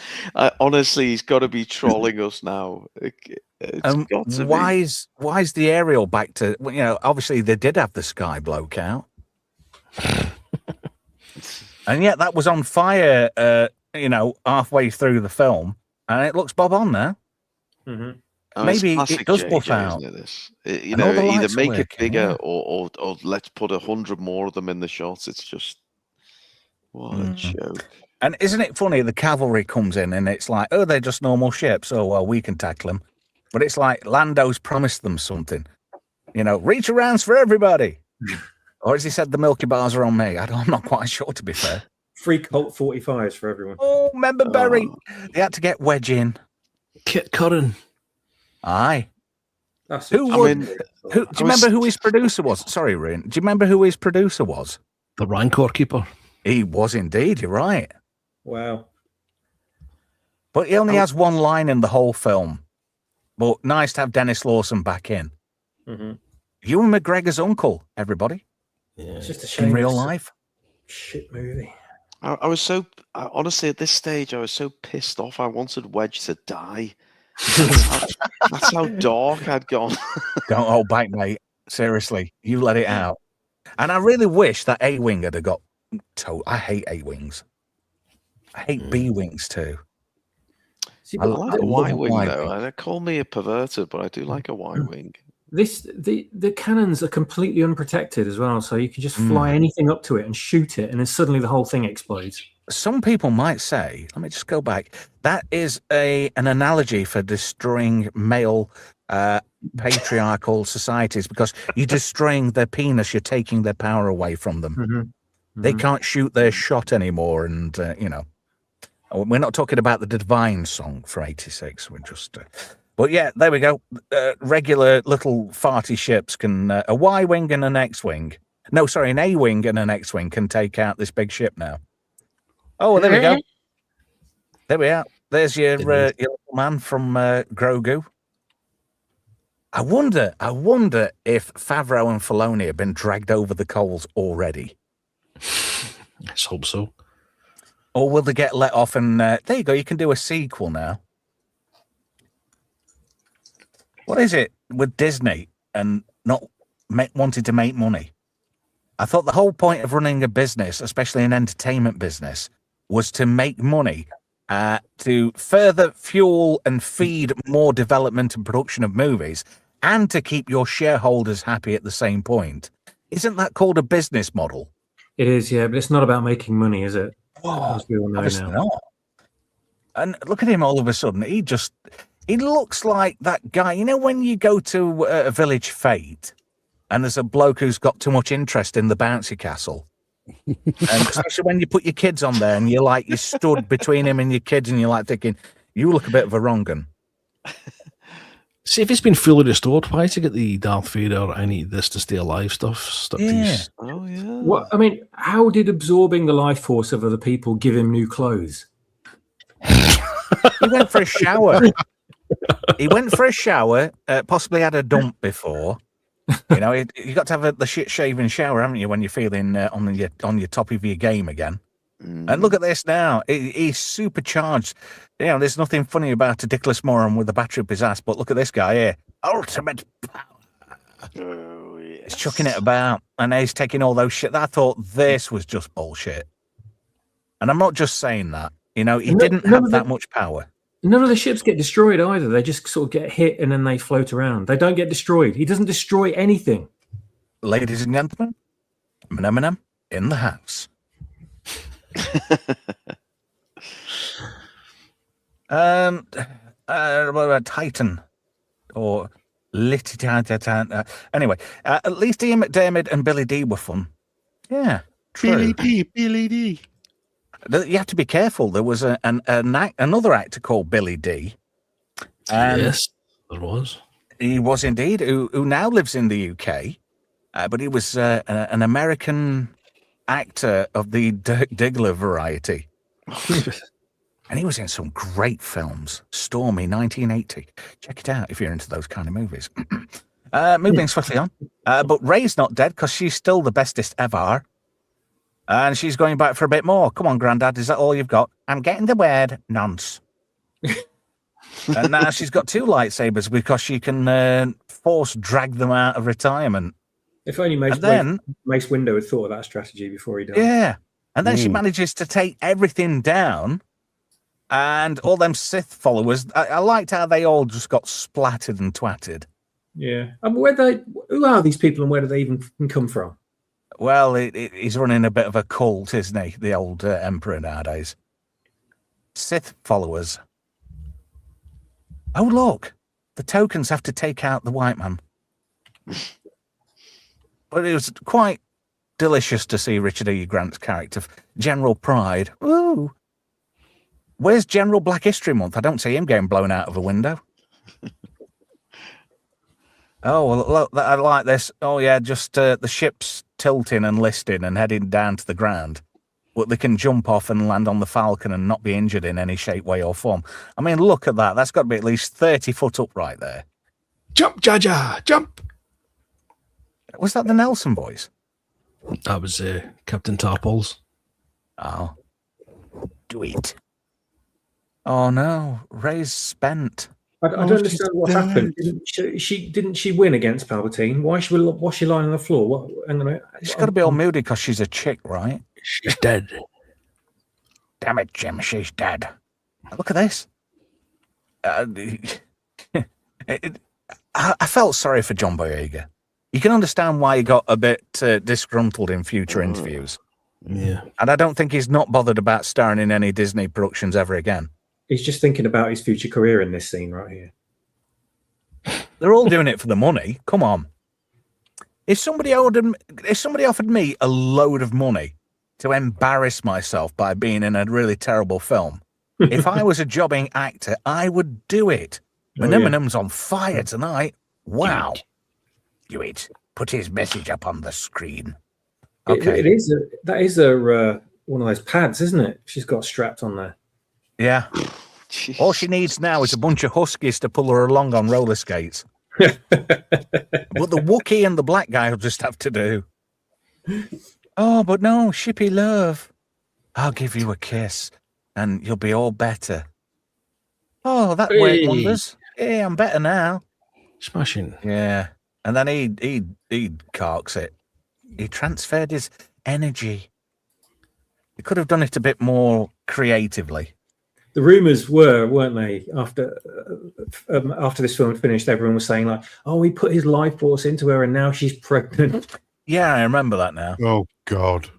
Honestly, he's got to be trolling us now. It's got to why be. is the aerial back to, obviously they did have the sky bloke out. And yet that was on fire, halfway through the film. And it looks bob on now. Oh, Maybe it's it does JJ, buff out. isn't it, this? And all the Either lights are make it working, bigger yeah. or let's put 100 more of them in the shots. It's just what a joke. And isn't it funny? The cavalry comes in and it's like, oh, they're just normal ships. Oh, well, we can tackle them. But it's like Lando's promised them something. Reach arounds for everybody. Or as he said, the Milky Bars are on me. I'm not quite sure, to be fair. Free Colt 45s for everyone. Oh, remember Berry? They had to get Wedge in. Kit Curran. Aye. That's Do you remember who his producer was? Sorry, Ruin. Do you remember who his producer was? The Rancor Keeper. He was indeed. You're right. Wow. But he only has one line in the whole film. But nice to have Dennis Lawson back in. Ewan McGregor's uncle, everybody. Yeah. It's just a shame. In real it's a life. shit movie. I was so honestly at this stage I was so pissed off. I wanted Wedge to die. That's how dark I'd gone. Don't hold back, mate. Seriously, you let it out. And I really wish that A-Wing had got told. I hate A-Wings. I hate B-Wings too. See, I like a love Y-wing Y-wing. though. They call me a perverted, but I do like a Y-wing. the cannons are completely unprotected as well, so you can just fly anything up to it and shoot it, and then suddenly the whole thing explodes. Some people might say, let me just go back, that is an analogy for destroying male patriarchal societies, because you're destroying their penis, you're taking their power away from them. They can't shoot their shot anymore, and we're not talking about the Divine song for 86. We're just but yeah, there we go. Regular little farty ships can a Y-wing and an X-wing, no, sorry, an A-wing and an X-wing can take out this big ship now. Oh, well, there we go. There we are. There's your little man from Grogu. I wonder if Favreau and Filoni have been dragged over the coals already. Let's hope so. Or will they get let off and there you go, you can do a sequel now. What is it with Disney and not wanting to make money? I thought the whole point of running a business, especially an entertainment business, was to make money to further fuel and feed more development and production of movies, and to keep your shareholders happy at the same point. Isn't that called a business model? It is, yeah, but it's not about making money, is it? Oh, As we all know obviously now. not. And look at him all of a sudden. He looks like that guy. You know, when you go to a village fete and there's a bloke who's got too much interest in the bouncy castle. And especially when you put your kids on there and you're stood between him and your kids and you're like thinking, you look a bit of a wrong un. See, if it's been fully restored, why to get the Darth Vader or any this to stay alive stuff stuck to his... Oh, yeah. What I mean, how did absorbing the life force of other people give him new clothes? He went for a shower. He went for a shower, possibly had a dump before. You know, you got to have the shit shaving shower, haven't you, when you're feeling on your top of your game again? And look at this now. He's supercharged. You know, there's nothing funny about a dickless moron with a battery up his ass, but look at this guy here. Ultimate power. Oh, yes. He's chucking it about, and he's taking all those shit. I thought this was just bullshit. And I'm not just saying that. You know, he didn't have that much power. None of the ships get destroyed either. They just sort of get hit and then they float around. They don't get destroyed. He doesn't destroy anything. Ladies and gentlemen, Eminem in the house. Titan or Titan. Anyway, at least Ian McDiarmid and Billy Dee were fun. Yeah, true. Billy D. You have to be careful. There was another actor called Billy Dee. Yes, there was. He was indeed, who now lives in the UK, but he was an American actor of the Dirk Diggler variety. And he was in some great films. Stormy, 1980. Check it out if you're into those kind of movies. Moving swiftly on. But Rey's not dead because she's still the bestest ever. And she's going back for a bit more. Come on, Grandad, is that all you've got? I'm getting the word nonce. And now she's got 2 lightsabers because she can force drag them out of retirement. If only Mace Windu had thought of that strategy before he died. Yeah. And then she manages to take everything down. And all them Sith followers, I liked how they all just got splattered and twatted. Yeah. I mean, who are these people and where do they even come from? Well, he's running a bit of a cult, isn't he? The old emperor nowadays. Sith followers. Oh, look. The tokens have to take out the white man. But it was quite delicious to see Richard E. Grant's character, General Pride. Ooh. Where's General Black History Month? I don't see him getting blown out of a window. Oh, well, look, I like this. Oh, yeah, just the ship's tilting and listing and heading down to the ground. But they can jump off and land on the Falcon and not be injured in any shape, way, or form. I mean, look at that. That's got to be at least 30 foot up right there. Jump, Jaja, jump! Was that the Nelson boys? That was Captain Tarpals. Oh. Do it. Oh, no. Rey's spent. I don't understand what happened. Didn't she win against Palpatine? Why was she lying on the floor? She's got to be all moody because she's a chick, right? She's dead. Damn it, Jim. She's dead. Look at this. I felt sorry for John Boyega. You can understand why he got a bit disgruntled in future interviews. Yeah. And I don't think he's not bothered about starring in any Disney productions ever again. He's just thinking about his future career in this scene right here. They're all doing it for the money. Come on. If somebody offered me a load of money to embarrass myself by being in a really terrible film, if I was a jobbing actor, I would do it. Eminem's on fire tonight. Wow. Do it. Put his message up on the screen. Okay. That is one of those pads, isn't it? She's got strapped on there. Yeah. All she needs now is a bunch of huskies to pull her along on roller skates. But the Wookiee and the black guy will just have to do. Oh, but no, shippy love. I'll give you a kiss and you'll be all better. Oh, that worked wonders. Hey, I'm better now. Smashing. Yeah. And then he carks it. He transferred his energy. He could have done it a bit more creatively. The rumors weren't they? After this film had finished, everyone was saying like, "Oh, he put his life force into her, and now she's pregnant." Yeah, I remember that now. Oh God.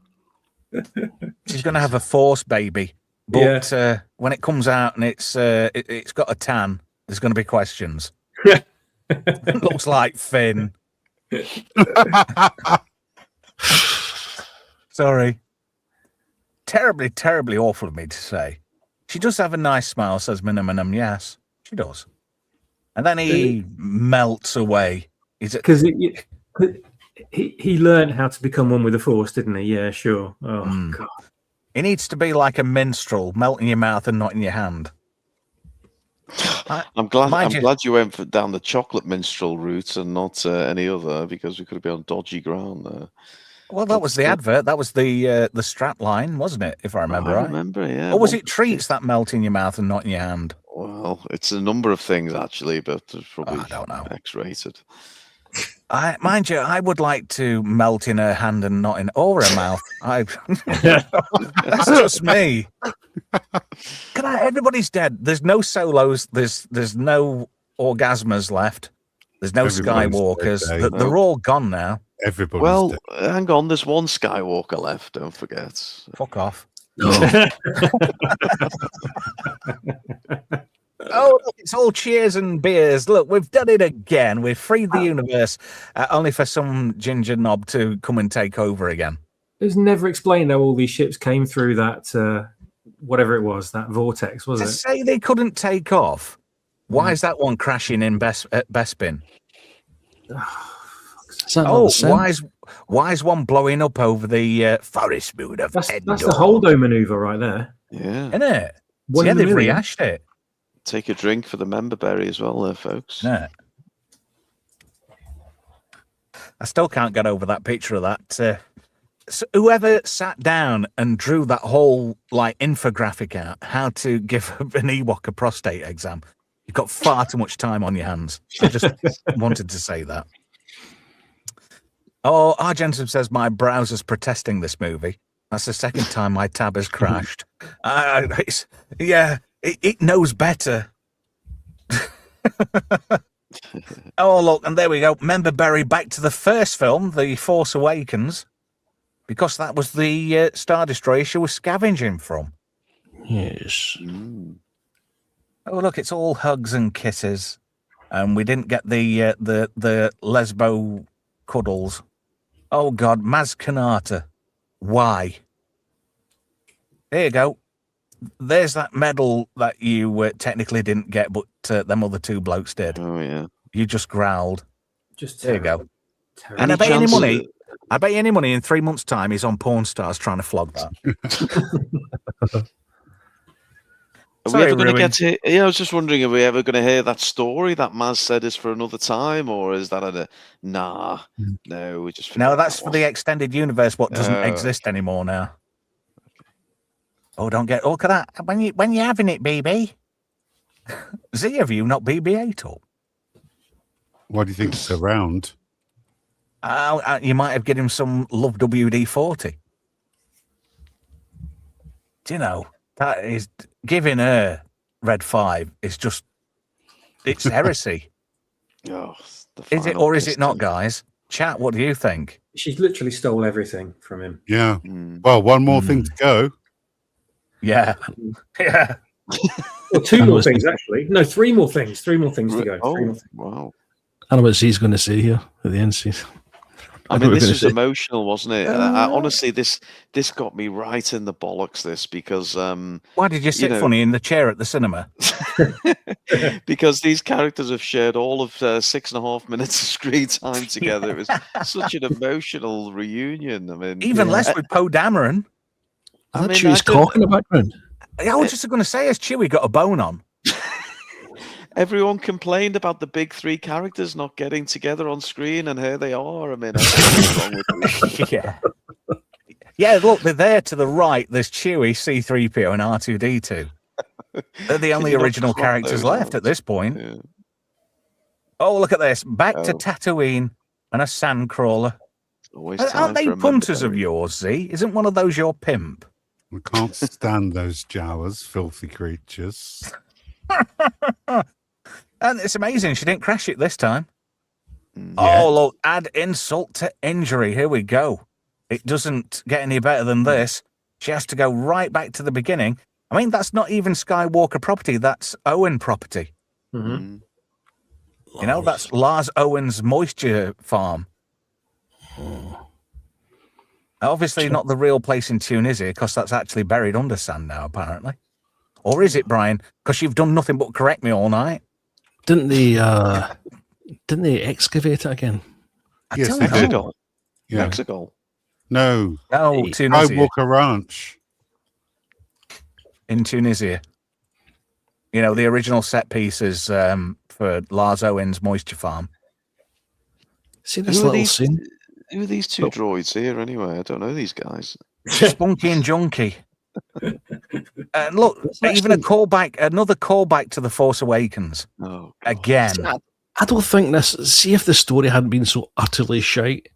She's going to have a Force baby, but when it comes out and it's got a tan, there's going to be questions. It looks like Finn. Sorry. Terribly, terribly awful of me to say. She does have a nice smile, says Minimum. Yes, she does. And then he melts away. Because he learned how to become one with the Force, didn't he? Yeah, sure. Oh, God. He needs to be like a minstrel, melt in your mouth and not in your hand. I'm glad you went down the chocolate minstrel route and not any other, because we could have been on dodgy ground there. Well, that was the advert. That was the strap line, wasn't it? If I remember right. I remember, yeah. Or was it treats that melt in your mouth and not in your hand? Well, it's a number of things actually, but it's probably I don't know. X-rated. Mind you, I would like to melt in her hand and not in her mouth. That's just me. Everybody's dead. There's no Solos. There's no Orgasmers left. There's no Skywalkers. They're all gone now. Everybody's dead. Hang on. There's one Skywalker left. Don't forget. Fuck off. No. Oh, look, it's all cheers and beers. Look, we've done it again. We've freed the universe, only for some ginger knob to come and take over again. It's never explained how all these ships came through that, whatever it was, that vortex, was To it? say they couldn't take off. Why is that one crashing in Bespin? Why is one blowing up over the forest moon of That's Endor? the Holdo maneuver right there. Yeah. Isn't it? One Yeah, in a they've million. rehashed it. Take a drink for the member berry as well there, folks. Yeah. I still can't get over that picture of that. So whoever sat down and drew that whole infographic out, how to give an Ewok a prostate exam, you've got far too much time on your hands. I just wanted to say that. Oh, Argentum says my browser's protesting this movie. That's the second time my tab has crashed. It knows better. Oh, look, and there we go. Member Berry back to the first film, The Force Awakens, because that was the Star Destroyer she was scavenging from. Yes. Oh, look, it's all hugs and kisses. And we didn't get the lesbo cuddles. Oh, God, Maz Kanata. Why? There you go. There's that medal that you technically didn't get, but them other two blokes did. Oh, yeah. You just growled. Just there you go. terrible. And I bet you any money in 3 months' time he's on Porn Stars trying to flog that. Are we ever going to get to? Yeah, I was just wondering, are we ever going to hear that story that Maz said is for another time, or is that no? We just no. That's for the extended universe. What doesn't exist anymore now? Oh, don't get look at that when you're having it, BB. Z, have you not BB-8 up? Why do you think it's around? You might have given him some love WD-40. Do you know that is giving her Red 5 is just it's heresy. Is it or is it not, guys? Chat, what do you think? She's literally stole everything from him. Yeah. Well, one more thing to go. Yeah. Yeah. Well, two more things, actually. No, three more things. Three more things to go. Wow. I know what Z's going to say here at the end. I mean, this was emotional, wasn't it? Honestly, this got me right in the bollocks, this, because... why did you sit funny in the chair at the cinema? Because these characters have shared all of 6.5 minutes of screen time together. It was such an emotional reunion. I mean... Even less with Poe Dameron. I mean, Chewie's cock in the background. I was just going to say, has Chewie got a bone on? Everyone complained about the big three characters not getting together on screen, and here they are. I mean, what's wrong with you? Yeah, look, they're there to the right. There's Chewie, C-3PO, and R2-D2. They're the only original characters left at this point. Yeah. Oh, look at this. Back to Tatooine and a sandcrawler. Aren't they punters of yours, Z? Isn't one of those your pimp? I can't stand those Jawas, filthy creatures. And it's amazing she didn't crash it this time. Mm. Oh, look, add insult to injury. Here we go. It doesn't get any better than this. She has to go right back to the beginning. I mean, that's not even Skywalker property. That's Owen property. Mm. You know, that's Lars Owen's moisture farm. Obviously not the real place in Tunisia, because that's actually buried under sand now, apparently. Or is it, Brian? Because you've done nothing but correct me all night. Didn't they excavate it again? Yes, don't they know. did. Mexico. Yeah. Mexico. No, No, Tunisia. Skywalker Ranch. In Tunisia. You know, the original set pieces for Lars Owen's moisture farm. See this Who are little these? scene? Who are these two droids here anyway? I don't know these guys. Spunky and Junky. And look, It's even actually- another callback to The Force Awakens. Oh, God. Again. I don't think this. See if the story hadn't been so utterly shite.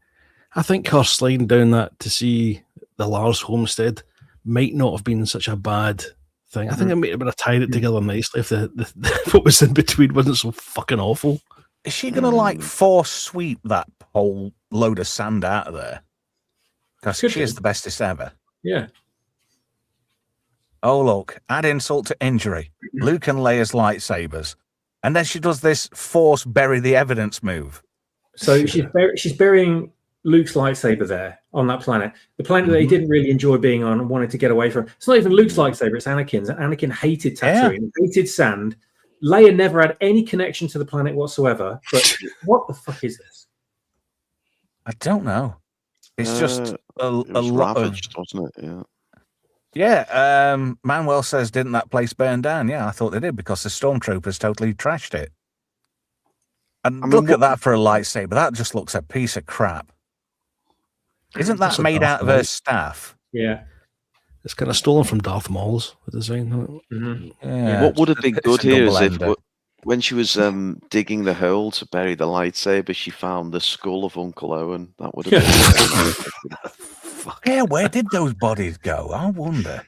I think her sliding down that to see the Lars homestead might not have been such a bad thing. I think it might have been tied it together nicely if the what was in between wasn't so fucking awful. Is she going to like force sweep that whole load of sand out of there? Because Could she do. is the bestest ever. Yeah. Oh, look, add insult to injury. Luke and Leia's lightsabers. And then she does this force bury the evidence move. So she's burying Luke's lightsaber there on that planet. The planet that he didn't really enjoy being on and wanted to get away from. It's not even Luke's lightsaber, it's Anakin's. Anakin hated Tatooine, hated sand. Leia never had any connection to the planet whatsoever. But what the fuck is this? I don't know. It's just It a was lot of... ravaged, wasn't it? Yeah. Yeah, Manuel says, didn't that place burn down? Yeah, I thought they did because the stormtroopers totally trashed it. And I mean, look at that for a lightsaber. That just looks a piece of crap. Isn't that That's a made Darth out of her Maul. staff? Yeah. It's kind of stolen from Darth Maul's the design. Mhm. Yeah. What would have been It's good a here is if double-ender. when she was digging the hole to bury the lightsaber, she found the skull of Uncle Owen. That would have been. Yeah, where did those bodies go? I wonder.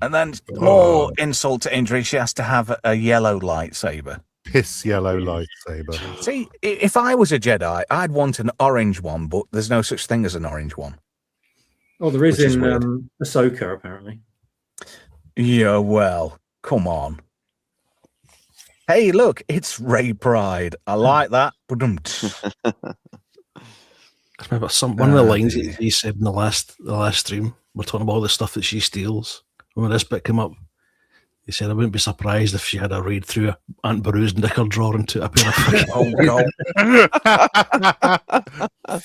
And then more insult to injury, she has to have a yellow lightsaber. Piss yellow lightsaber. See, if I was a Jedi, I'd want an orange one, but there's no such thing as an orange one. Oh, there is Which is in weird. Ahsoka, apparently. Yeah, well, come on. Hey, look, it's Ray Pride. I like that. Ba-dum-ts. I remember one of the lines dear. that he said in the last stream. We're talking about all the stuff that she steals. When this bit came up, he said, "I wouldn't be surprised if she had a raid through Aunt Beru's knicker drawer into a pair of fucking Oh, God. Well,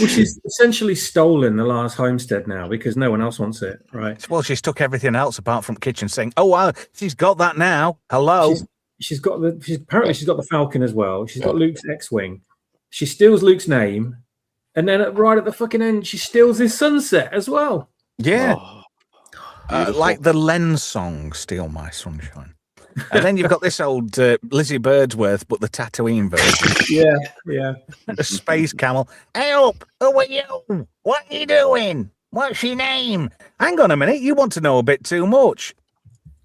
she's essentially stolen the last homestead now because no one else wants it, right? Well, she's took everything else apart from kitchen sink. Oh, wow, she's got that now. Hello. She's got apparently she's got the Falcon as well. She's got Luke's X-wing. She steals Luke's name, and then right at the fucking end, she steals his sunset as well. Yeah. Oh, beautiful. Like the Lens song, Steal My Sunshine. And then you've got this old Lizzie Birdsworth, but the Tatooine version. Yeah. A space camel. Help! Who are you? What are you doing? What's your name? Hang on a minute, you want to know a bit too much.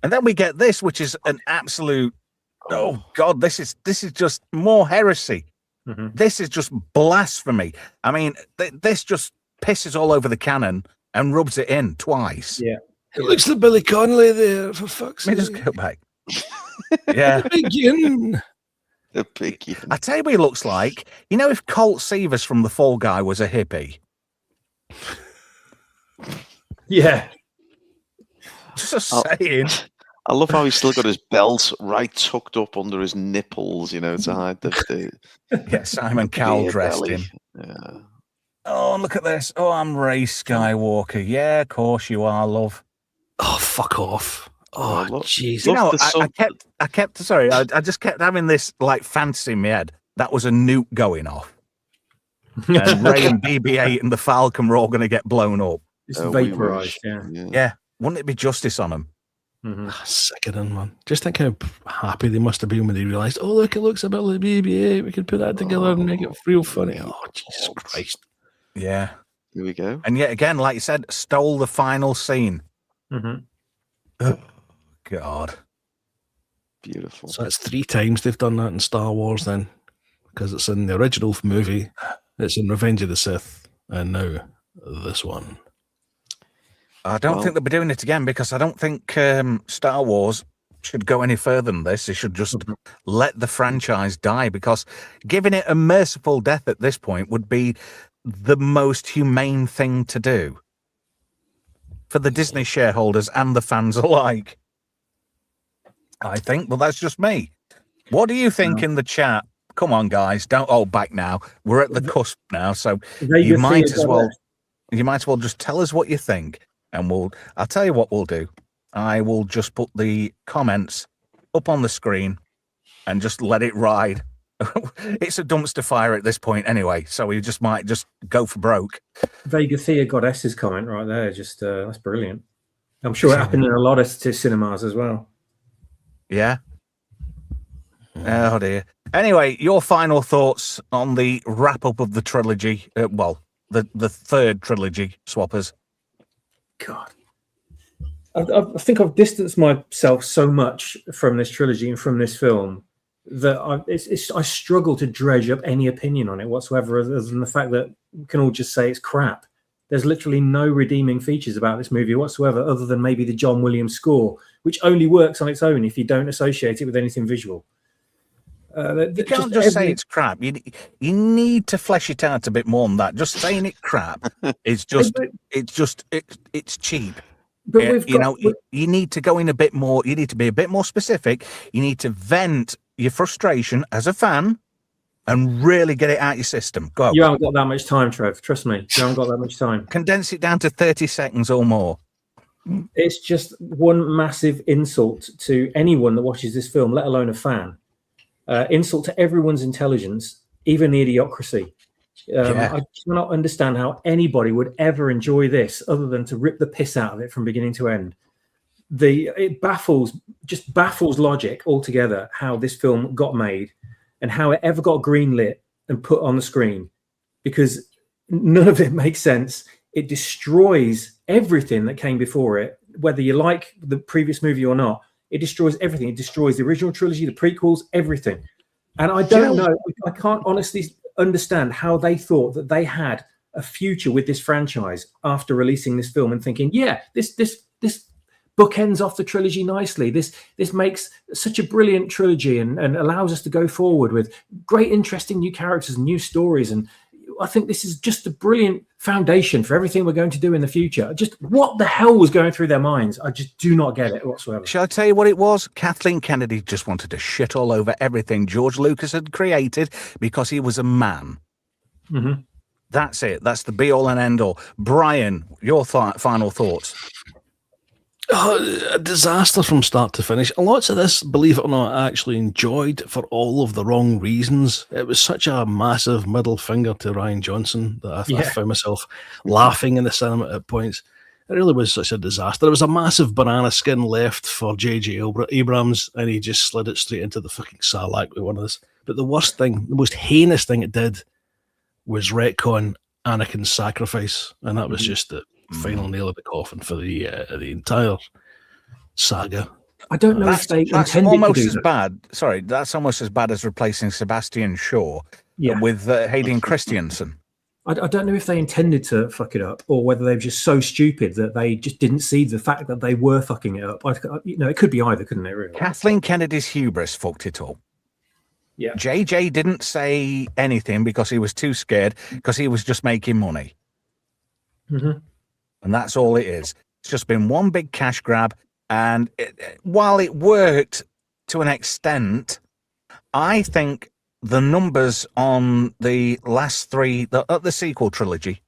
And then we get this, which is an absolute, oh God, this is just more heresy. Mm-hmm. This is just blasphemy. I mean, this just pisses all over the canon and rubs it in twice. Yeah. It looks like Billy Connolly there, for fuck's Let me sake. just go back. Yeah. Begin. The piggy. I tell you what he looks like. You know, if Colt Seavers from The Fall Guy was a hippie. Yeah. Just Oh. saying. I love how he's still got his belt right tucked up under his nipples, you know, to hide the Yeah, Simon Cowell beer dressed belly. him. Yeah. Oh, look at this. Oh, I'm Ray Skywalker. Yeah, of course you are, love. Oh, fuck off. Oh, Oh, look. Jesus. You know, the I kept, sorry, I just kept having this like fantasy in my head. That was a nuke going off. And Ray and BB-8 and the Falcon were all going to get blown up. It's We vaporized. wish. Yeah. Yeah. Wouldn't it be justice on them? Mhm. Sickening, man. Just think how happy they must have been when they realised, oh, look, it looks a bit like BB-8. We could put that together and make it real funny. Oh, Jesus Christ. Yeah. Here we go. And yet again, like you said, stole the final scene. Oh, God. Beautiful. So it's 3 times they've done that in Star Wars then, because it's in the original movie, it's in Revenge of the Sith, and now this one. I don't think they'll be doing it again, because I don't think Star Wars should go any further than this. They should just let the franchise die, because giving it a merciful death at this point would be the most humane thing to do for the Disney shareholders and the fans alike, I think. Well, that's just me. What do you think in the chat? Come on, guys, don't hold back now. We're at the cusp now, so you might as well just tell us what you think, and I'll tell you what we'll do. I will just put the comments up on the screen and just let it ride. It's a dumpster fire at this point anyway, so we just might just go for broke. Vega Thea Goddess's comment right there, just that's brilliant. I'm sure it happened in a lot of cinemas as well. Yeah. Oh dear. Anyway, your final thoughts on the wrap up of the trilogy? The third trilogy, Swappers. God, I think I've distanced myself so much from this trilogy and from this film that I struggle to dredge up any opinion on it whatsoever, other than the fact that we can all just say it's crap. There's literally no redeeming features about this movie whatsoever, other than maybe the John Williams score, which only works on its own if you don't associate it with anything visual. You can't just say it's crap. You need to flesh it out a bit more than that. Just saying it crap is it's cheap. But you need to go in a bit more. You need to be a bit more specific. You need to vent your frustration as a fan and really get it out your system. Go. You haven't got that much time, Trev. Trust me, you haven't got that much time. Condense it down to 30 seconds or more. It's just one massive insult to anyone that watches this film, let alone a fan. Insult to everyone's intelligence, even the idiocracy. I cannot understand how anybody would ever enjoy this other than to rip the piss out of it from beginning to end. It baffles logic altogether how this film got made and how it ever got greenlit and put on the screen, because none of it makes sense. It destroys everything that came before it, whether you like the previous movie or not. It destroys everything. It destroys the original trilogy, the prequels, everything. And I don't know. I can't honestly understand how they thought that they had a future with this franchise after releasing this film and thinking, yeah, this bookends off the trilogy nicely. This makes such a brilliant trilogy and allows us to go forward with great, interesting new characters and new stories. And I think this is just a brilliant foundation for everything we're going to do in the future. Just what the hell was going through their minds? I just do not get it whatsoever. Shall I tell you what it was? Kathleen Kennedy just wanted to shit all over everything George Lucas had created because he was a man. Mm-hmm. That's it. That's the be all and end all. Brian, your final thoughts? A disaster from start to finish. Lots of this, believe it or not, I actually enjoyed for all of the wrong reasons. It was such a massive middle finger to Rian Johnson that I found myself laughing in the cinema at points. It really was such a disaster. There was a massive banana skin left for J.J. Abrams, and he just slid it straight into the fucking sarlacc with one of this. But the worst thing, the most heinous thing it did was retcon Anakin's sacrifice, and that was just the final nail of the coffin for the entire saga. I don't know if they that's intended almost to do as that. bad. Sorry, that's almost as bad as replacing Sebastian Shaw with Hayden Christensen. I don't know if they intended to fuck it up or whether they were just so stupid that they just didn't see the fact that they were fucking it up. It could be either, couldn't it? Really? Kathleen Kennedy's hubris fucked it up. Yeah. JJ didn't say anything because he was too scared, because he was just making money. Mm-hmm. And that's all it is. It's just been one big cash grab. And while it worked to an extent, I think the numbers on the last three, the sequel trilogy,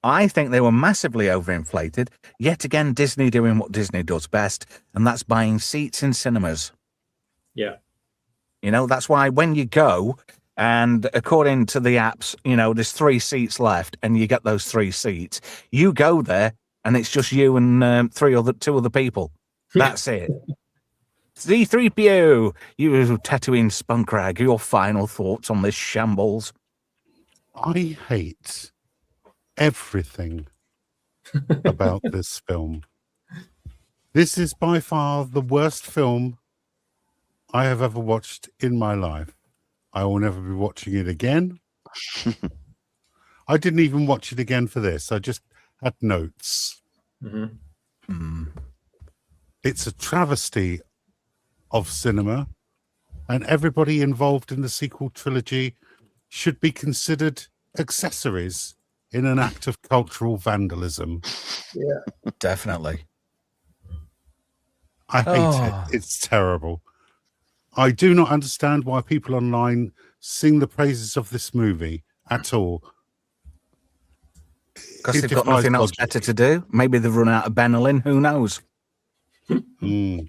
I think they were massively overinflated. Yet again, Disney doing what Disney does best, and that's buying seats in cinemas. Yeah. That's why when you go, and according to the apps, there's 3 seats left, and you get those 3 seats. You go there, and it's just you and 2 other people. That's it. Zeethreepio, you Tatooine spunk rag, your final thoughts on this shambles? I hate everything about this film. This is by far the worst film I have ever watched in my life. I will never be watching it again. I didn't even watch it again for this. I just had notes. It's a travesty of cinema, and everybody involved in the sequel trilogy should be considered accessories in an act of cultural vandalism. Yeah, Definitely. I hate it. It's terrible. I do not understand why people online sing the praises of this movie at all. Because It they've got defies nothing else logic. better to do. Maybe they've run out of Benylin. Who knows? Mm.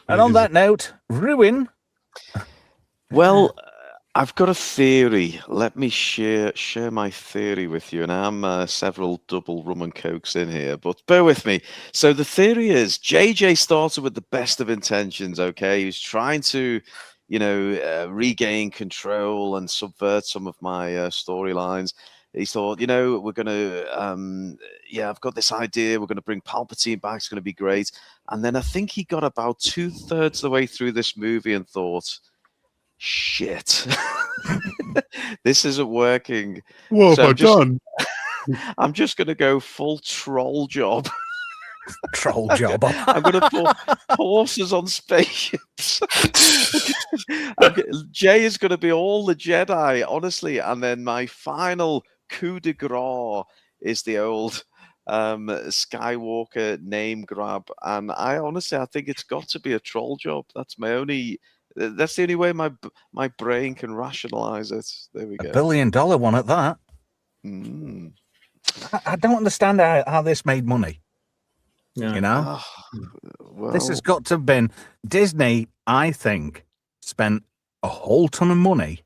And on that note, Ruin. Well, I've got a theory. Let me share my theory with you, and I'm several double rum and cokes in here, but bear with me. So the theory is JJ started with the best of intentions. Okay, he was trying to, regain control and subvert some of my storylines. He thought, we're going to, I've got this idea. We're going to bring Palpatine back. It's going to be great. And then I think he got about 2/3 of the way through this movie and thought, shit, this isn't working. What So have I done? I'm just going to go full troll job. Troll job. I'm going to put horses on spaceships. Jay is going to be all the Jedi, honestly. And then my final coup de grace is the old Skywalker name grab. And I think it's got to be a troll job. That's the only way my brain can rationalize it. There we go. $1 billion one at that. Mm. I don't understand how this made money. yeah. You know? Well, This has got to have been Disney, I think, spent a whole ton of money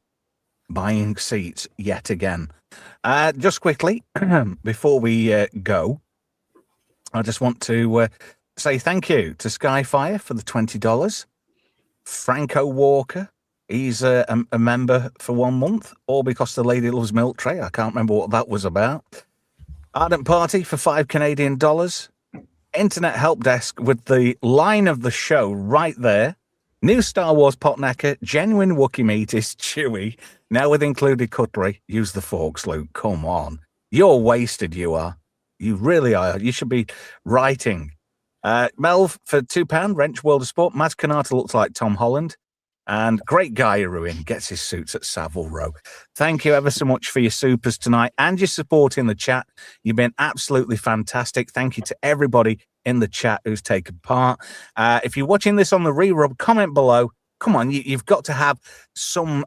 buying seats yet again. Just quickly, before we go, I just want to say thank you to Skyfire for the $20. Franco Walker, he's a member for 1 month, all because the lady loves milk tray. I can't remember what that was about. Ardent Party for $5 Canadian. Internet Help Desk with the line of the show right there. New Star Wars Potnecker, genuine Wookiee meat is chewy. Now with included cutlery, use the forks, Luke. Come on. You're wasted, you are. You really are. You should be writing. Melv for £2, Wrench World of Sport. Maz Kanata looks like Tom Holland. And great guy, Ruin, gets his suits at Savile Row. Thank you ever so much for your supers tonight and your support in the chat. You've been absolutely fantastic. Thank you to everybody in the chat who's taken part. If you're watching this on the re-rub, comment below. Come on, you've got to have some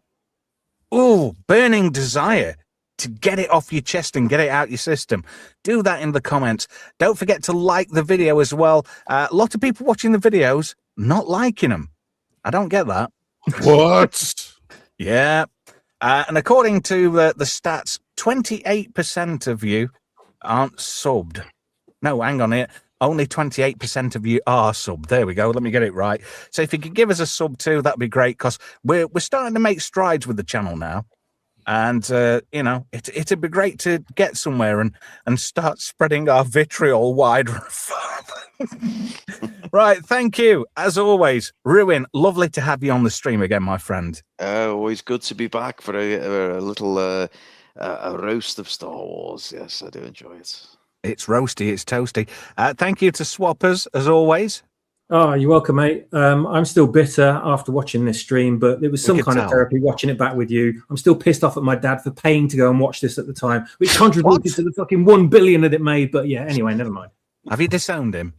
burning desire to get it off your chest and get it out your system. Do that in the comments. Don't forget to like the video as well. A lot of people watching the videos not liking them. I don't get that. What? Yeah. And according to the stats, 28% of you aren't subbed. No, hang on here. Only 28% of you are subbed. There we go. Let me get it right. So if you could give us a sub too, that'd be great, because we're starting to make strides with the channel now. And, it'd be great to get somewhere and start spreading our vitriol wider and farther. Right, thank you. As always, Ruin, lovely to have you on the stream again, my friend. Always good to be back for a little a roast of Star Wars. Yes, I do enjoy it. It's roasty, it's toasty. Thank you to Swappers, as always. Oh, you're welcome, mate. I'm still bitter after watching this stream, but it was some kind of therapy watching it back with you. I'm still pissed off at my dad for paying to go and watch this at the time, which contributed to the fucking 1 billion that it made. But yeah, anyway, never mind. Have you disowned him?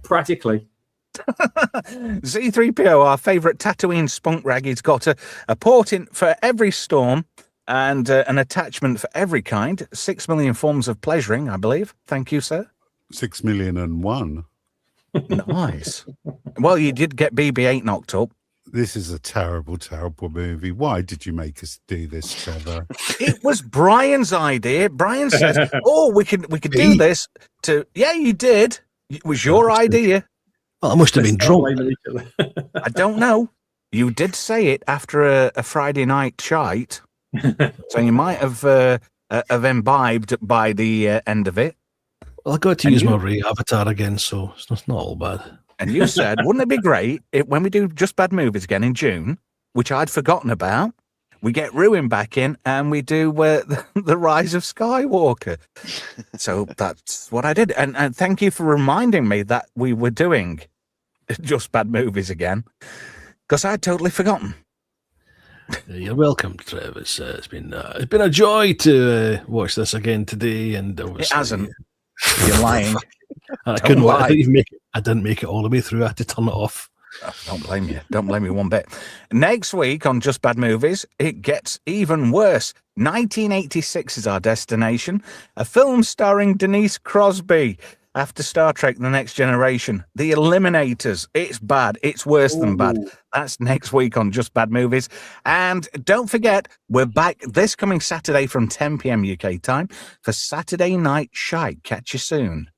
Practically. Zeethreepio, our favourite Tatooine spunk rag, he's got a port in for every storm and an attachment for every kind. 6 million forms of pleasuring, I believe. Thank you, sir. 6,000,001. Nice. Well, you did get BB-8 knocked up. This is a terrible, terrible movie. Why did you make us do this, Trevor? It was Brian's idea. Brian says, we could do this to... Yeah, you did. It was your idea. Well, I must have been drunk. I don't know. You did say it after a Friday night shite. So you might have have imbibed by the end of it. Well, I got to And use you- my Ray avatar again, so it's not all bad. And you said, wouldn't it be great when we do Just Bad Movies again in June, which I'd forgotten about, we get Ruin back in and we do the Rise of Skywalker. So that's what I did. And thank you for reminding me that we were doing Just Bad Movies again, because I'd totally forgotten. You're welcome, Trev. It's been a joy to watch this again today, and obviously, It hasn't. You're lying. I couldn't. lie. I didn't make it all the way through. I had to turn it off. Oh, don't blame you. Don't blame me one bit. Next week on Just Bad Movies, it gets even worse. 1986 is our destination. A film starring Denise Crosby after Star Trek The Next Generation. The Eliminators. It's bad. It's worse than bad. That's next week on Just Bad Movies. And don't forget, we're back this coming Saturday from 10 p.m. UK time for Saturday Night Shite. Catch you soon.